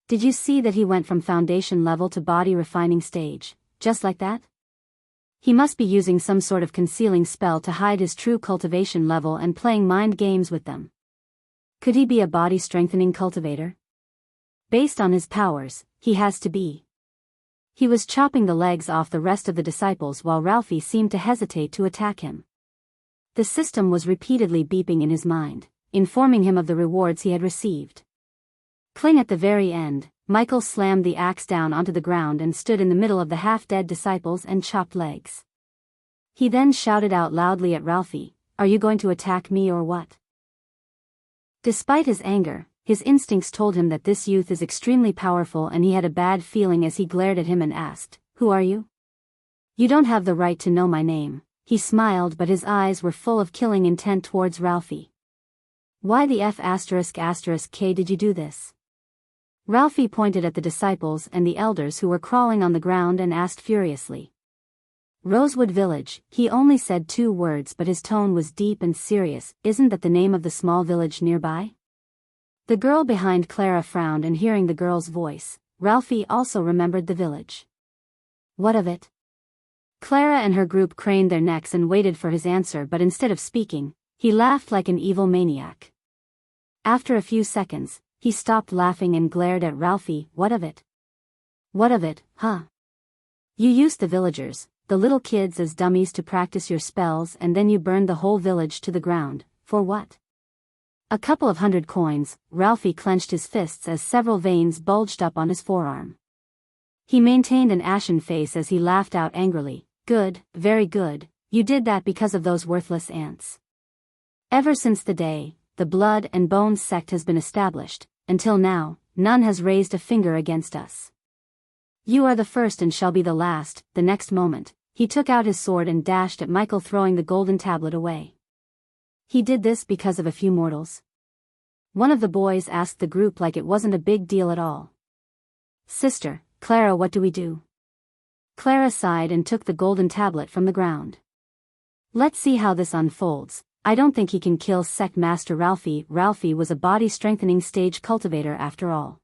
Did you see that he went from foundation level to body refining stage, just like that? He must be using some sort of concealing spell to hide his true cultivation level and playing mind games with them. Could he be a body strengthening cultivator? Based on his powers, he has to be. He was chopping the legs off the rest of the disciples while Ralphie seemed to hesitate to attack him. The system was repeatedly beeping in his mind, informing him of the rewards he had received. Cling at the very end, Michael slammed the axe down onto the ground and stood in the middle of the half-dead disciples and chopped legs. He then shouted out loudly at Ralphie, "Are you going to attack me or what?" Despite his anger, his instincts told him that this youth is extremely powerful, and he had a bad feeling as he glared at him and asked, "Who are you?" "You don't have the right to know my name." He smiled, but his eyes were full of killing intent towards Ralphie. "Why the F***K did you do this?" Ralphie pointed at the disciples and the elders who were crawling on the ground and asked furiously. "Rosewood Village." He only said 2 words, but his tone was deep and serious. "Isn't that the name of the small village nearby?" The girl behind Clara frowned, and hearing the girl's voice, Ralphie also remembered the village. "What of it?" Clara and her group craned their necks and waited for his answer, but instead of speaking, he laughed like an evil maniac. After a few seconds, he stopped laughing and glared at Ralphie. "What of it?" "What of it, huh? You used the villagers, the little kids, as dummies to practice your spells, and then you burned the whole village to the ground. For what?" "A couple of 100 coins." Ralphie clenched his fists as several veins bulged up on his forearm. He maintained an ashen face as he laughed out angrily. "Good, very good, you did that because of those worthless ants. Ever since the day the Blood and Bones sect has been established, until now, none has raised a finger against us. You are the first and shall be the last." The next moment, he took out his sword and dashed at Michael, throwing the golden tablet away. "He did this because of a few mortals?" One of the boys asked the group like it wasn't a big deal at all. "Sister, Clara, what do we do?" Clara sighed and took the golden tablet from the ground. "Let's see how this unfolds. I don't think he can kill Sect Master Ralphie." Ralphie was a body-strengthening stage cultivator after all.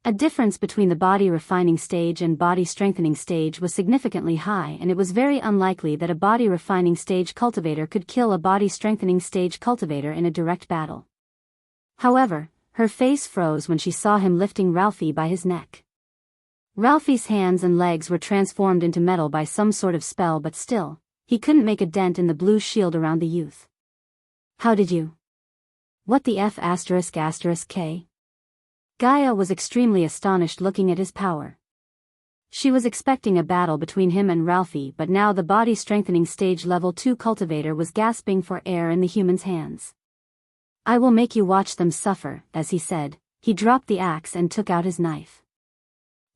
A difference between the body-refining stage and body-strengthening stage was significantly high, and it was very unlikely that a body-refining stage cultivator could kill a body-strengthening stage cultivator in a direct battle. However, her face froze when she saw him lifting Ralphie by his neck. Ralphie's hands and legs were transformed into metal by some sort of spell, but still, he couldn't make a dent in the blue shield around the youth. "How did you? What the F***K?" Gaia was extremely astonished looking at his power. She was expecting a battle between him and Ralphie, but now the body-strengthening stage level 2 cultivator was gasping for air in the human's hands. "I will make you watch them suffer." As he said, he dropped the axe and took out his knife.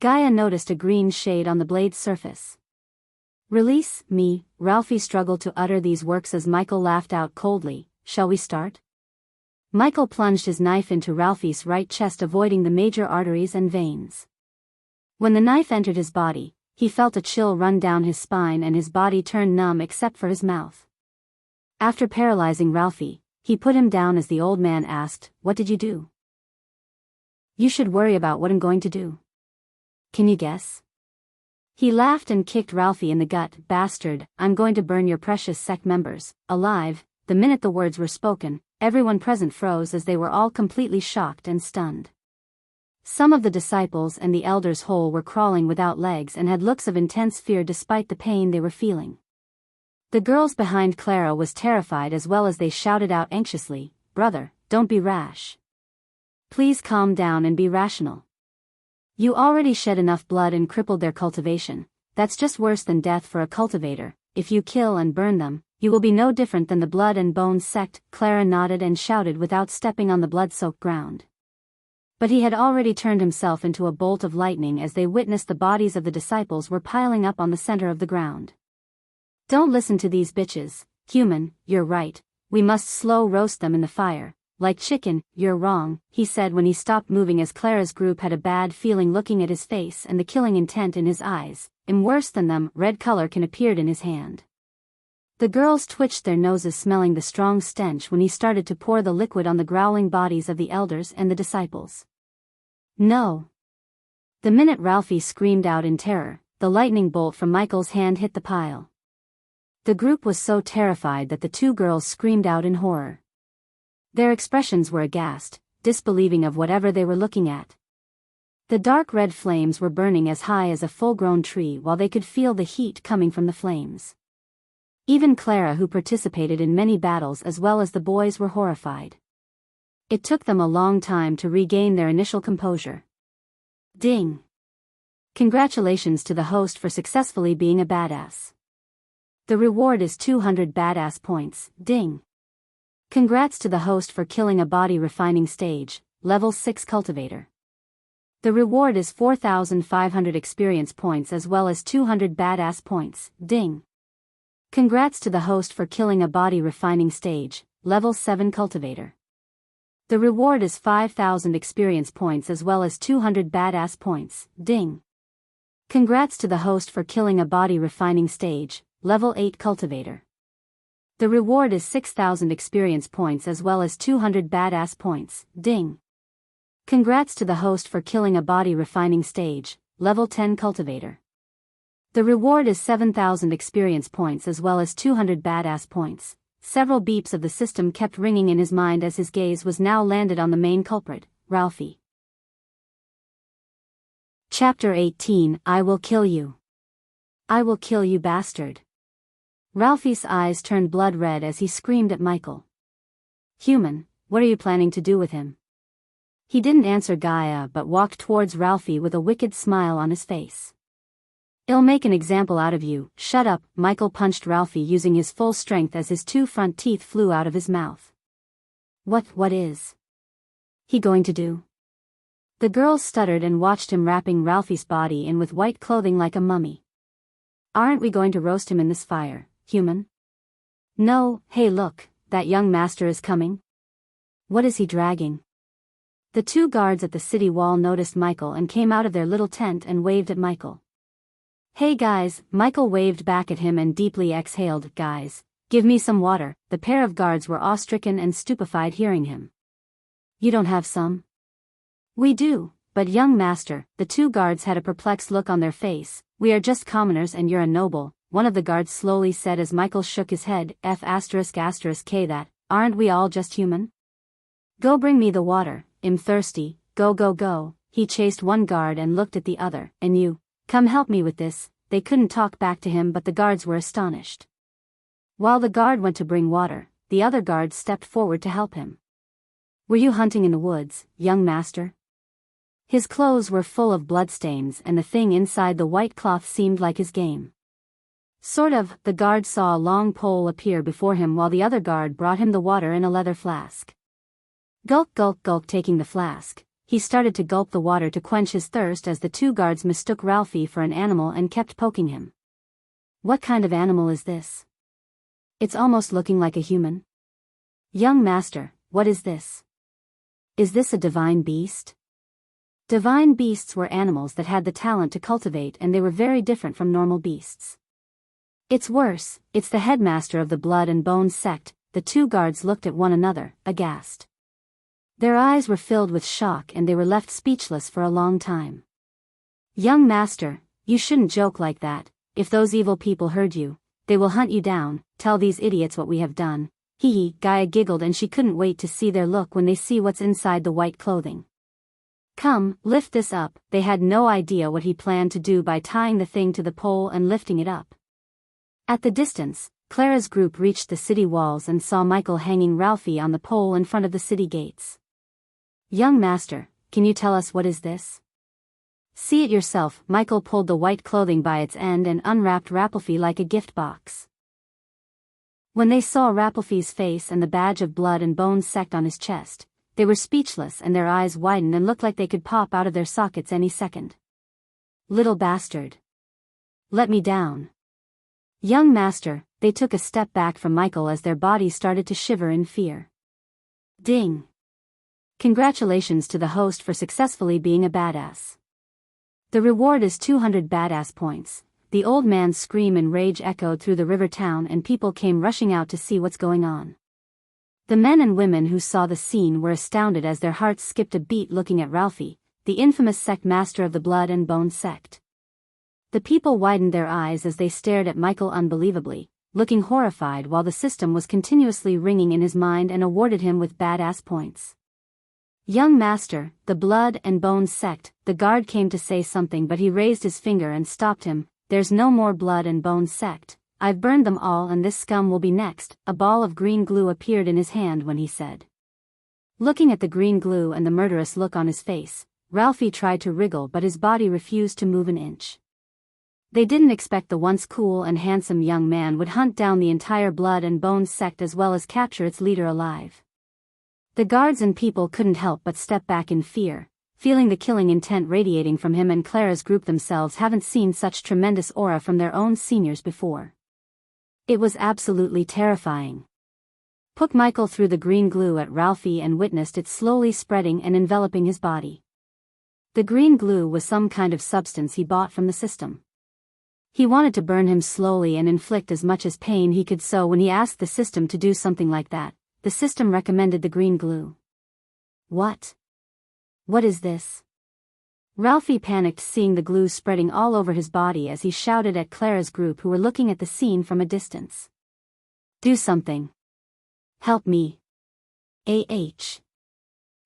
Gaia noticed a green shade on the blade's surface. "Release me." Ralphie struggled to utter these words as Michael laughed out coldly. "Shall we start?" Michael plunged his knife into Ralphie's right chest, avoiding the major arteries and veins. When the knife entered his body, he felt a chill run down his spine and his body turned numb except for his mouth. After paralyzing Ralphie, he put him down as the old man asked, "What did you do?" "You should worry about what I'm going to do. Can you guess?" He laughed and kicked Ralphie in the gut. "Bastard, I'm going to burn your precious sect members alive." The minute the words were spoken, everyone present froze as they were all completely shocked and stunned. Some of the disciples and the elders whole were crawling without legs and had looks of intense fear despite the pain they were feeling. The girls behind Clara was terrified as well as they shouted out anxiously, "Brother, don't be rash. Please calm down and be rational. You already shed enough blood and crippled their cultivation. That's just worse than death for a cultivator. If you kill and burn them, you will be no different than the Blood and Bones sect." Clara nodded and shouted without stepping on the blood-soaked ground. But he had already turned himself into a bolt of lightning as they witnessed the bodies of the disciples were piling up on the center of the ground. "Don't listen to these bitches, human, you're right, we must slow roast them in the fire, like chicken." "You're wrong," he said when he stopped moving as Clara's group had a bad feeling looking at his face and the killing intent in his eyes. "I'm worse than them." Red color can appeared in his hand. The girls twitched their noses smelling the strong stench when he started to pour the liquid on the growling bodies of the elders and the disciples. "No." The minute Ralphie screamed out in terror, the lightning bolt from Michael's hand hit the pile. The group was so terrified that the two girls screamed out in horror. Their expressions were aghast, disbelieving of whatever they were looking at. The dark red flames were burning as high as a full-grown tree while they could feel the heat coming from the flames. Even Clara, who participated in many battles as well as the boys, were horrified. It took them a long time to regain their initial composure. Ding! Congratulations to the host for successfully being a badass. The reward is 200 badass points. Ding! Congrats to the host for killing a body refining stage, level 6 cultivator. The reward is 4,500 experience points as well as 200 badass points. Ding! Congrats to the host for killing a body refining stage, level 7 cultivator. The reward is 5,000 experience points as well as 200 badass points. Ding! Congrats to the host for killing a body refining stage, level 8 cultivator. The reward is 6,000 experience points as well as 200 badass points. Ding! Congrats to the host for killing a body refining stage, level 10 cultivator. The reward is 7,000 experience points as well as 200 badass points. Several beeps of the system kept ringing in his mind as his gaze was now landed on the main culprit, Ralphie. Chapter 18, I Will Kill You. I will kill you, bastard. Ralphie's eyes turned blood red as he screamed at Michael. Human, what are you planning to do with him? He didn't answer Gaia but walked towards Ralphie with a wicked smile on his face. I'll make an example out of you. Shut up. Michael punched Ralphie using his full strength as his two front teeth flew out of his mouth. What is he going to do? The girls stuttered and watched him wrapping Ralphie's body in with white clothing like a mummy. Aren't we going to roast him in this fire, human? No. Hey look, that young master is coming. What is he dragging? The two guards at the city wall noticed Michael and came out of their little tent and waved at Michael. Hey guys, Michael waved back at him and deeply exhaled. Guys, give me some water. The pair of guards were awe-stricken and stupefied hearing him. You don't have some? We do, but young master, the two guards had a perplexed look on their face. We are just commoners and you're a noble, one of the guards slowly said as Michael shook his head. K that, aren't we all just human? Go bring me the water, I'm thirsty, go. He chased one guard and looked at the other. And you? Come help me with this. They couldn't talk back to him but the guards were astonished. While the guard went to bring water, the other guards stepped forward to help him. Were you hunting in the woods, young master? His clothes were full of bloodstains and the thing inside the white cloth seemed like his game. Sort of. The guard saw a long pole appear before him while the other guard brought him the water in a leather flask. Gulp. Taking the flask, he started to gulp the water to quench his thirst as the two guards mistook Ralphie for an animal and kept poking him. What kind of animal is this? It's almost looking like a human. Young master, what is this? Is this a divine beast? Divine beasts were animals that had the talent to cultivate, and they were very different from normal beasts. It's worse, it's the headmaster of the Blood and Bones sect. The two guards looked at one another, aghast. Their eyes were filled with shock and they were left speechless for a long time. Young master, you shouldn't joke like that. If those evil people heard you, they will hunt you down. Tell these idiots what we have done. Hee hee, Gaia giggled, and she couldn't wait to see their look when they see what's inside the white clothing. Come, lift this up. They had no idea what he planned to do by tying the thing to the pole and lifting it up. At the distance, Clara's group reached the city walls and saw Michael hanging Ralphie on the pole in front of the city gates. Young master, can you tell us what is this? See it yourself. Michael pulled the white clothing by its end and unwrapped Ralphie like a gift box. When they saw Ralphie's face and the badge of Blood and Bones sect on his chest, they were speechless and their eyes widened and looked like they could pop out of their sockets any second. Little bastard. Let me down. Young master, they took a step back from Michael as their bodies started to shiver in fear. Ding. Congratulations to the host for successfully being a badass. The reward is 200 badass points. The old man's scream and rage echoed through the river town and people came rushing out to see what's going on. The men and women who saw the scene were astounded as their hearts skipped a beat looking at Ralphie, the infamous sect master of the Blood and Bones sect. The people widened their eyes as they stared at Michael unbelievably, looking horrified while the system was continuously ringing in his mind and awarded him with badass points. Young master, the Blood and Bones sect, the guard came to say something but he raised his finger and stopped him. There's no more Blood and Bones sect. I've burned them all and this scum will be next. A ball of green glue appeared in his hand when he said. Looking at the green glue and the murderous look on his face, Ralphie tried to wriggle but his body refused to move an inch. They didn't expect the once cool and handsome young man would hunt down the entire Blood and Bones sect as well as capture its leader alive. The guards and people couldn't help but step back in fear, feeling the killing intent radiating from him, and Clara's group themselves haven't seen such tremendous aura from their own seniors before. It was absolutely terrifying. Puck Michael threw the green glue at Ralphie and witnessed it slowly spreading and enveloping his body. The green glue was some kind of substance he bought from the system. He wanted to burn him slowly and inflict as much as pain he could, so when he asked the system to do something like that, the system recommended the green glue. What? What is this? Ralphie panicked seeing the glue spreading all over his body as he shouted at Clara's group who were looking at the scene from a distance. Do something. Help me.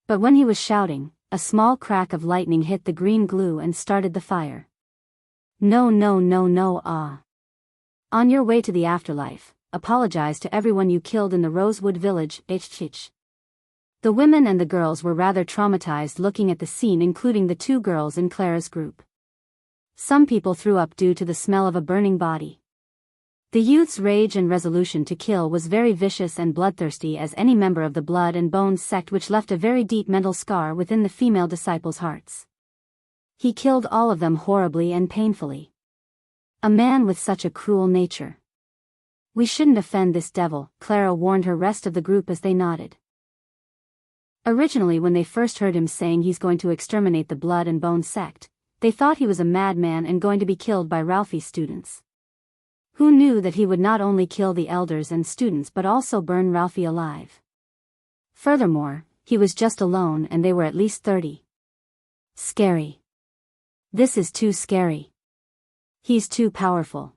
But when he was shouting, a small crack of lightning hit the green glue and started the fire. No, On your way to the afterlife, apologize to everyone you killed in the Rosewood Village. The women and the girls were rather traumatized looking at the scene, including the two girls in Clara's group. Some people threw up due to the smell of a burning body. The youth's rage and resolution to kill was very vicious and bloodthirsty as any member of the Blood and Bones sect, which left a very deep mental scar within the female disciples' hearts. He killed all of them horribly and painfully. A man with such a cruel nature. We shouldn't offend this devil, Clara warned her rest of the group as they nodded. Originally, when they first heard him saying he's going to exterminate the Blood and Bones sect, they thought he was a madman and going to be killed by Ralphie's students. Who knew that he would not only kill the elders and students but also burn Ralphie alive? Furthermore, he was just alone and they were at least 30. Scary. This is too scary. He's too powerful.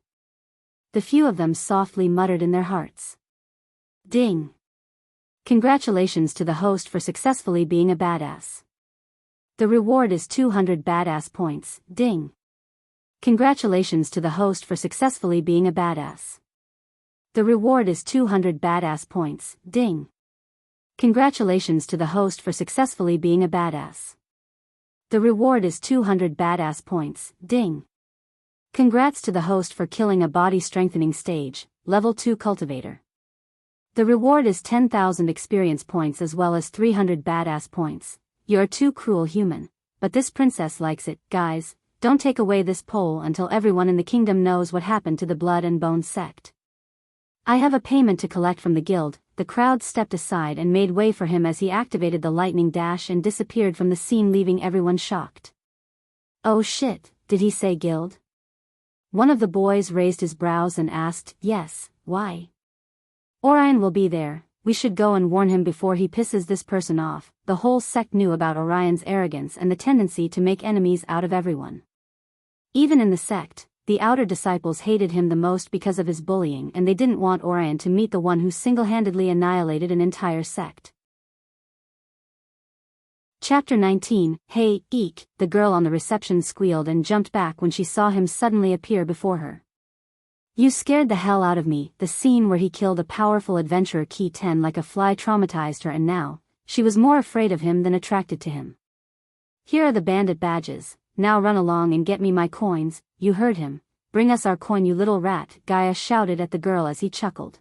The few of them softly muttered in their hearts. Ding. Congratulations to the host for successfully being a badass. The reward is 200 badass points. Ding. Congratulations to the host for successfully being a badass. The reward is 200 badass points. Ding. Congratulations to the host for successfully being a badass. The reward is 200 badass points. Ding. Congrats to the host for killing a body-strengthening stage, level 2 cultivator. The reward is 10,000 experience points as well as 300 badass points. You're too cruel, human, but this princess likes it. Guys, don't take away this pole until everyone in the kingdom knows what happened to the Blood and Bones sect. I have a payment to collect from the guild. the crowd stepped aside and made way for him as he activated the lightning dash and disappeared from the scene, leaving everyone shocked. "Oh shit, did he say guild?" One of the boys raised his brows and asked, "Yes, why?" "Orion will be there, we should go and warn him before he pisses this person off." The whole sect knew about Orion's arrogance and the tendency to make enemies out of everyone. Even in the sect, the outer disciples hated him the most because of his bullying, and they didn't want Orion to meet the one who single-handedly annihilated an entire sect. Chapter 19. "Hey, eek," the girl on the reception squealed and jumped back when she saw him suddenly appear before her. "You scared the hell out of me." The scene where he killed a powerful adventurer Key 10 like a fly traumatized her, and now, she was more afraid of him than attracted to him. "Here are the bandit badges, now run along and get me my coins." "You heard him, bring us our coin, you little rat," Gaia shouted at the girl as he chuckled.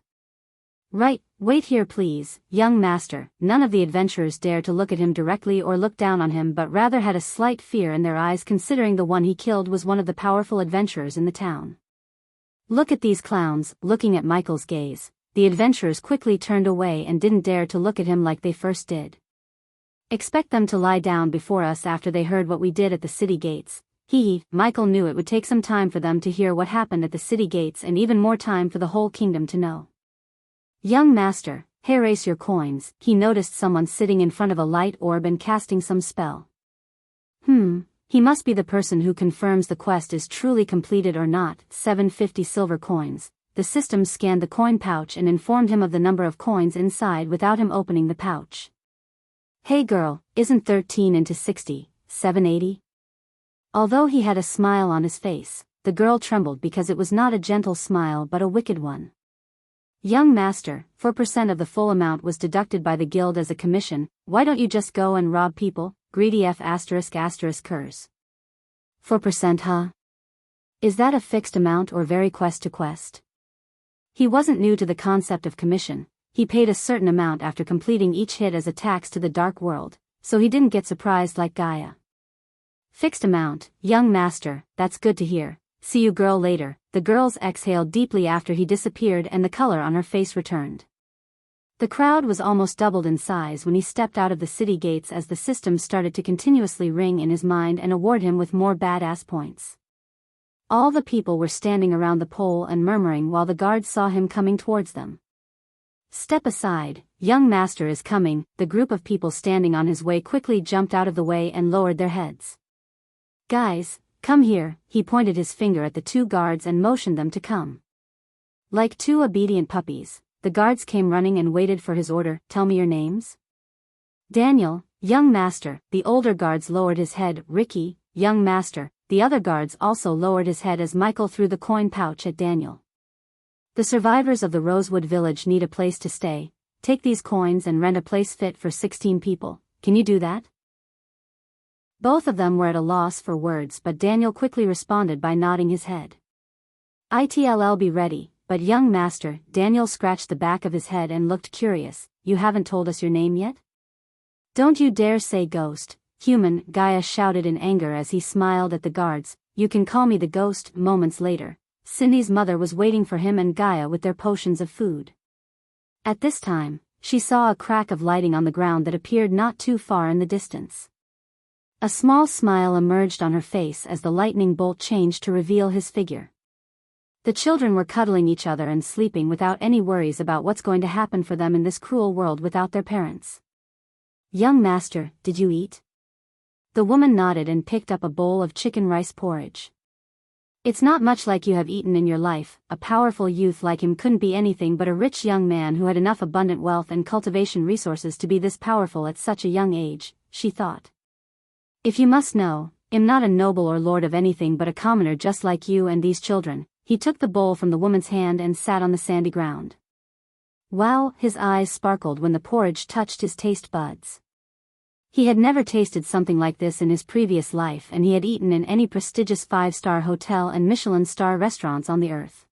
"Right, wait here please, young master." None of the adventurers dared to look at him directly or look down on him, but rather had a slight fear in their eyes, considering the one he killed was one of the powerful adventurers in the town. "Look at these clowns." Looking at Michael's gaze, the adventurers quickly turned away and didn't dare to look at him like they first did. "Expect them to lie down before us after they heard what we did at the city gates." Michael knew it would take some time for them to hear what happened at the city gates, and even more time for the whole kingdom to know. "Young master, erase your coins." He noticed someone sitting in front of a light orb and casting some spell. He must be the person who confirms the quest is truly completed or not. 750 silver coins. The system scanned the coin pouch and informed him of the number of coins inside without him opening the pouch. "Hey girl, isn't 13 into 60, 780? Although he had a smile on his face, the girl trembled because it was not a gentle smile but a wicked one. "Young master, 4% of the full amount was deducted by the guild as a commission. Why don't you just go and rob people?" Greedy F*** curse. 4%, huh? Is that a fixed amount or vary quest to quest? He wasn't new to the concept of commission. He paid a certain amount after completing each hit as a tax to the dark world, so he didn't get surprised like Gaia. "Fixed amount, young master, that's good to hear. See you girl later." The girls exhaled deeply after he disappeared and the color on her face returned. The crowd was almost doubled in size when he stepped out of the city gates as the system started to continuously ring in his mind and award him with more badass points. All the people were standing around the pole and murmuring while the guards saw him coming towards them. "Step aside, young master is coming." The group of people standing on his way quickly jumped out of the way and lowered their heads. "Guys, come here." He pointed his finger at the two guards and motioned them to come. Like two obedient puppies, the guards came running and waited for his order. "Tell me your names." "Daniel, young master." The older guards lowered his head. "Ricky, young master." The other guards also lowered his head as Michael threw the coin pouch at Daniel. "The survivors of the Rosewood village need a place to stay. Take these coins and rent a place fit for 16 people. Can you do that?" Both of them were at a loss for words, but Daniel quickly responded by nodding his head. "It'll be ready, but young master." Daniel scratched the back of his head and looked curious. "You haven't told us your name yet?" "Don't you dare say ghost." "Human," Gaia shouted in anger as he smiled at the guards. "You can call me the ghost." Moments later, Cindy's mother was waiting for him and Gaia with their potions of food. At this time, she saw a crack of lighting on the ground that appeared not too far in the distance. A small smile emerged on her face as the lightning bolt changed to reveal his figure. The children were cuddling each other and sleeping without any worries about what's going to happen for them in this cruel world without their parents. "Young master, did you eat?" The woman nodded and picked up a bowl of chicken rice porridge. "It's not much like you have eaten in your life." A powerful youth like him couldn't be anything but a rich young man who had enough abundant wealth and cultivation resources to be this powerful at such a young age, she thought. "If you must know, I'm not a noble or lord of anything but a commoner just like you and these children." He took the bowl from the woman's hand and sat on the sandy ground. Wow, his eyes sparkled when the porridge touched his taste buds. He had never tasted something like this in his previous life, and he had eaten in any prestigious 5-star hotel and Michelin star restaurants on the earth.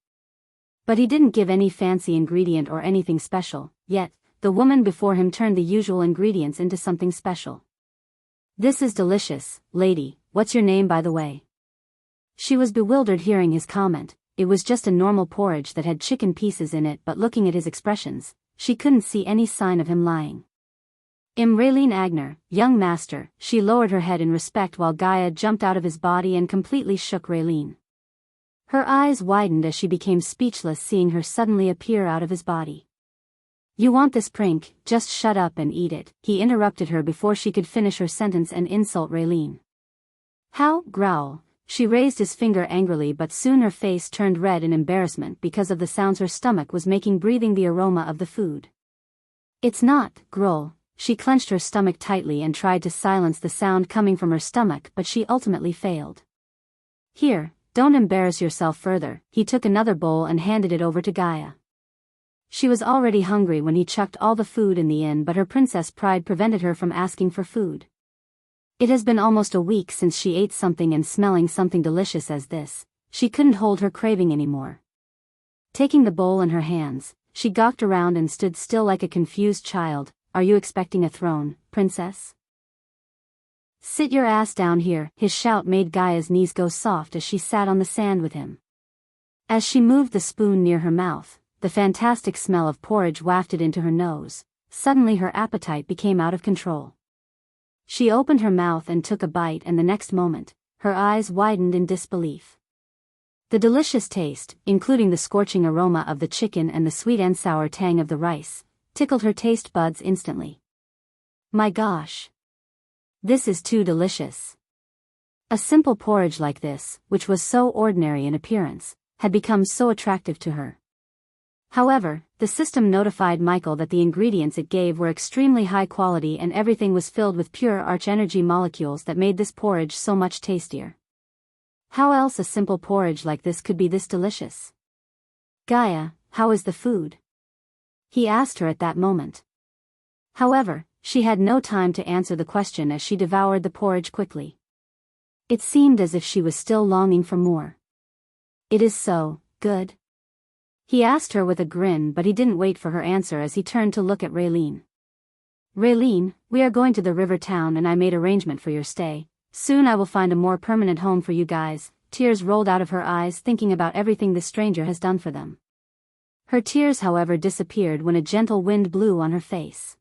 But he didn't give any fancy ingredient or anything special, yet, the woman before him turned the usual ingredients into something special. "This is delicious, lady. What's your name, by the way?" She was bewildered hearing his comment. It was just a normal porridge that had chicken pieces in it, but looking at his expressions, she couldn't see any sign of him lying. Raylene Agner, young master, she lowered her head in respect while Gaia jumped out of his body and completely shook Raylene. Her eyes widened as she became speechless seeing her suddenly appear out of his body. You want this prank, just shut up and eat it, he interrupted her before she could finish her sentence and insult Raylene. How? Growl. She raised his finger angrily but soon her face turned red in embarrassment because of the sounds her stomach was making breathing the aroma of the food. It's not, growl. She clenched her stomach tightly and tried to silence the sound coming from her stomach but she ultimately failed. Here, don't embarrass yourself further, he took another bowl and handed it over to Gaia. She was already hungry when he chucked all the food in the inn but her princess pride prevented her from asking for food. It has been almost a week since she ate something and smelling something delicious as this, she couldn't hold her craving anymore. Taking the bowl in her hands, she gawked around and stood still like a confused child. Are you expecting a throne, princess? Sit your ass down here, his shout made Gaia's knees go soft as she sat on the sand with him. As she moved the spoon near her mouth, the fantastic smell of porridge wafted into her nose. Suddenly her appetite became out of control. She opened her mouth and took a bite and the next moment, her eyes widened in disbelief. The delicious taste, including the scorching aroma of the chicken and the sweet and sour tang of the rice, tickled her taste buds instantly. My gosh! This is too delicious. A simple porridge like this, which was so ordinary in appearance, had become so attractive to her. However, the system notified Michael that the ingredients it gave were extremely high quality and everything was filled with pure arch energy molecules that made this porridge so much tastier. How else a simple porridge like this could be this delicious? Gaia, how is the food? He asked her at that moment. However, she had no time to answer the question as she devoured the porridge quickly. It seemed as if she was still longing for more. It is so good? He asked her with a grin but he didn't wait for her answer as he turned to look at Raylene. Raylene, we are going to the river town and I made arrangement for your stay. Soon I will find a more permanent home for you guys. Tears rolled out of her eyes thinking about everything this stranger has done for them. Her tears however disappeared when a gentle wind blew on her face.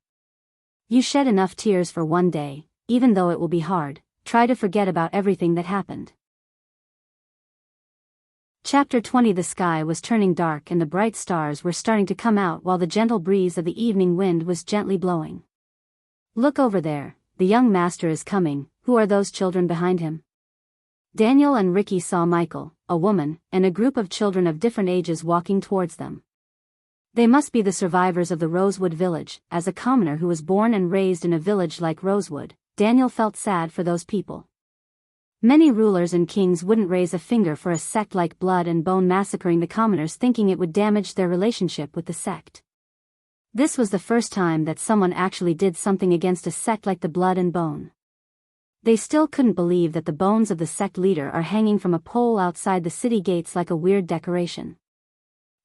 You shed enough tears for one day, even though it will be hard, try to forget about everything that happened. Chapter 20. The sky was turning dark and the bright stars were starting to come out while the gentle breeze of the evening wind was gently blowing. Look over there, the young master is coming. Who are those children behind him? Daniel and Ricky saw Michael, a woman, and a group of children of different ages walking towards them. They must be the survivors of the Rosewood village. As a commoner who was born and raised in a village like Rosewood, Daniel felt sad for those people. Many rulers and kings wouldn't raise a finger for a sect like Blood and Bone massacring the commoners thinking it would damage their relationship with the sect. This was the first time that someone actually did something against a sect like the Blood and Bone. They still couldn't believe that the bones of the sect leader are hanging from a pole outside the city gates like a weird decoration.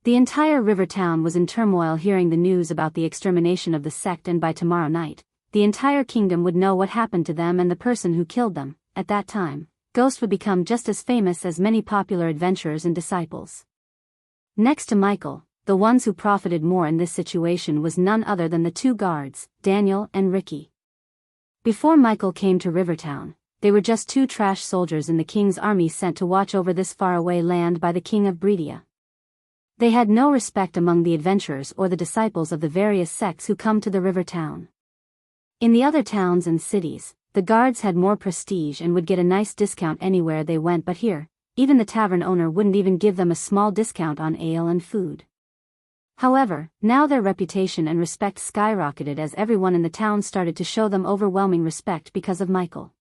The entire river town was in turmoil hearing the news about the extermination of the sect and by tomorrow night, the entire kingdom would know what happened to them and the person who killed them. At that time, Ghost would become just as famous as many popular adventurers and disciples. Next to Michael, the ones who profited more in this situation was none other than the two guards, Daniel and Ricky. Before Michael came to Rivertown, they were just two trash soldiers in the king's army sent to watch over this faraway land by the king of Breedia. They had no respect among the adventurers or the disciples of the various sects who come to the river town. In the other towns and cities, the guards had more prestige and would get a nice discount anywhere they went, but here, even the tavern owner wouldn't even give them a small discount on ale and food. However, now their reputation and respect skyrocketed as everyone in the town started to show them overwhelming respect because of Michael.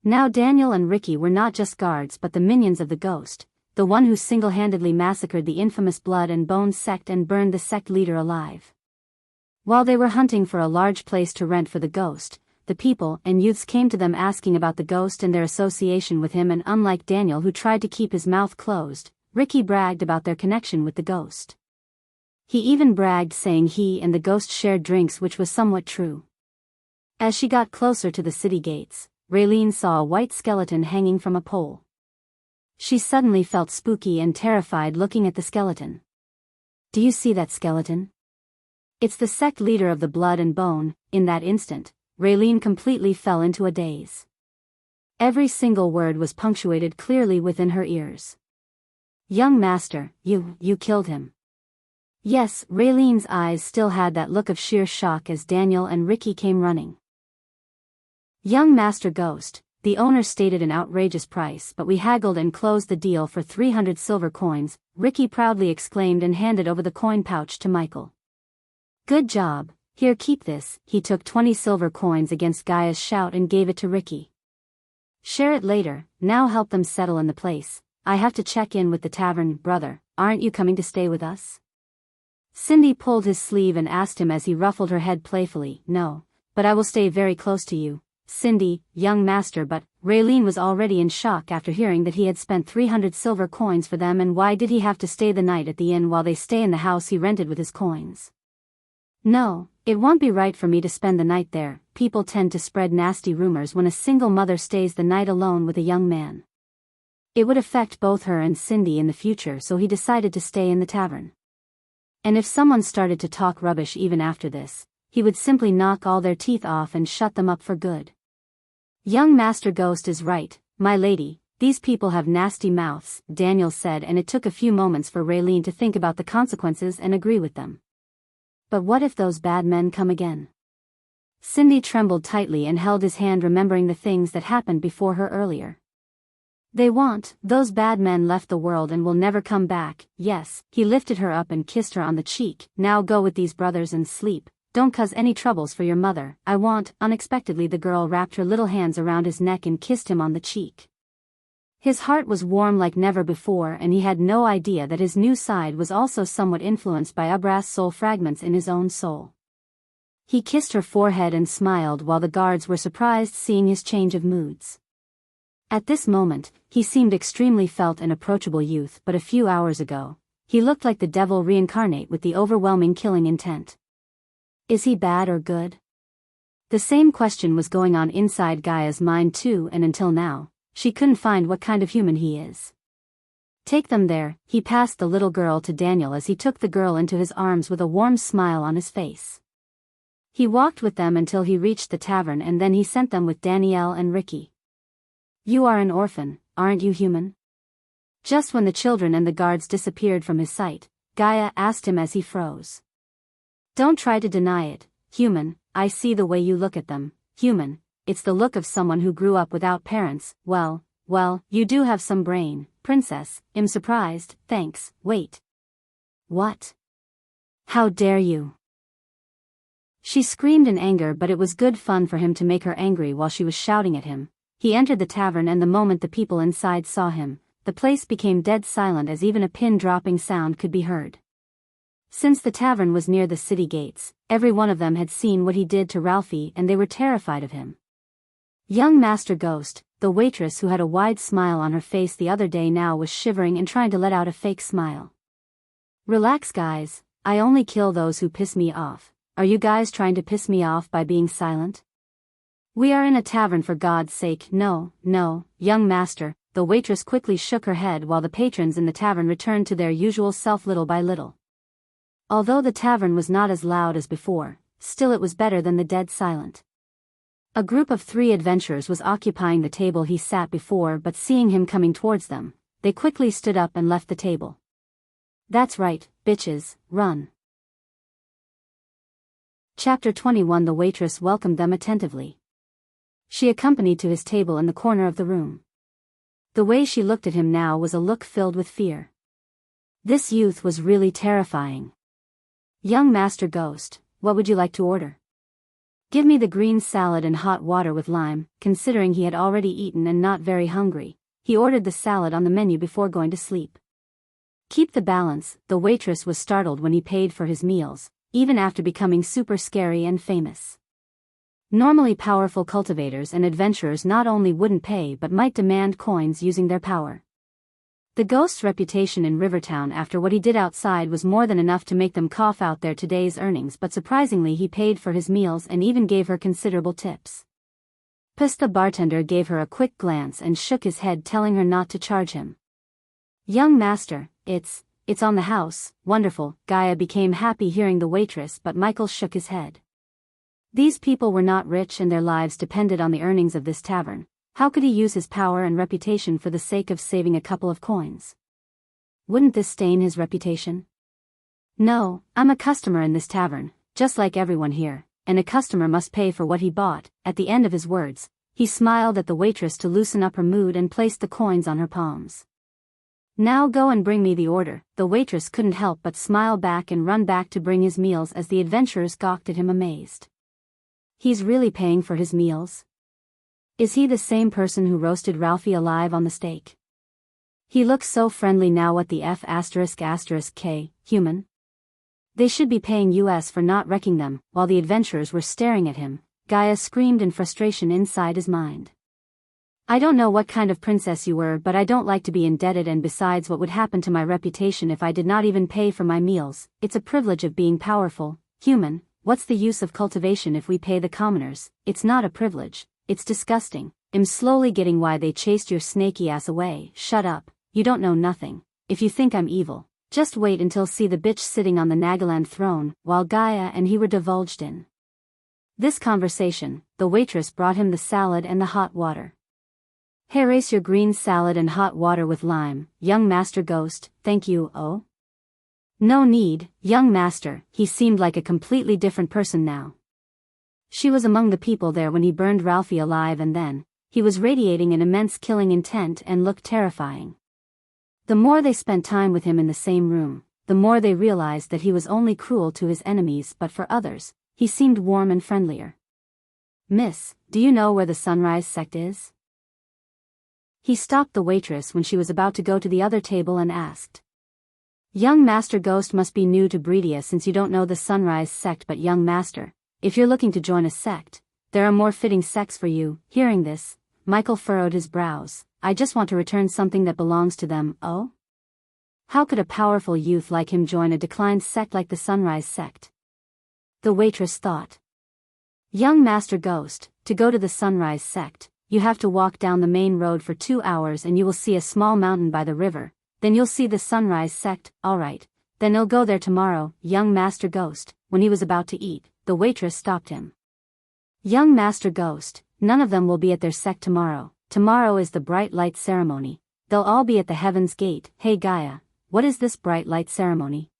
Now Daniel and Ricky were not just guards but the minions of the Ghost, the one who single-handedly massacred the infamous Blood and Bone sect and burned the sect leader alive. While they were hunting for a large place to rent for the Ghost, the people and youths came to them asking about the Ghost and their association with him, and unlike Daniel who tried to keep his mouth closed, Ricky bragged about their connection with the Ghost. He even bragged saying he and the Ghost shared drinks, which was somewhat true. As she got closer to the city gates, Raylene saw a white skeleton hanging from a pole. She suddenly felt spooky and terrified looking at the skeleton. Do you see that skeleton? It's the sect leader of the Blood and Bone." In that instant, Raylene completely fell into a daze. Every single word was punctuated clearly within her ears. "Young master, you killed him." Yes, Raylene's eyes still had that look of sheer shock as Daniel and Ricky came running. "Young master Ghost, the owner stated an outrageous price, but we haggled and closed the deal for 300 silver coins," Ricky proudly exclaimed and handed over the coin pouch to Michael. "Good job, here, keep this." He took 20 silver coins against Gaia's shout and gave it to Ricky. "Share it later, now help them settle in the place. I have to check in with the tavern. Brother, aren't you coming to stay with us?" Cindy pulled his sleeve and asked him as he ruffled her head playfully. "No, but I will stay very close to you, Cindy, young master." But Raylene was already in shock after hearing that he had spent 300 silver coins for them, and why did he have to stay the night at the inn while they stay in the house he rented with his coins? "No, it won't be right for me to spend the night there. People tend to spread nasty rumors when a single mother stays the night alone with a young man. It would affect both her and Cindy in the future, so he decided to stay in the tavern. And if someone started to talk rubbish even after this, he would simply knock all their teeth off and shut them up for good. "Young Master Ghost is right, my lady, these people have nasty mouths," Daniel said, and it took a few moments for Raylene to think about the consequences and agree with them. But what if those bad men come again? Cindy trembled tightly and held his hand, remembering the things that happened before her earlier. Those bad men left the world and will never come back." "Yes," he lifted her up and kissed her on the cheek. "Now go with these brothers and sleep. Don't cause any troubles for your mother." "I won't." Unexpectedly the girl wrapped her little hands around his neck and kissed him on the cheek. His heart was warm like never before, and he had no idea that his new side was also somewhat influenced by Abra's soul fragments in his own soul. He kissed her forehead and smiled while the guards were surprised seeing his change of moods. At this moment, he seemed extremely felt and approachable youth, but a few hours ago, he looked like the devil reincarnate with the overwhelming killing intent. Is he bad or good? The same question was going on inside Gaia's mind too, and until now, she couldn't find what kind of human he is. "Take them there." He passed the little girl to Daniel as he took the girl into his arms with a warm smile on his face. He walked with them until he reached the tavern, and then he sent them with Danielle and Ricky. "You are an orphan, aren't you human?" Just when the children and the guards disappeared from his sight, Gaia asked him as he froze. "Don't try to deny it, human. I see the way you look at them, human. It's the look of someone who grew up without parents. Well, you do have some brain, princess." "I'm surprised, thanks." "Wait. What? How dare you?" She screamed in anger, but it was good fun for him to make her angry while she was shouting at him. He entered the tavern, and the moment the people inside saw him, the place became dead silent as even a pin-dropping sound could be heard. Since the tavern was near the city gates, every one of them had seen what he did to Ralphie, and they were terrified of him. Young Master Ghost, the waitress who had a wide smile on her face the other day, now was shivering and trying to let out a fake smile. "Relax guys, I only kill those who piss me off. Are you guys trying to piss me off by being silent? We are in a tavern, for God's sake." No, young master." The waitress quickly shook her head while the patrons in the tavern returned to their usual self little by little. Although the tavern was not as loud as before, still it was better than the dead silent. A group of 3 adventurers was occupying the table he sat before, but seeing him coming towards them, they quickly stood up and left the table. "That's right, bitches, run." Chapter 21. The waitress welcomed them attentively. She accompanied to his table in the corner of the room. The way she looked at him now was a look filled with fear. This youth was really terrifying. "Young Master Ghost, what would you like to order?" "Give me the green salad and hot water with lime." Considering he had already eaten and not very hungry, he ordered the salad on the menu before going to sleep. "Keep the balance." The waitress was startled when he paid for his meals, even after becoming super scary and famous. Normally powerful cultivators and adventurers not only wouldn't pay but might demand coins using their power. The ghost's reputation in Rivertown after what he did outside was more than enough to make them cough out their today's earnings, but surprisingly he paid for his meals and even gave her considerable tips. The bartender gave her a quick glance and shook his head, telling her not to charge him. "Young master, it's it's on the house. Wonderful. Gaia became happy hearing the waitress, but Michael shook his head. These people were not rich and their lives depended on the earnings of this tavern. How could he use his power and reputation for the sake of saving a couple of coins? Wouldn't this stain his reputation? No, I'm a customer in this tavern, just like everyone here, and a customer must pay for what he bought. At the end of his words, he smiled at the waitress to loosen up her mood and placed the coins on her palms. Now go and bring me the order. The waitress couldn't help but smile back and run back to bring his meals as the adventurers gawked at him amazed. He's really paying for his meals? Is he the same person who roasted Ralphie alive on the stake? He looks so friendly now. What the F***K, human? They should be paying US for not wrecking them. While the adventurers were staring at him, Gaia screamed in frustration inside his mind. I don't know what kind of princess you were, but I don't like to be indebted, and besides, what would happen to my reputation if I did not even pay for my meals? It's a privilege of being powerful. Human, what's the use of cultivation if we pay the commoners? It's not a privilege, it's disgusting. I'm slowly getting why they chased your snaky ass away. Shut up, you don't know nothing. If you think I'm evil, just wait until see the bitch sitting on the Nagaland throne. While Gaia and he were divulged in this conversation, the waitress brought him the salad and the hot water. Here is your green salad and hot water with lime, young Master Ghost. Thank you. Oh? No need, young master. He seemed like a completely different person now. She was among the people there when he burned Ralphie alive, and then he was radiating an immense killing intent and looked terrifying. The more they spent time with him in the same room, the more they realized that he was only cruel to his enemies, but for others, he seemed warm and friendlier. Miss, do you know where the Sunrise sect is? He stopped the waitress when she was about to go to the other table and asked. Young Master Ghost must be new to Breedia since you don't know the Sunrise sect, but young master, if you're looking to join a sect, there are more fitting sects for you. Hearing this, Michael furrowed his brows. I just want to return something that belongs to them. Oh? How could a powerful youth like him join a declined sect like the Sunrise sect? The waitress thought. Young Master Ghost, to go to the Sunrise sect, you have to walk down the main road for 2 hours and you will see a small mountain by the river. Then you'll see the Sunrise sect. Alright, then you'll go there tomorrow. Young Master Ghost. When he was about to eat, the waitress stopped him. Young Master Ghost, none of them will be at their sect tomorrow. Tomorrow is the bright light ceremony. They'll all be at the Heaven's Gate. Hey Gaia, what is this bright light ceremony?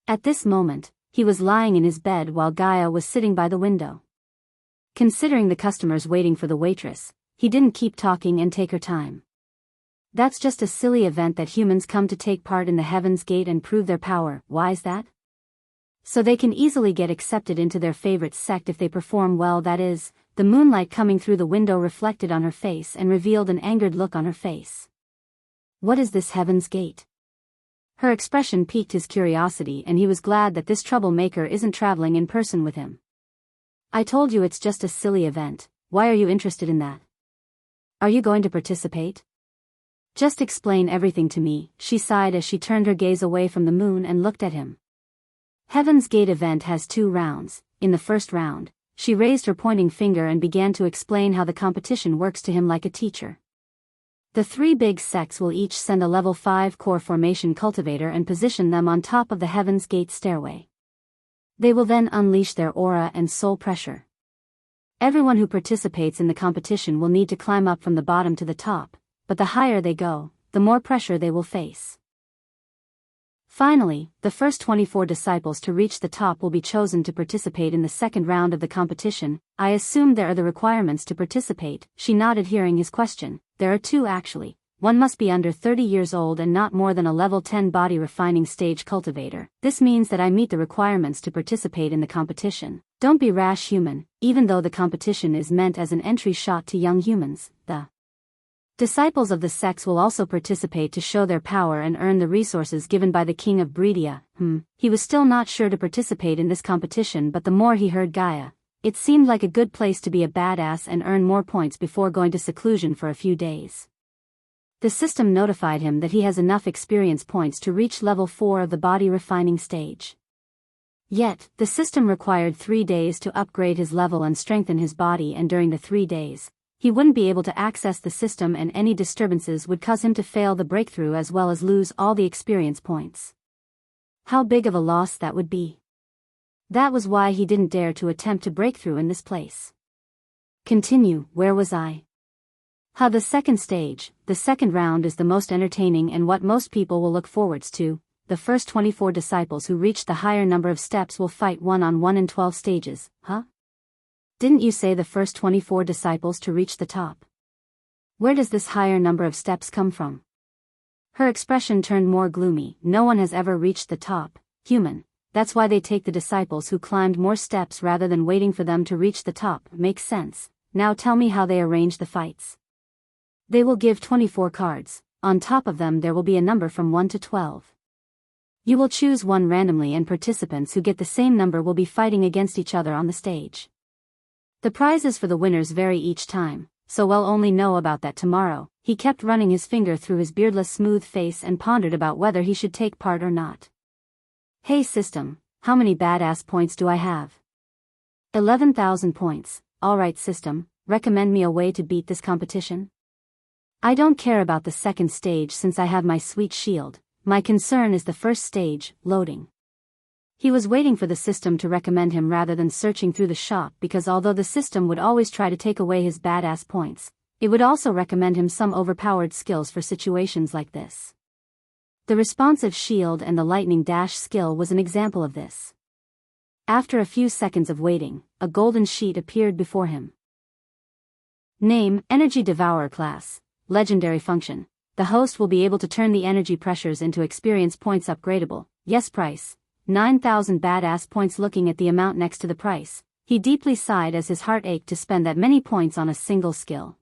At this moment, he was lying in his bed while Gaia was sitting by the window. Considering the customers waiting for the waitress, he didn't keep talking and take her time. That's just a silly event that humans come to take part in the Heaven's Gate and prove their power. Why is that? So they can easily get accepted into their favorite sect if they perform well, that is. The moonlight coming through the window reflected on her face and revealed an angered look on her face. What is this Heaven's Gate? Her expression piqued his curiosity, and he was glad that this troublemaker isn't traveling in person with him. I told you it's just a silly event. Why are you interested in that? Are you going to participate? Just explain everything to me, she sighed as she turned her gaze away from the moon and looked at him. Heaven's Gate event has 2 rounds. In the first round, she raised her pointing finger and began to explain how the competition works to him like a teacher. The 3 big sects will each send a level 5 core formation cultivator and position them on top of the Heaven's Gate stairway. They will then unleash their aura and soul pressure. Everyone who participates in the competition will need to climb up from the bottom to the top, but the higher they go, the more pressure they will face. Finally, the first 24 disciples to reach the top will be chosen to participate in the second round of the competition. I assume there are the requirements to participate, she nodded hearing his question. There are 2 actually. One must be under 30 years old and not more than a level 10 body refining stage cultivator. This means that I meet the requirements to participate in the competition. Don't be rash, human. Even though the competition is meant as an entry shot to young humans, the disciples of the sects will also participate to show their power and earn the resources given by the king of Breedia. He was still not sure to participate in this competition, but the more he heard Gaia, it seemed like a good place to be a badass and earn more points before going to seclusion for a few days. The system notified him that he has enough experience points to reach level 4 of the body refining stage. Yet, the system required 3 days to upgrade his level and strengthen his body, and during the 3 days, He wouldn't be able to access the system, and any disturbances would cause him to fail the breakthrough as well as lose all the experience points. How big of a loss that would be. That was why he didn't dare to attempt to break through in this place. Continue, where was I? The second stage, the second round, is the most entertaining and what most people will look forwards to. The first 24 disciples who reach the higher number of steps will fight one-on-one in 12 stages, Didn't you say the first 24 disciples to reach the top? Where does this higher number of steps come from? Her expression turned more gloomy. No one has ever reached the top, human. That's why they take the disciples who climbed more steps rather than waiting for them to reach the top. Makes sense. Now tell me how they arrange the fights. They will give 24 cards. On top of them there will be a number from 1 to 12. You will choose one randomly, and participants who get the same number will be fighting against each other on the stage. The prizes for the winners vary each time, so we'll only know about that tomorrow. He kept running his finger through his beardless smooth face and pondered about whether he should take part or not. Hey system, how many badass points do I have? 11,000 points. Alright system, recommend me a way to beat this competition? I don't care about the second stage since I have my sweet shield. My concern is the first stage, loading. He was waiting for the system to recommend him rather than searching through the shop, because although the system would always try to take away his badass points, it would also recommend him some overpowered skills for situations like this. The responsive shield and the lightning dash skill was an example of this. After a few seconds of waiting, a golden sheet appeared before him. Name, Energy Devourer class. Legendary function. The host will be able to turn the energy pressures into experience points. Upgradable. Yes. Price. 9,000 badass points. Looking at the amount next to the price, he deeply sighed as his heart ached to spend that many points on a single skill.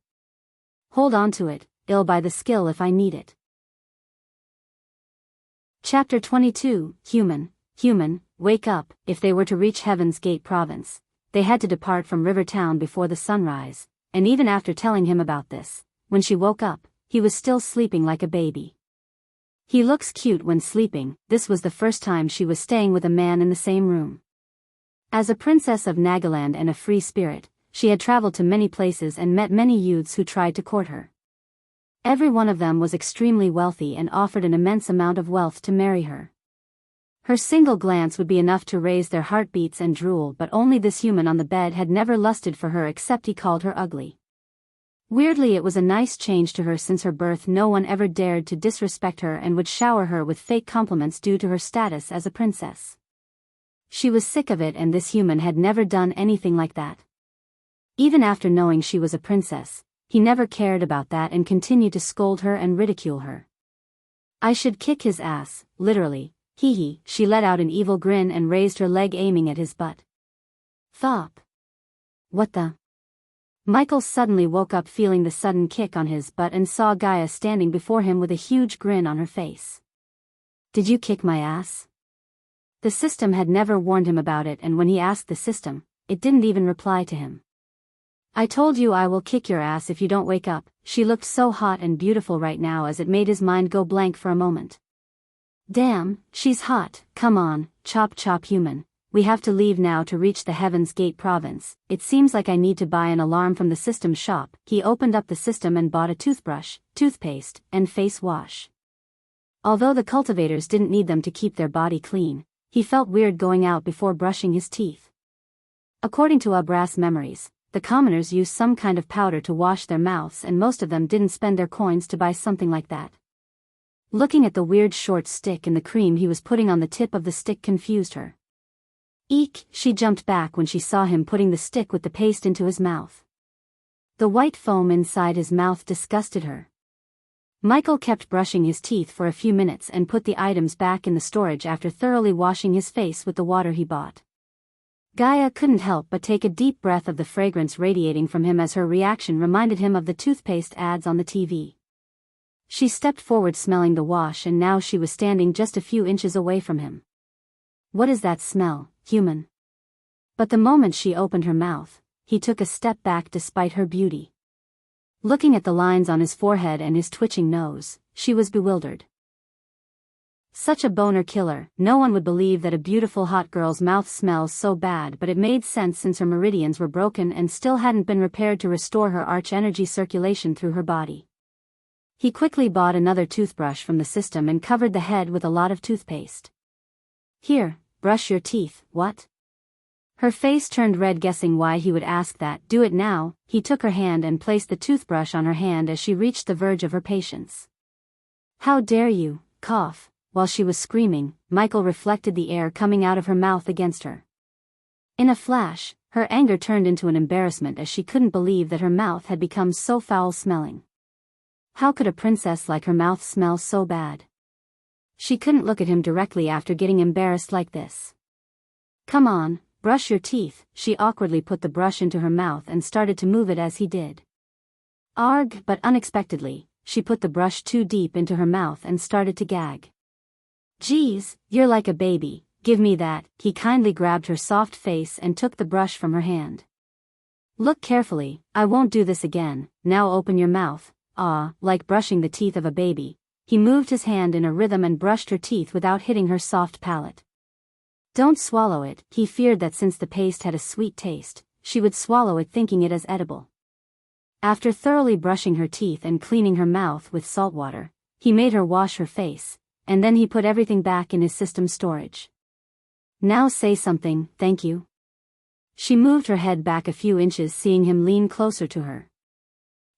Hold on to it. I'll buy the skill if I need it. Chapter 22. Human, wake up. If they were to reach Heaven's Gate province, they had to depart from River Town before the sunrise, and even after telling him about this, when she woke up, he was still sleeping like a baby. He looks cute when sleeping. This was the first time she was staying with a man in the same room. As a princess of Nagaland and a free spirit, she had traveled to many places and met many youths who tried to court her. Every one of them was extremely wealthy and offered an immense amount of wealth to marry her. Her single glance would be enough to raise their heartbeats and drool, but only this human on the bed had never lusted for her, except he called her ugly. Weirdly, it was a nice change to her. Since her birth no one ever dared to disrespect her and would shower her with fake compliments due to her status as a princess. She was sick of it, and this human had never done anything like that. Even after knowing she was a princess, he never cared about that and continued to scold her and ridicule her. I should kick his ass, literally, hee. She let out an evil grin and raised her leg, aiming at his butt. Thop. What the? Michael suddenly woke up, feeling the sudden kick on his butt, and saw Gaia standing before him with a huge grin on her face. Did you kick my ass? The system had never warned him about it, and when he asked the system, it didn't even reply to him. I told you I will kick your ass if you don't wake up. She looked so hot and beautiful right now as it made his mind go blank for a moment. Damn, she's hot. Come on, chop human. We have to leave now to reach the Heaven's Gate province. It seems like I need to buy an alarm from the system shop. He opened up the system and bought a toothbrush, toothpaste, and face wash. Although the cultivators didn't need them to keep their body clean, he felt weird going out before brushing his teeth. According to Abra's memories, the commoners used some kind of powder to wash their mouths, and most of them didn't spend their coins to buy something like that. Looking at the weird short stick and the cream he was putting on the tip of the stick confused her. Eek! She jumped back when she saw him putting the stick with the paste into his mouth. The white foam inside his mouth disgusted her. Michael kept brushing his teeth for a few minutes and put the items back in the storage after thoroughly washing his face with the water he bought. Gaia couldn't help but take a deep breath of the fragrance radiating from him, as her reaction reminded him of the toothpaste ads on the TV. She stepped forward smelling the wash, and now she was standing just a few inches away from him. What is that smell, human? But the moment she opened her mouth, he took a step back despite her beauty. Looking at the lines on his forehead and his twitching nose, she was bewildered. Such a boner killer. No one would believe that a beautiful hot girl's mouth smells so bad, but it made sense since her meridians were broken and still hadn't been repaired to restore her arch energy circulation through her body. He quickly bought another toothbrush from the system and covered the head with a lot of toothpaste. Here, brush your teeth, what? Her face turned red, guessing why he would ask that. Do it now. He took her hand and placed the toothbrush on her hand as she reached the verge of her patience. How dare you, cough. While she was screaming, Michael reflected the air coming out of her mouth against her. In a flash, her anger turned into an embarrassment as she couldn't believe that her mouth had become so foul-smelling. How could a princess like her mouth smell so bad? She couldn't look at him directly after getting embarrassed like this. Come on, brush your teeth. She awkwardly put the brush into her mouth and started to move it as he did. Arg, but unexpectedly, she put the brush too deep into her mouth and started to gag. Geez, you're like a baby, give me that. He kindly grabbed her soft face and took the brush from her hand. Look carefully, I won't do this again. Now open your mouth. Ah, like brushing the teeth of a baby. He moved his hand in a rhythm and brushed her teeth without hitting her soft palate. Don't swallow it. He feared that since the paste had a sweet taste, she would swallow it thinking it as edible. After thoroughly brushing her teeth and cleaning her mouth with salt water, he made her wash her face, and then he put everything back in his system storage. Now say something, thank you. She moved her head back a few inches, seeing him lean closer to her.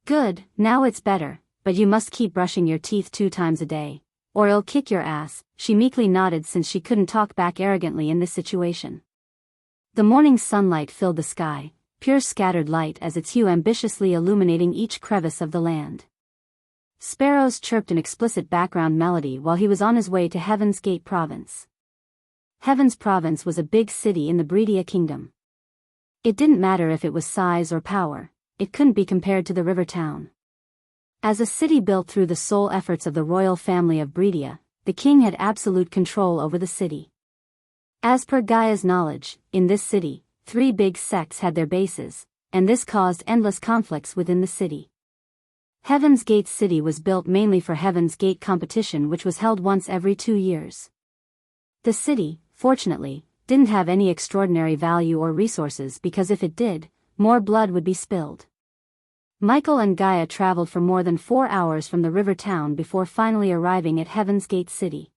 Good, now it's better, but you must keep brushing your teeth 2 times a day, or I'll kick your ass. She meekly nodded since she couldn't talk back arrogantly in this situation. The morning sunlight filled the sky, pure scattered light as its hue ambitiously illuminating each crevice of the land. Sparrows chirped an explicit background melody while he was on his way to Heaven's Gate Province. Heaven's Province was a big city in the Breedia Kingdom. It didn't matter if it was size or power, it couldn't be compared to the river town. As a city built through the sole efforts of the royal family of Breedia, the king had absolute control over the city. As per Gaia's knowledge, in this city, 3 big sects had their bases, and this caused endless conflicts within the city. Heaven's Gate City was built mainly for Heaven's Gate competition, which was held once every 2 years. The city, fortunately, didn't have any extraordinary value or resources because if it did, more blood would be spilled. Michael and Gaia traveled for more than 4 hours from the river town before finally arriving at Heaven's Gate City.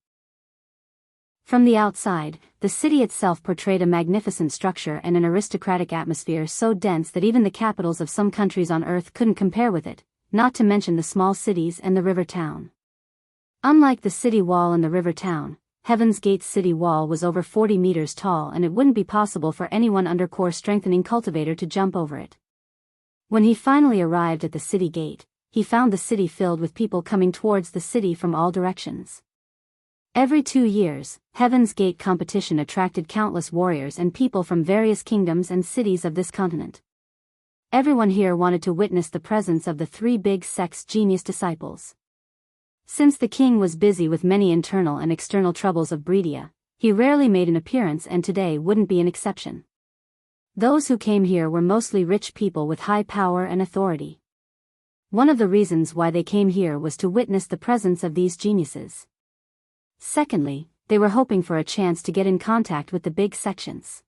From the outside, the city itself portrayed a magnificent structure and an aristocratic atmosphere so dense that even the capitals of some countries on Earth couldn't compare with it, not to mention the small cities and the river town. Unlike the city wall and the river town, Heaven's Gate city wall was over 40 meters tall and it wouldn't be possible for anyone under core strengthening cultivator to jump over it. When he finally arrived at the city gate, he found the city filled with people coming towards the city from all directions. Every 2 years, Heaven's Gate competition attracted countless warriors and people from various kingdoms and cities of this continent. Everyone here wanted to witness the presence of the 3 big sects' genius disciples. Since the king was busy with many internal and external troubles of Breedia, he rarely made an appearance, and today wouldn't be an exception. Those who came here were mostly rich people with high power and authority. One of the reasons why they came here was to witness the presence of these geniuses. Secondly, they were hoping for a chance to get in contact with the big sections.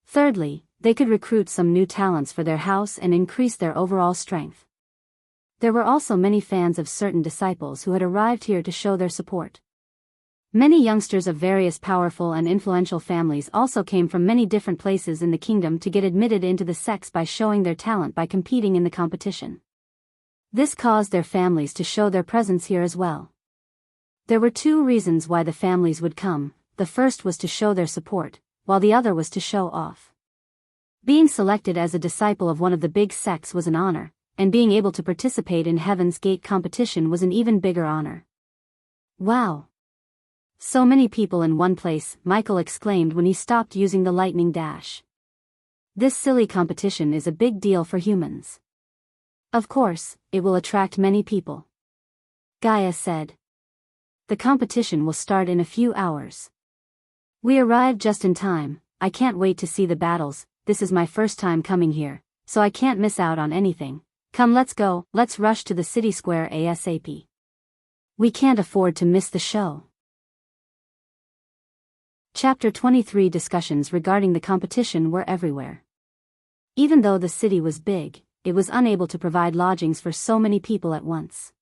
Thirdly, they could recruit some new talents for their house and increase their overall strength. There were also many fans of certain disciples who had arrived here to show their support. Many youngsters of various powerful and influential families also came from many different places in the kingdom to get admitted into the sects by showing their talent by competing in the competition. This caused their families to show their presence here as well. There were 2 reasons why the families would come. The first was to show their support, while the other was to show off. Being selected as a disciple of one of the big sects was an honor, and being able to participate in Heaven's Gate competition was an even bigger honor. Wow! So many people in one place, Michael exclaimed when he stopped using the lightning dash. This silly competition is a big deal for humans. Of course, it will attract many people. Gaia said. The competition will start in a few hours. We arrived just in time. I can't wait to see the battles. This is my first time coming here, so I can't miss out on anything. Come, let's go, let's rush to the city square ASAP. We can't afford to miss the show. Chapter 23 Discussions regarding the competition were everywhere. Even though the city was big, it was unable to provide lodgings for so many people at once.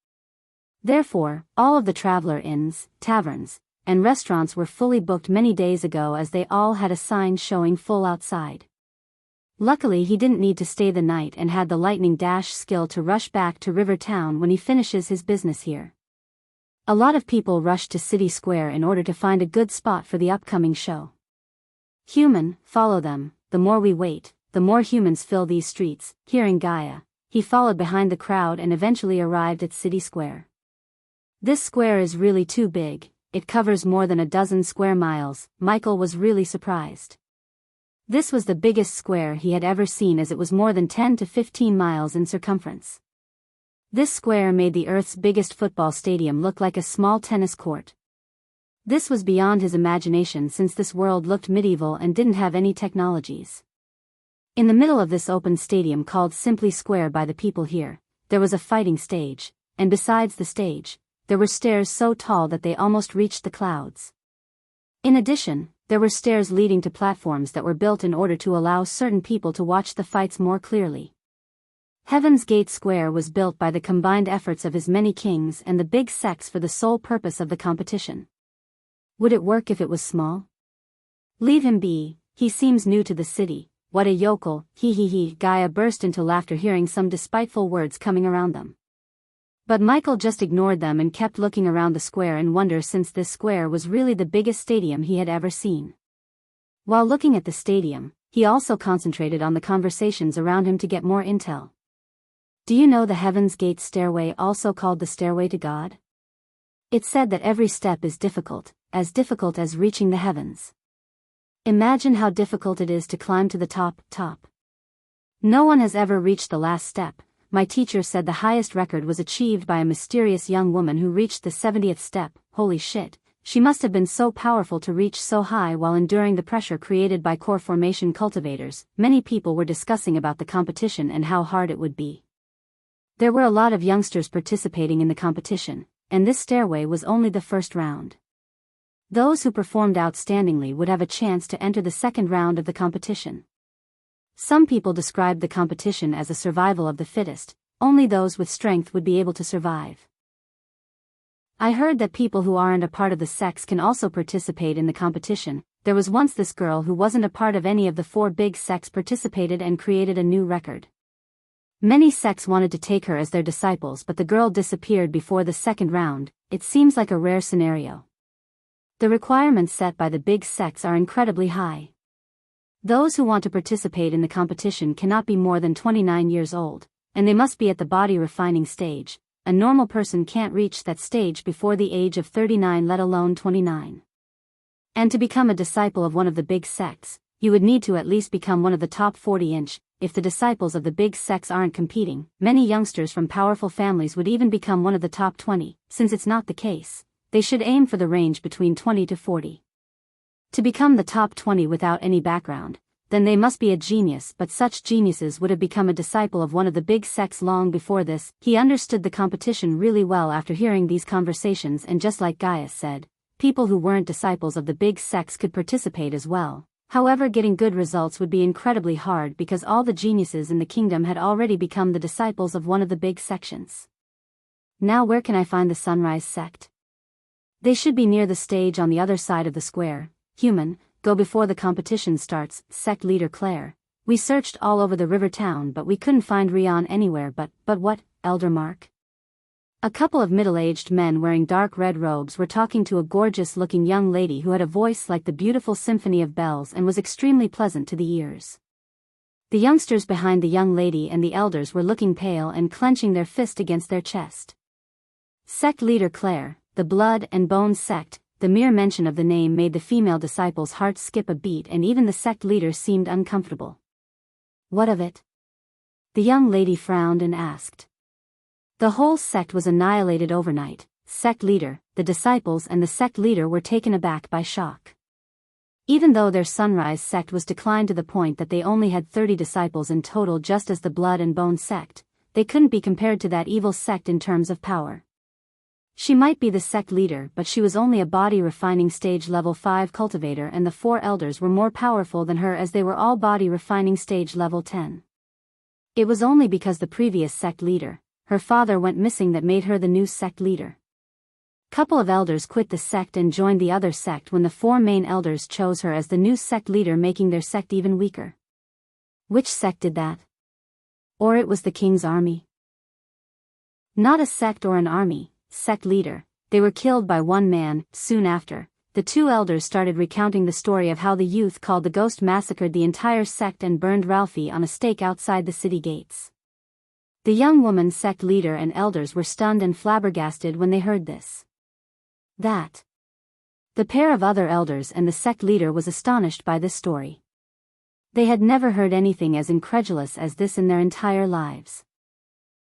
Therefore, all of the traveler inns, taverns, and restaurants were fully booked many days ago, as they all had a sign showing full outside. Luckily, he didn't need to stay the night and had the lightning dash skill to rush back to River Town when he finishes his business here. A lot of people rushed to City Square in order to find a good spot for the upcoming show. Human, follow them. The more we wait, the more humans fill these streets. Hearing Gaia, he followed behind the crowd and eventually arrived at City Square. This square is really too big. It covers more than a dozen square miles. Michael was really surprised. This was the biggest square he had ever seen, as it was more than 10 to 15 miles in circumference. This square made the Earth's biggest football stadium look like a small tennis court. This was beyond his imagination, since this world looked medieval and didn't have any technologies. In the middle of this open stadium, called simply Square by the people here, there was a fighting stage, and besides the stage, there were stairs so tall that they almost reached the clouds. In addition, there were stairs leading to platforms that were built in order to allow certain people to watch the fights more clearly. Heaven's Gate Square was built by the combined efforts of his many kings and the big sects for the sole purpose of the competition. Would it work if it was small? Leave him be, he seems new to the city. What a yokel, he. Gaia burst into laughter, hearing some despiteful words coming around them. But Michael just ignored them and kept looking around the square in wonder, since this square was really the biggest stadium he had ever seen. While looking at the stadium, he also concentrated on the conversations around him to get more intel. Do you know the Heaven's Gate stairway, also called the Stairway to God? It's said that every step is difficult as reaching the heavens. Imagine how difficult it is to climb to the top. No one has ever reached the last step. My teacher said the highest record was achieved by a mysterious young woman who reached the 70th step. Holy shit, she must have been so powerful to reach so high while enduring the pressure created by core formation cultivators. Many people were discussing about the competition and how hard it would be. There were a lot of youngsters participating in the competition, and this stairway was only the first round. Those who performed outstandingly would have a chance to enter the second round of the competition. Some people described the competition as a survival of the fittest. Only those with strength would be able to survive. I heard that people who aren't a part of the sects can also participate in the competition. There was once this girl who wasn't a part of any of the 4 big sects participated and created a new record. Many sects wanted to take her as their disciples, but the girl disappeared before the second round. It seems like a rare scenario. The requirements set by the big sects are incredibly high. Those who want to participate in the competition cannot be more than 29 years old, and they must be at the body refining stage. A normal person can't reach that stage before the age of 39, let alone 29. And to become a disciple of one of the big sects, you would need to at least become one of the top 40-inch. If the disciples of the big sects aren't competing, many youngsters from powerful families would even become one of the top 20. Since it's not the case, they should aim for the range between 20 to 40. To become the top 20 without any background, then they must be a genius, but such geniuses would have become a disciple of one of the big sects long before this. He understood the competition really well after hearing these conversations, and just like Gaia said, people who weren't disciples of the big sects could participate as well. However, getting good results would be incredibly hard because all the geniuses in the kingdom had already become the disciples of one of the big sections. Now where can I find the Sunrise sect? They should be near the stage on the other side of the square. Human, go before the competition starts. Sect leader Claire. We searched all over the river town, but we couldn't find Rion anywhere. But what, Elder Mark? A couple of middle-aged men wearing dark red robes were talking to a gorgeous-looking young lady who had a voice like the beautiful symphony of bells and was extremely pleasant to the ears. The youngsters behind the young lady and the elders were looking pale and clenching their fist against their chest. Sect leader Claire, the Blood and Bones sect. The mere mention of the name made the female disciples' hearts skip a beat, and even the sect leader seemed uncomfortable. What of it? The young lady frowned and asked. The whole sect was annihilated overnight. Sect leader, the disciples and the sect leader were taken aback by shock. Even though their Sunrise sect was declined to the point that they only had 30 disciples in total, just as the Blood and Bone sect, they couldn't be compared to that evil sect in terms of power. She might be the sect leader, but she was only a body refining stage level 5 cultivator, and the 4 elders were more powerful than her as they were all body refining stage level 10. It was only because the previous sect leader, her father, went missing that made her the new sect leader. Couple of elders quit the sect and joined the other sect when the 4 main elders chose her as the new sect leader, making their sect even weaker. Which sect did that? Or it was the king's army? Not a sect or an army, sect leader. They were killed by one man. Soon after, the 2 elders started recounting the story of how the youth called the Ghost massacred the entire sect and burned Ralphie on a stake outside the city gates. The young woman sect leader and elders were stunned and flabbergasted when they heard this. The pair of other elders and the sect leader was astonished by this story. They had never heard anything as incredulous as this in their entire lives.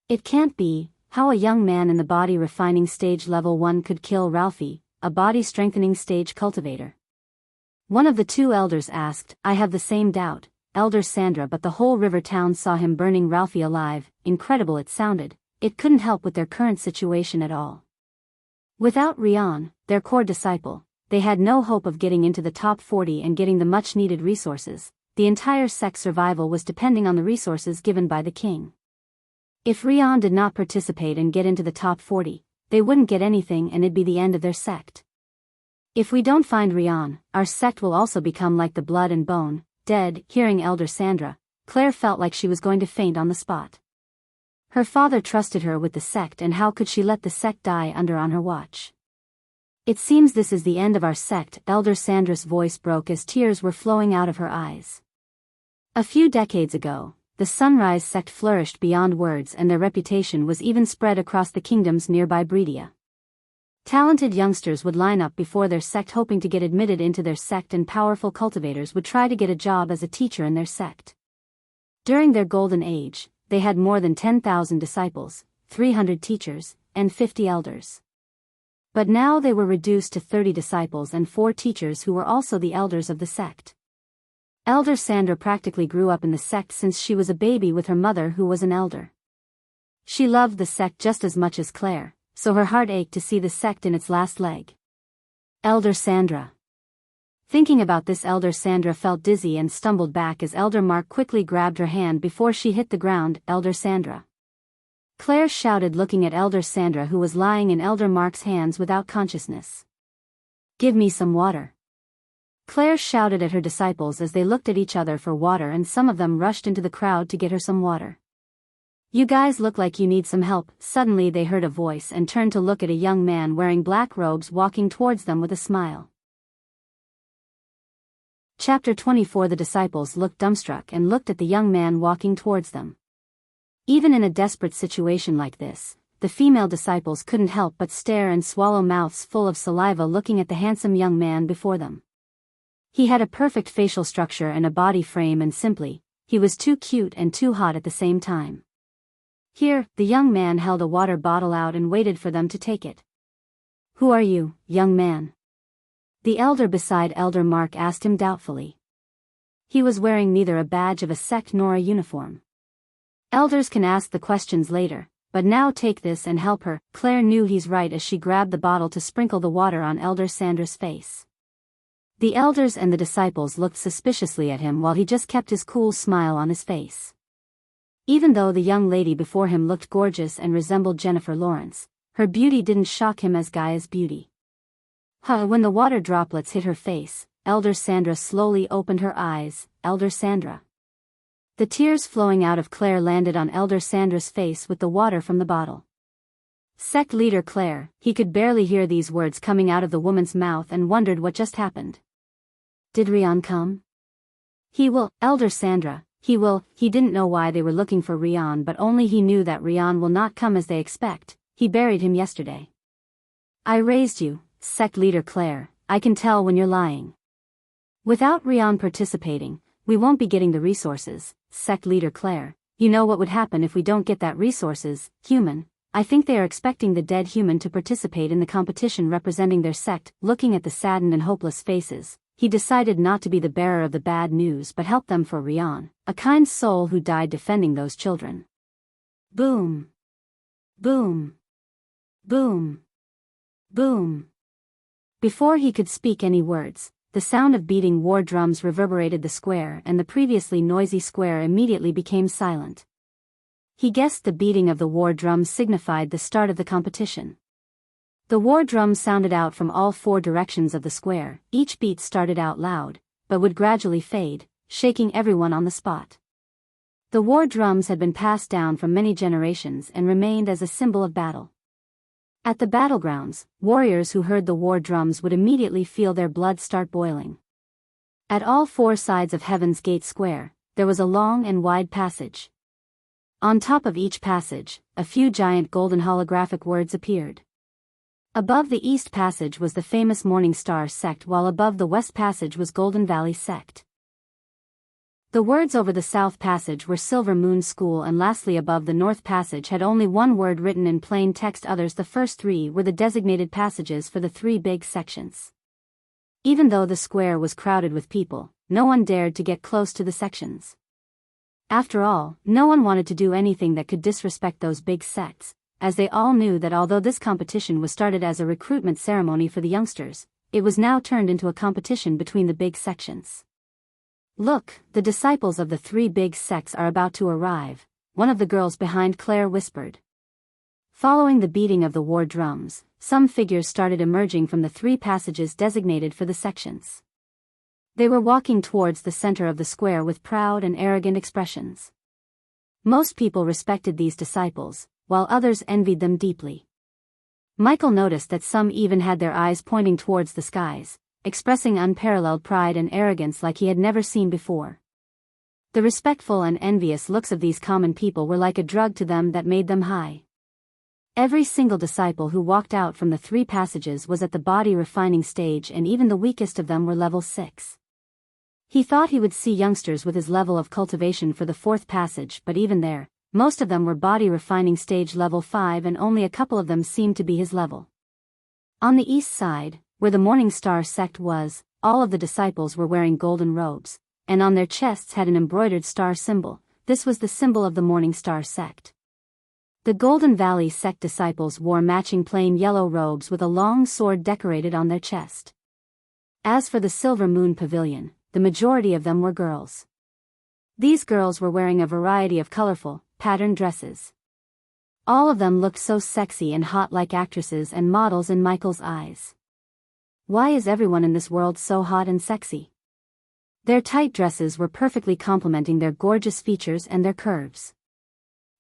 It can't be. How a young man in the body refining stage level 1 could kill Ralphie, a body strengthening stage cultivator. One of the 2 elders asked. I have the same doubt, Elder Sandra, but the whole river town saw him burning Ralphie alive. Incredible it sounded. It couldn't help with their current situation at all. Without Rian, their core disciple, they had no hope of getting into the top 40 and getting the much needed resources. The entire sect's survival was depending on the resources given by the king. If Rian did not participate and get into the top 40, they wouldn't get anything and it'd be the end of their sect. If we don't find Rian, our sect will also become like the blood and bone, dead. Hearing Elder Sandra, Claire felt like she was going to faint on the spot. Her father trusted her with the sect, and how could she let the sect die on her watch? It seems this is the end of our sect. Elder Sandra's voice broke as tears were flowing out of her eyes. A few decades ago, the Sunrise sect flourished beyond words, and their reputation was even spread across the kingdoms nearby Breedia. Talented youngsters would line up before their sect hoping to get admitted into their sect, and powerful cultivators would try to get a job as a teacher in their sect. During their golden age, they had more than 10,000 disciples, 300 teachers, and 50 elders. But now they were reduced to 30 disciples and 4 teachers who were also the elders of the sect. Elder Sandra practically grew up in the sect since she was a baby with her mother, who was an elder. She loved the sect just as much as Claire, so her heart ached to see the sect in its last leg. Elder Sandra. Thinking about this, Elder Sandra felt dizzy and stumbled back as Elder Mark quickly grabbed her hand before she hit the ground. Elder Sandra. Claire shouted, looking at Elder Sandra, who was lying in Elder Mark's hands without consciousness. Give me some water. Claire shouted at her disciples as they looked at each other for water, and some of them rushed into the crowd to get her some water. You guys look like you need some help. Suddenly they heard a voice and turned to look at a young man wearing black robes walking towards them with a smile. Chapter 24. The disciples looked dumbstruck and looked at the young man walking towards them. Even in a desperate situation like this, the female disciples couldn't help but stare and swallow, mouths full of saliva, looking at the handsome young man before them. He had a perfect facial structure and a body frame, and simply, he was too cute and too hot at the same time. Here, the young man held a water bottle out and waited for them to take it. Who are you, young man? The elder beside Elder Mark asked him doubtfully. He was wearing neither a badge of a sect nor a uniform. Elders can ask the questions later, but now take this and help her. Claire knew he's right as she grabbed the bottle to sprinkle the water on Elder Sandra's face. The elders and the disciples looked suspiciously at him while he just kept his cool smile on his face. Even though the young lady before him looked gorgeous and resembled Jennifer Lawrence, her beauty didn't shock him as Gaia's beauty. When the water droplets hit her face, Elder Sandra slowly opened her eyes. Elder Sandra. The tears flowing out of Claire landed on Elder Sandra's face with the water from the bottle. Sect leader Claire. He could barely hear these words coming out of the woman's mouth and wondered what just happened. Did Rian come? He will, Elder Sandra, he will. He didn't know why they were looking for Rian, but only he knew that Rian will not come as they expect. He buried him yesterday. I raised you, sect leader Claire. I can tell when you're lying. Without Rian participating, we won't be getting the resources, sect leader Claire. You know what would happen if we don't get that resources, human. I think they are expecting the dead human to participate in the competition representing their sect. Looking at the saddened and hopeless faces, he decided not to be the bearer of the bad news but help them for Rian, a kind soul who died defending those children. Boom. Boom. Boom. Boom! Before he could speak any words, the sound of beating war drums reverberated the square, and the previously noisy square immediately became silent. He guessed the beating of the war drums signified the start of the competition. The war drums sounded out from all four directions of the square. Each beat started out loud, but would gradually fade, shaking everyone on the spot. The war drums had been passed down from many generations and remained as a symbol of battle. At the battlegrounds, warriors who heard the war drums would immediately feel their blood start boiling. At all four sides of Heaven's Gate Square, there was a long and wide passage. On top of each passage, a few giant golden holographic words appeared. Above the East Passage was the famous Morning Star sect, while above the West Passage was Golden Valley sect. The words over the South Passage were Silver Moon School, and lastly above the North Passage had only one word written in plain text. Others, the first three, were the designated passages for the three big sections. Even though the square was crowded with people, no one dared to get close to the sections. After all, no one wanted to do anything that could disrespect those big sects, as they all knew that although this competition was started as a recruitment ceremony for the youngsters, it was now turned into a competition between the big sections. "Look, the disciples of the three big sects are about to arrive," one of the girls behind Claire whispered. Following the beating of the war drums, some figures started emerging from the three passages designated for the sections. They were walking towards the center of the square with proud and arrogant expressions. Most people respected these disciples, while others envied them deeply. Michael noticed that some even had their eyes pointing towards the skies, expressing unparalleled pride and arrogance like he had never seen before. The respectful and envious looks of these common people were like a drug to them that made them high. Every single disciple who walked out from the three passages was at the body refining stage, and even the weakest of them were level 6. He thought he would see youngsters with his level of cultivation for the fourth passage, but even there, most of them were body refining stage level 5, and only a couple of them seemed to be his level. On the east side, where the Morning Star sect was, all of the disciples were wearing golden robes, and on their chests had an embroidered star symbol. This was the symbol of the Morning Star sect. The Golden Valley sect disciples wore matching plain yellow robes with a long sword decorated on their chest. As for the Silver Moon Pavilion, the majority of them were girls. These girls were wearing a variety of colorful, patterned dresses. All of them looked so sexy and hot, like actresses and models in Michael's eyes. Why is everyone in this world so hot and sexy? Their tight dresses were perfectly complementing their gorgeous features and their curves,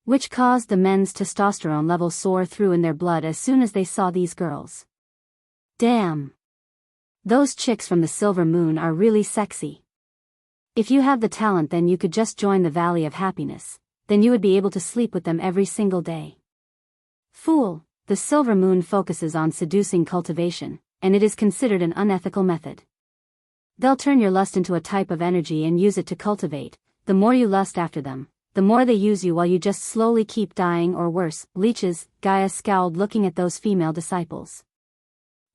which caused the men's testosterone levels soar through in their blood as soon as they saw these girls. Damn! Those chicks from the Silver Moon are really sexy. If you have the talent, then you could just join the Valley of Happiness, then you would be able to sleep with them every single day. Fool, the Silver Moon focuses on seducing cultivation, and it is considered an unethical method. They'll turn your lust into a type of energy and use it to cultivate. The more you lust after them, the more they use you while you just slowly keep dying, or worse, leeches. Gaia scowled, looking at those female disciples.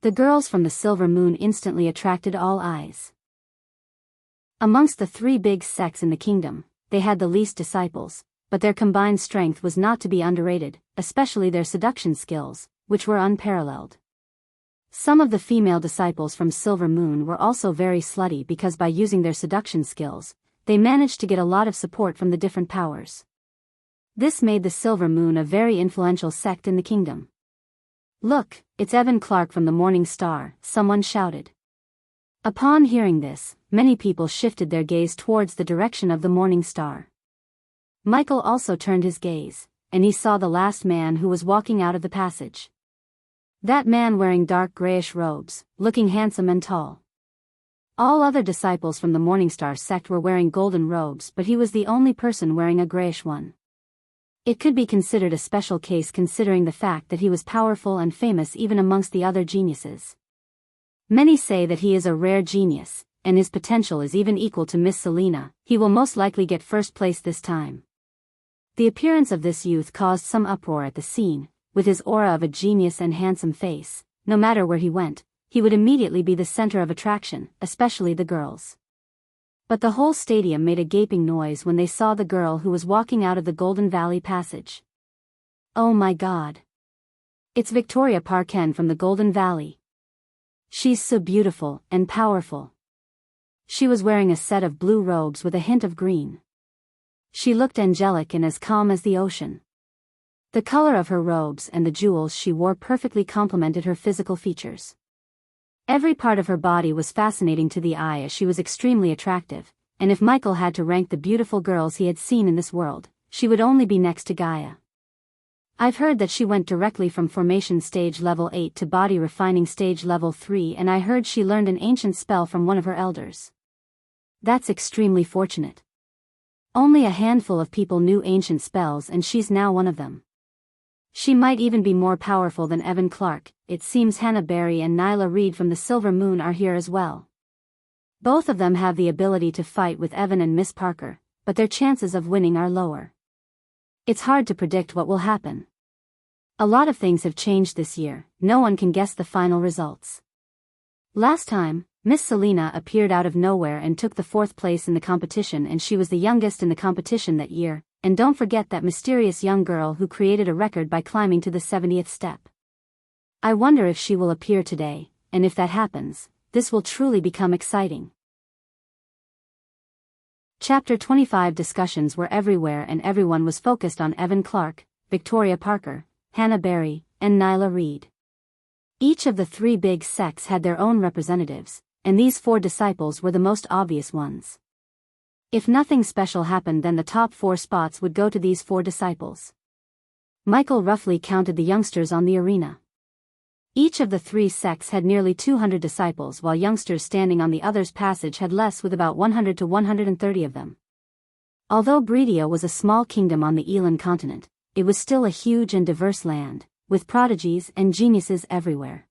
The girls from the Silver Moon instantly attracted all eyes. Amongst the three big sects in the kingdom, they had the least disciples, but their combined strength was not to be underrated, especially their seduction skills, which were unparalleled. Some of the female disciples from Silver Moon were also very slutty, because by using their seduction skills, they managed to get a lot of support from the different powers. This made the Silver Moon a very influential sect in the kingdom. "Look, it's Evan Clark from the Morning Star," someone shouted. Upon hearing this, many people shifted their gaze towards the direction of the Morning Star. Michael also turned his gaze, and he saw the last man who was walking out of the passage. That man wearing dark grayish robes, looking handsome and tall. All other disciples from the Morning Star sect were wearing golden robes, but he was the only person wearing a grayish one. It could be considered a special case, considering the fact that he was powerful and famous even amongst the other geniuses. Many say that he is a rare genius, and his potential is even equal to Miss Selena. He will most likely get first place this time. The appearance of this youth caused some uproar at the scene. With his aura of a genius and handsome face, no matter where he went, he would immediately be the center of attraction, especially the girls. But the whole stadium made a gaping noise when they saw the girl who was walking out of the Golden Valley passage. Oh my God! It's Victoria Parken from the Golden Valley. She's so beautiful and powerful. She was wearing a set of blue robes with a hint of green. She looked angelic and as calm as the ocean. The color of her robes and the jewels she wore perfectly complemented her physical features. Every part of her body was fascinating to the eye as she was extremely attractive, and if Michael had to rank the beautiful girls he had seen in this world, she would only be next to Gaia. I've heard that she went directly from formation stage level 8 to body refining stage level 3, and I heard she learned an ancient spell from one of her elders. That's extremely fortunate. Only a handful of people knew ancient spells, and she's now one of them. She might even be more powerful than Evan Clark. It seems Hannah Barry and Nyla Reed from the Silver Moon are here as well. Both of them have the ability to fight with Evan and Miss Parker, but their chances of winning are lower. It's hard to predict what will happen. A lot of things have changed this year, no one can guess the final results. Last time, Miss Selena appeared out of nowhere and took the 4th place in the competition, and she was the youngest in the competition that year, and don't forget that mysterious young girl who created a record by climbing to the 70th step. I wonder if she will appear today, and if that happens, this will truly become exciting. Chapter 25. Discussions were everywhere and everyone was focused on Evan Clark, Victoria Parker, Hannah Barry, and Nyla Reed. Each of the 3 big sects had their own representatives, and these 4 disciples were the most obvious ones. If nothing special happened, then the top 4 spots would go to these 4 disciples. Michael roughly counted the youngsters on the arena. Each of the 3 sects had nearly 200 disciples, while youngsters standing on the other's passage had less, with about 100 to 130 of them. Although Breedia was a small kingdom on the Elan continent, it was still a huge and diverse land, with prodigies and geniuses everywhere.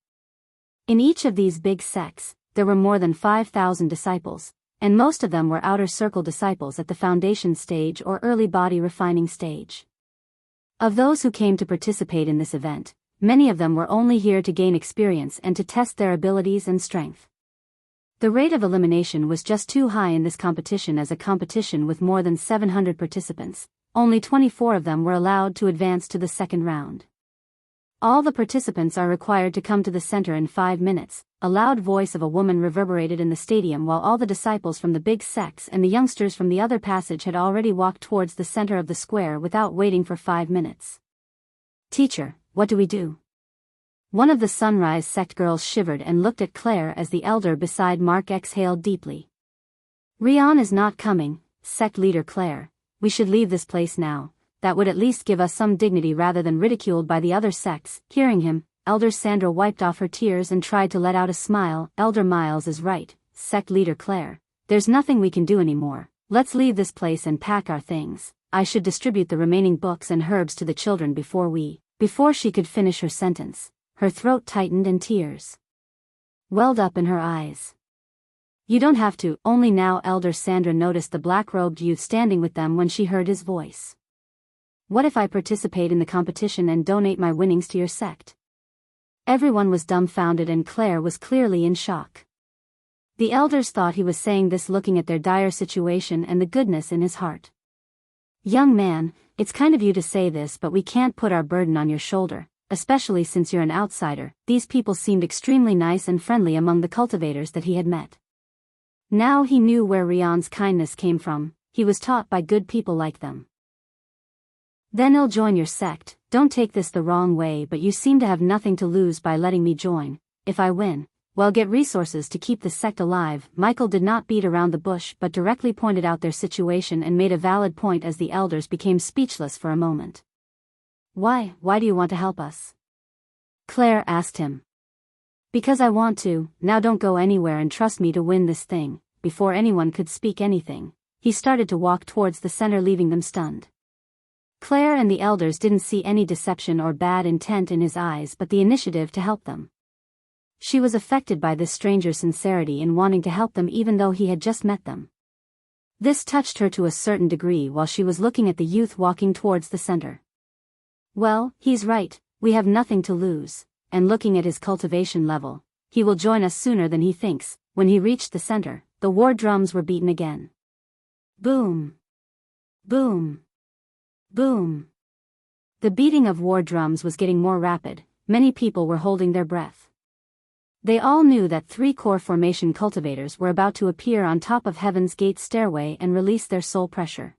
In each of these big sects, there were more than 5,000 disciples, and most of them were outer circle disciples at the foundation stage or early body refining stage. Of those who came to participate in this event, many of them were only here to gain experience and to test their abilities and strength. The rate of elimination was just too high in this competition. As a competition with more than 700 participants, only 24 of them were allowed to advance to the second round. All the participants are required to come to the center in 5 minutes. A loud voice of a woman reverberated in the stadium while all the disciples from the big sects and the youngsters from the other passage had already walked towards the center of the square without waiting for 5 minutes. "Teacher, what do we do?" One of the Sunrise sect girls shivered and looked at Claire as the elder beside Mark exhaled deeply. "Rion is not coming, sect leader Claire. We should leave this place now. That would at least give us some dignity rather than ridiculed by the other sects." Hearing him, Elder Sandra wiped off her tears and tried to let out a smile. "Elder Miles is right, sect leader Claire. There's nothing we can do anymore. Let's leave this place and pack our things. I should distribute the remaining books and herbs to the children Before she could finish her sentence, her throat tightened and tears welled up in her eyes. "You don't have to." Only now Elder Sandra noticed the black-robed youth standing with them when she heard his voice. "What if I participate in the competition and donate my winnings to your sect?" Everyone was dumbfounded and Claire was clearly in shock. The elders thought he was saying this looking at their dire situation and the goodness in his heart. "Young man, it's kind of you to say this, but we can't put our burden on your shoulder, especially since you're an outsider." These people seemed extremely nice and friendly among the cultivators that he had met. Now he knew where Rion's kindness came from. He was taught by good people like them. "Then I'll join your sect. Don't take this the wrong way, but you seem to have nothing to lose by letting me join. If I win, well, get resources to keep the sect alive." Michael did not beat around the bush but directly pointed out their situation and made a valid point as the elders became speechless for a moment. Why do you want to help us?" Claire asked him. "Because I want to. Now don't go anywhere and trust me to win this thing." Before anyone could speak anything, he started to walk towards the center, leaving them stunned. Claire and the elders didn't see any deception or bad intent in his eyes but the initiative to help them. She was affected by this stranger's sincerity in wanting to help them even though he had just met them. This touched her to a certain degree while she was looking at the youth walking towards the center. "Well, he's right, we have nothing to lose, and looking at his cultivation level, he will join us sooner than he thinks." When he reached the center, the war drums were beaten again. Boom! Boom! Boom! The beating of war drums was getting more rapid, many people were holding their breath. They all knew that three core formation cultivators were about to appear on top of Heaven's Gate stairway and release their soul pressure.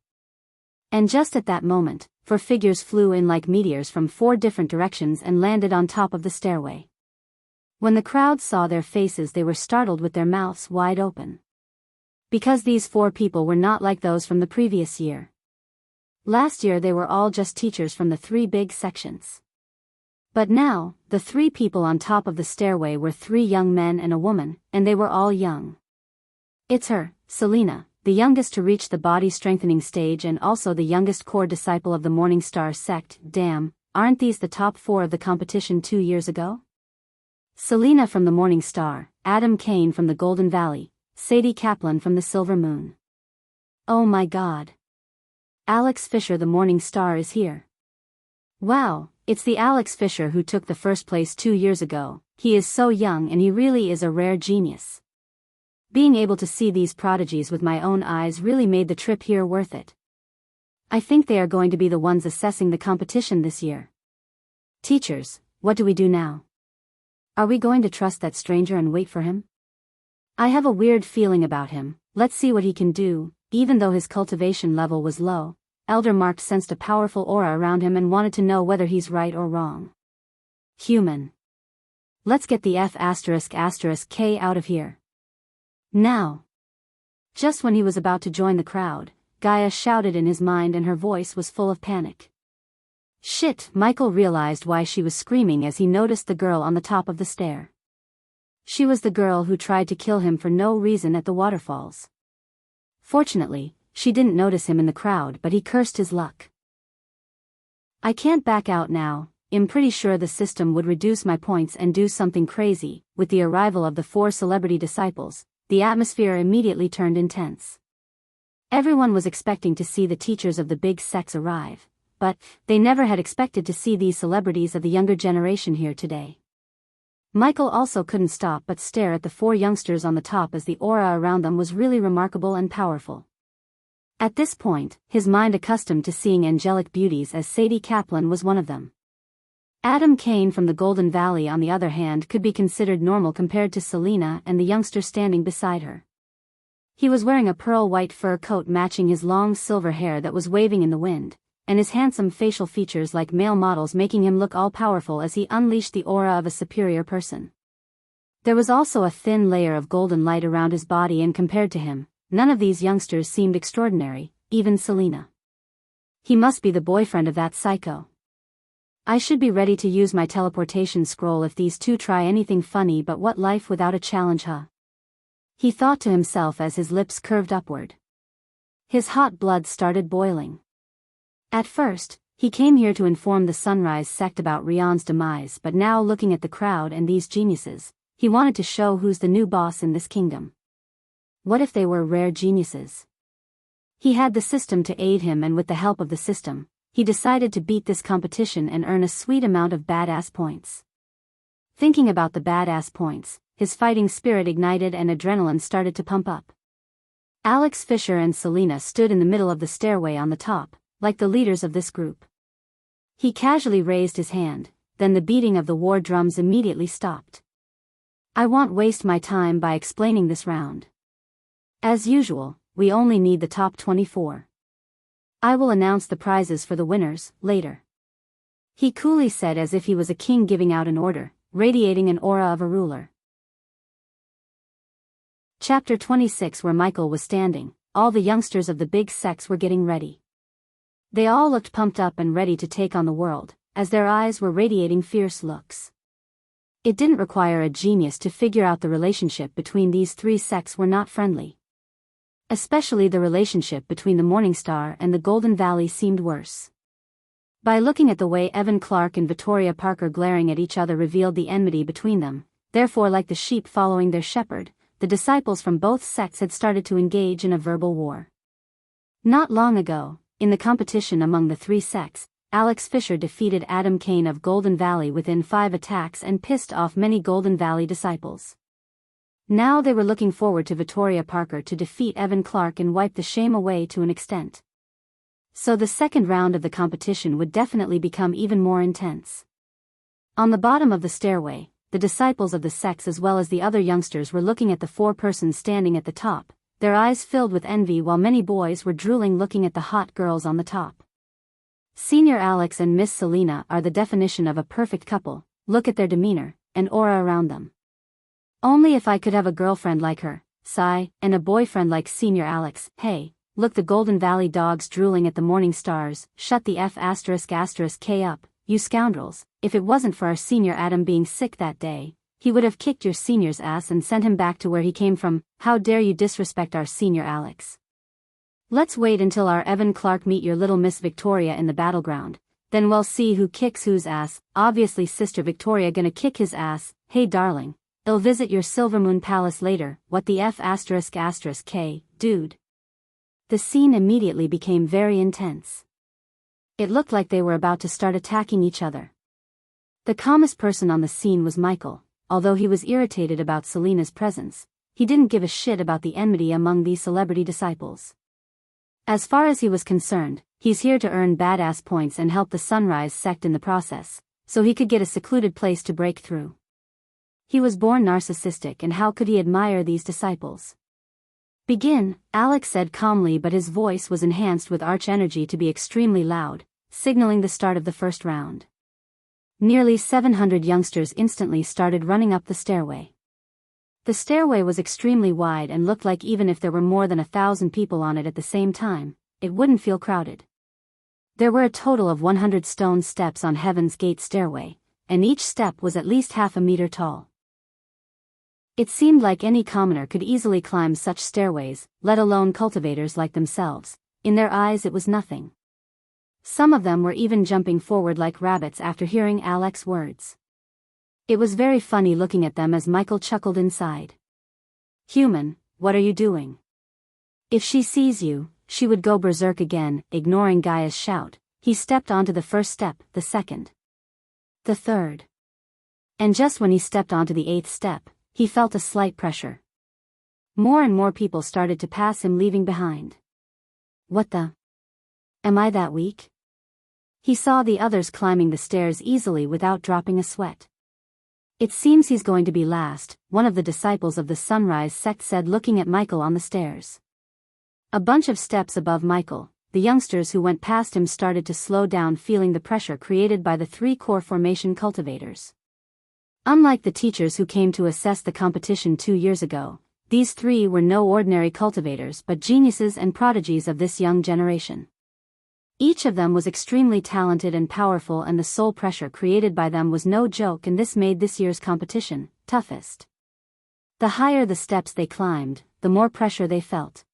And just at that moment, four figures flew in like meteors from four different directions and landed on top of the stairway. When the crowd saw their faces, they were startled with their mouths wide open. Because these four people were not like those from the previous year. Last year they were all just teachers from the three big sections. But now, the three people on top of the stairway were three young men and a woman, and they were all young. It's her, Selena, the youngest to reach the body strengthening stage and also the youngest core disciple of the Morning Star sect. Damn, aren't these the top four of the competition 2 years ago? Selena from the Morning Star, Adam Kane from the Golden Valley, Sadie Kaplan from the Silver Moon. Oh my god. Alex Fisher the Morning Star is here. Wow, it's the Alex Fisher who took the first place 2 years ago. He is so young and he really is a rare genius. Being able to see these prodigies with my own eyes really made the trip here worth it. I think they are going to be the ones assessing the competition this year. Teachers, what do we do now? Are we going to trust that stranger and wait for him? I have a weird feeling about him. Let's see what he can do. Even though his cultivation level was low, Elder Mark sensed a powerful aura around him and wanted to know whether he's right or wrong. Human. Let's get the F***K out of here. Now. Just when he was about to join the crowd, Gaia shouted in his mind and her voice was full of panic. Shit, Michael realized why she was screaming as he noticed the girl on the top of the stair. She was the girl who tried to kill him for no reason at the waterfalls. Fortunately, she didn't notice him in the crowd, but he cursed his luck. I can't back out now. I'm pretty sure the system would reduce my points and do something crazy. With the arrival of the 4 celebrity disciples, the atmosphere immediately turned intense. Everyone was expecting to see the teachers of the big sects arrive, but they never had expected to see these celebrities of the younger generation here today. Michael also couldn't stop but stare at the 4 youngsters on the top as the aura around them was really remarkable and powerful. At this point, his mind accustomed to seeing angelic beauties as Sadie Kaplan was one of them. Adam Kane from the Golden Valley on the other hand could be considered normal compared to Selena and the youngster standing beside her. He was wearing a pearl white fur coat matching his long silver hair that was waving in the wind, and his handsome facial features like male models making him look all-powerful as he unleashed the aura of a superior person. There was also a thin layer of golden light around his body, and compared to him, none of these youngsters seemed extraordinary, even Selena. He must be the boyfriend of that psycho. I should be ready to use my teleportation scroll if these two try anything funny, but what life without a challenge, huh? He thought to himself as his lips curved upward. His hot blood started boiling. At first, he came here to inform the Sunrise sect about Rion's demise, but now looking at the crowd and these geniuses, he wanted to show who's the new boss in this kingdom. What if they were rare geniuses? He had the system to aid him, and with the help of the system, he decided to beat this competition and earn a sweet amount of badass points. Thinking about the badass points, his fighting spirit ignited and adrenaline started to pump up. Alex Fisher and Selena stood in the middle of the stairway on the top, like the leaders of this group. He casually raised his hand, then the beating of the war drums immediately stopped. I won't waste my time by explaining this round. As usual, we only need the top 24. I will announce the prizes for the winners later. He coolly said as if he was a king giving out an order, radiating an aura of a ruler. Chapter 26. Where Michael was standing, all the youngsters of the big sects were getting ready. They all looked pumped up and ready to take on the world, as their eyes were radiating fierce looks. It didn't require a genius to figure out the relationship between these 3 sects were not friendly. Especially the relationship between the Morning Star and the Golden Valley seemed worse. By looking at the way Evan Clark and Victoria Parker glaring at each other revealed the enmity between them. Therefore, like the sheep following their shepherd, the disciples from both sects had started to engage in a verbal war. Not long ago, in the competition among the 3 sects, Alex Fisher defeated Adam Kane of Golden Valley within 5 attacks and pissed off many Golden Valley disciples. Now they were looking forward to Victoria Parker to defeat Evan Clark and wipe the shame away to an extent. So the second round of the competition would definitely become even more intense. On the bottom of the stairway, the disciples of the sects as well as the other youngsters were looking at the four persons standing at the top, their eyes filled with envy while many boys were drooling looking at the hot girls on the top. Senior Alex and Miss Selena are the definition of a perfect couple. Look at their demeanor and aura around them. Only if I could have a girlfriend like her, sigh, and a boyfriend like Senior Alex. Hey, look, the Golden Valley dogs drooling at the morning stars. Shut the F***K up, you scoundrels. If it wasn't for our senior Adam being sick that day, he would have kicked your senior's ass and sent him back to where he came from. How dare you disrespect our senior Alex? Let's wait until our Evan Clark meet your little Miss Victoria in the battleground, then we'll see who kicks whose ass. Obviously Sister Victoria gonna kick his ass. Hey darling, I'll visit your Silvermoon Palace later. What the F***K, dude? The scene immediately became very intense. It looked like they were about to start attacking each other. The calmest person on the scene was Michael. Although he was irritated about Selena's presence, he didn't give a shit about the enmity among these celebrity disciples. As far as he was concerned, he's here to earn badass points and help the Sunrise sect in the process, so he could get a secluded place to break through. He was born narcissistic, and how could he admire these disciples? Begin, Alex said calmly, but his voice was enhanced with arch energy to be extremely loud, signaling the start of the first round. Nearly 700 youngsters instantly started running up the stairway. The stairway was extremely wide and looked like even if there were more than 1,000 people on it at the same time, it wouldn't feel crowded. There were a total of 100 stone steps on Heaven's Gate stairway, and each step was at least half a meter tall. It seemed like any commoner could easily climb such stairways, let alone cultivators like themselves. In their eyes it was nothing. Some of them were even jumping forward like rabbits after hearing Alex's words. It was very funny looking at them as Michael chuckled inside. Human, what are you doing? If she sees you, she would go berserk again. Ignoring Gaia's shout, he stepped onto the first step, the second, the third. And just when he stepped onto the 8th step, he felt a slight pressure. More and more people started to pass him, leaving behind. What the? Am I that weak? He saw the others climbing the stairs easily without dropping a sweat. It seems he's going to be last, one of the disciples of the Sunrise sect said, looking at Michael on the stairs. A bunch of steps above Michael, the youngsters who went past him started to slow down, feeling the pressure created by the 3 core formation cultivators. Unlike the teachers who came to assess the competition 2 years ago, these 3 were no ordinary cultivators but geniuses and prodigies of this young generation. Each of them was extremely talented and powerful, and the soul pressure created by them was no joke, and this made this year's competition toughest. The higher the steps they climbed, the more pressure they felt.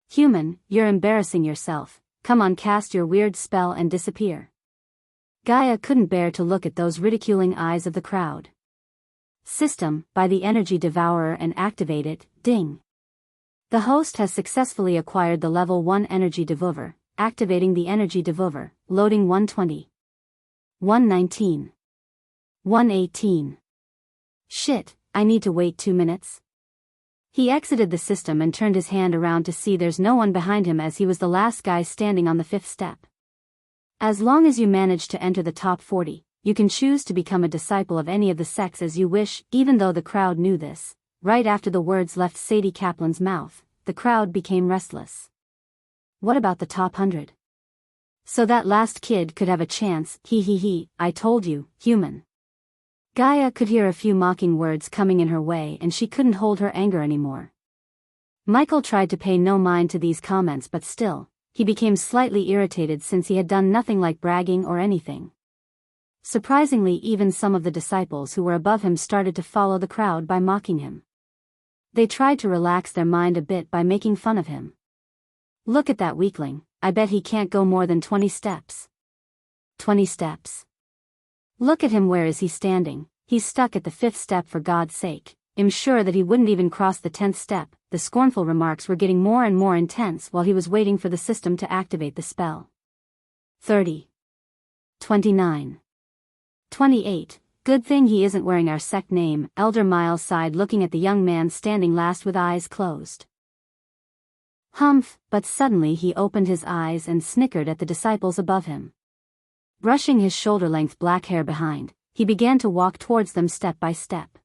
Human, you're embarrassing yourself. Come on, cast your weird spell and disappear. Gaia couldn't bear to look at those ridiculing eyes of the crowd. System, buy the energy devourer and activate it. Ding. The host has successfully acquired the level 1 energy devourer. Activating the energy devourer. Loading 120. 119. 118. Shit, I need to wait 2 minutes. He exited the system and turned his hand around to see there's no one behind him, as he was the last guy standing on the 5th step. As long as you manage to enter the top 40, you can choose to become a disciple of any of the sects as you wish. Even though the crowd knew this, right after the words left Sadie Kaplan's mouth, the crowd became restless. What about the top 100? So that last kid could have a chance. I told you, human. Gaia could hear a few mocking words coming in her way, and she couldn't hold her anger anymore. Michael tried to pay no mind to these comments, but still, he became slightly irritated since he had done nothing like bragging or anything. Surprisingly, even some of the disciples who were above him started to follow the crowd by mocking him. They tried to relax their mind a bit by making fun of him. Look at that weakling, I bet he can't go more than 20 steps. 20 steps. Look at him, where is he standing? He's stuck at the 5th step, for God's sake. I'm sure that he wouldn't even cross the 10th step. The scornful remarks were getting more and more intense while he was waiting for the system to activate the spell. 30. 29. 28. Good thing he isn't wearing our sect name, Elder Miles sighed, looking at the young man standing last with eyes closed. Humph, but suddenly he opened his eyes and snickered at the disciples above him. Brushing his shoulder-length black hair behind, he began to walk towards them step by step.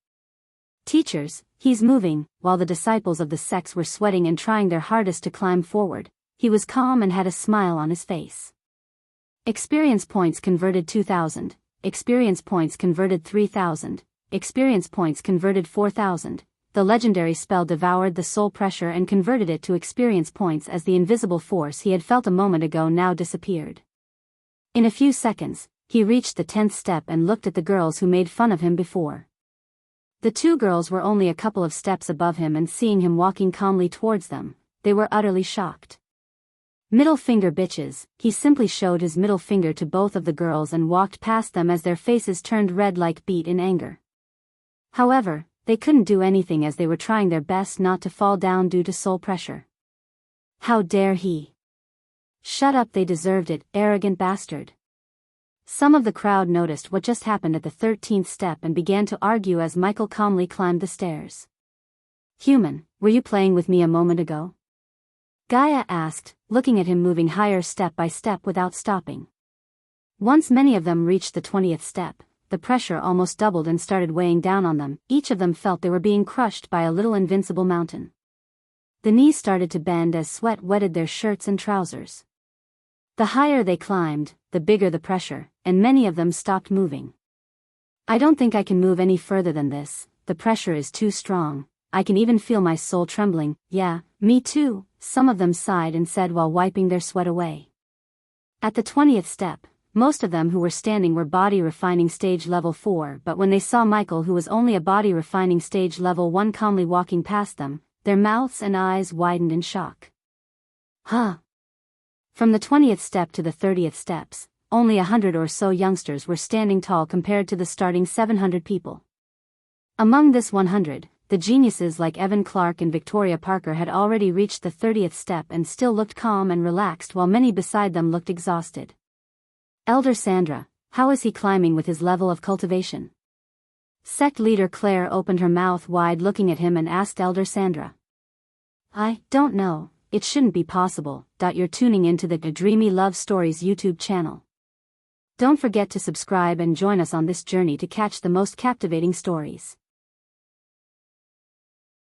Teachers, he's moving. While the disciples of the sects were sweating and trying their hardest to climb forward, he was calm and had a smile on his face. Experience points converted 2,000, experience points converted 3,000, experience points converted 4,000. The legendary spell devoured the soul pressure and converted it to experience points as the invisible force he had felt a moment ago now disappeared. In a few seconds, he reached the 10th step and looked at the girls who made fun of him before. The two girls were only a couple of steps above him, and seeing him walking calmly towards them, they were utterly shocked. Middle finger bitches, he simply showed his middle finger to both of the girls and walked past them as their faces turned red like beet in anger. However, they couldn't do anything as they were trying their best not to fall down due to soul pressure. How dare he? Shut up, they deserved it, arrogant bastard. Some of the crowd noticed what just happened at the 13th step and began to argue as Michael calmly climbed the stairs. Human, were you playing with me a moment ago? Gaia asked, looking at him moving higher step by step without stopping. Once many of them reached the 20th step, the pressure almost doubled and started weighing down on them. Each of them felt they were being crushed by a little invincible mountain. The knees started to bend as sweat wetted their shirts and trousers. The higher they climbed, the bigger the pressure, and many of them stopped moving. I don't think I can move any further than this, the pressure is too strong, I can even feel my soul trembling. Yeah, me too, some of them sighed and said while wiping their sweat away. At the 20th step, most of them who were standing were body refining stage level 4, but when they saw Michael, who was only a body refining stage level 1, calmly walking past them, their mouths and eyes widened in shock. Huh? From the 20th step to the 30th steps, only 100 or so youngsters were standing tall compared to the starting 700 people. Among this 100, the geniuses like Evan Clark and Victoria Parker had already reached the 30th step and still looked calm and relaxed, while many beside them looked exhausted. Elder Sandra, how is he climbing with his level of cultivation? Sect leader Claire opened her mouth wide looking at him and asked Elder Sandra. I don't know. It shouldn't be possible. You're tuning into the Dreamy Love Stories YouTube channel. Don't forget to subscribe and join us on this journey to catch the most captivating stories.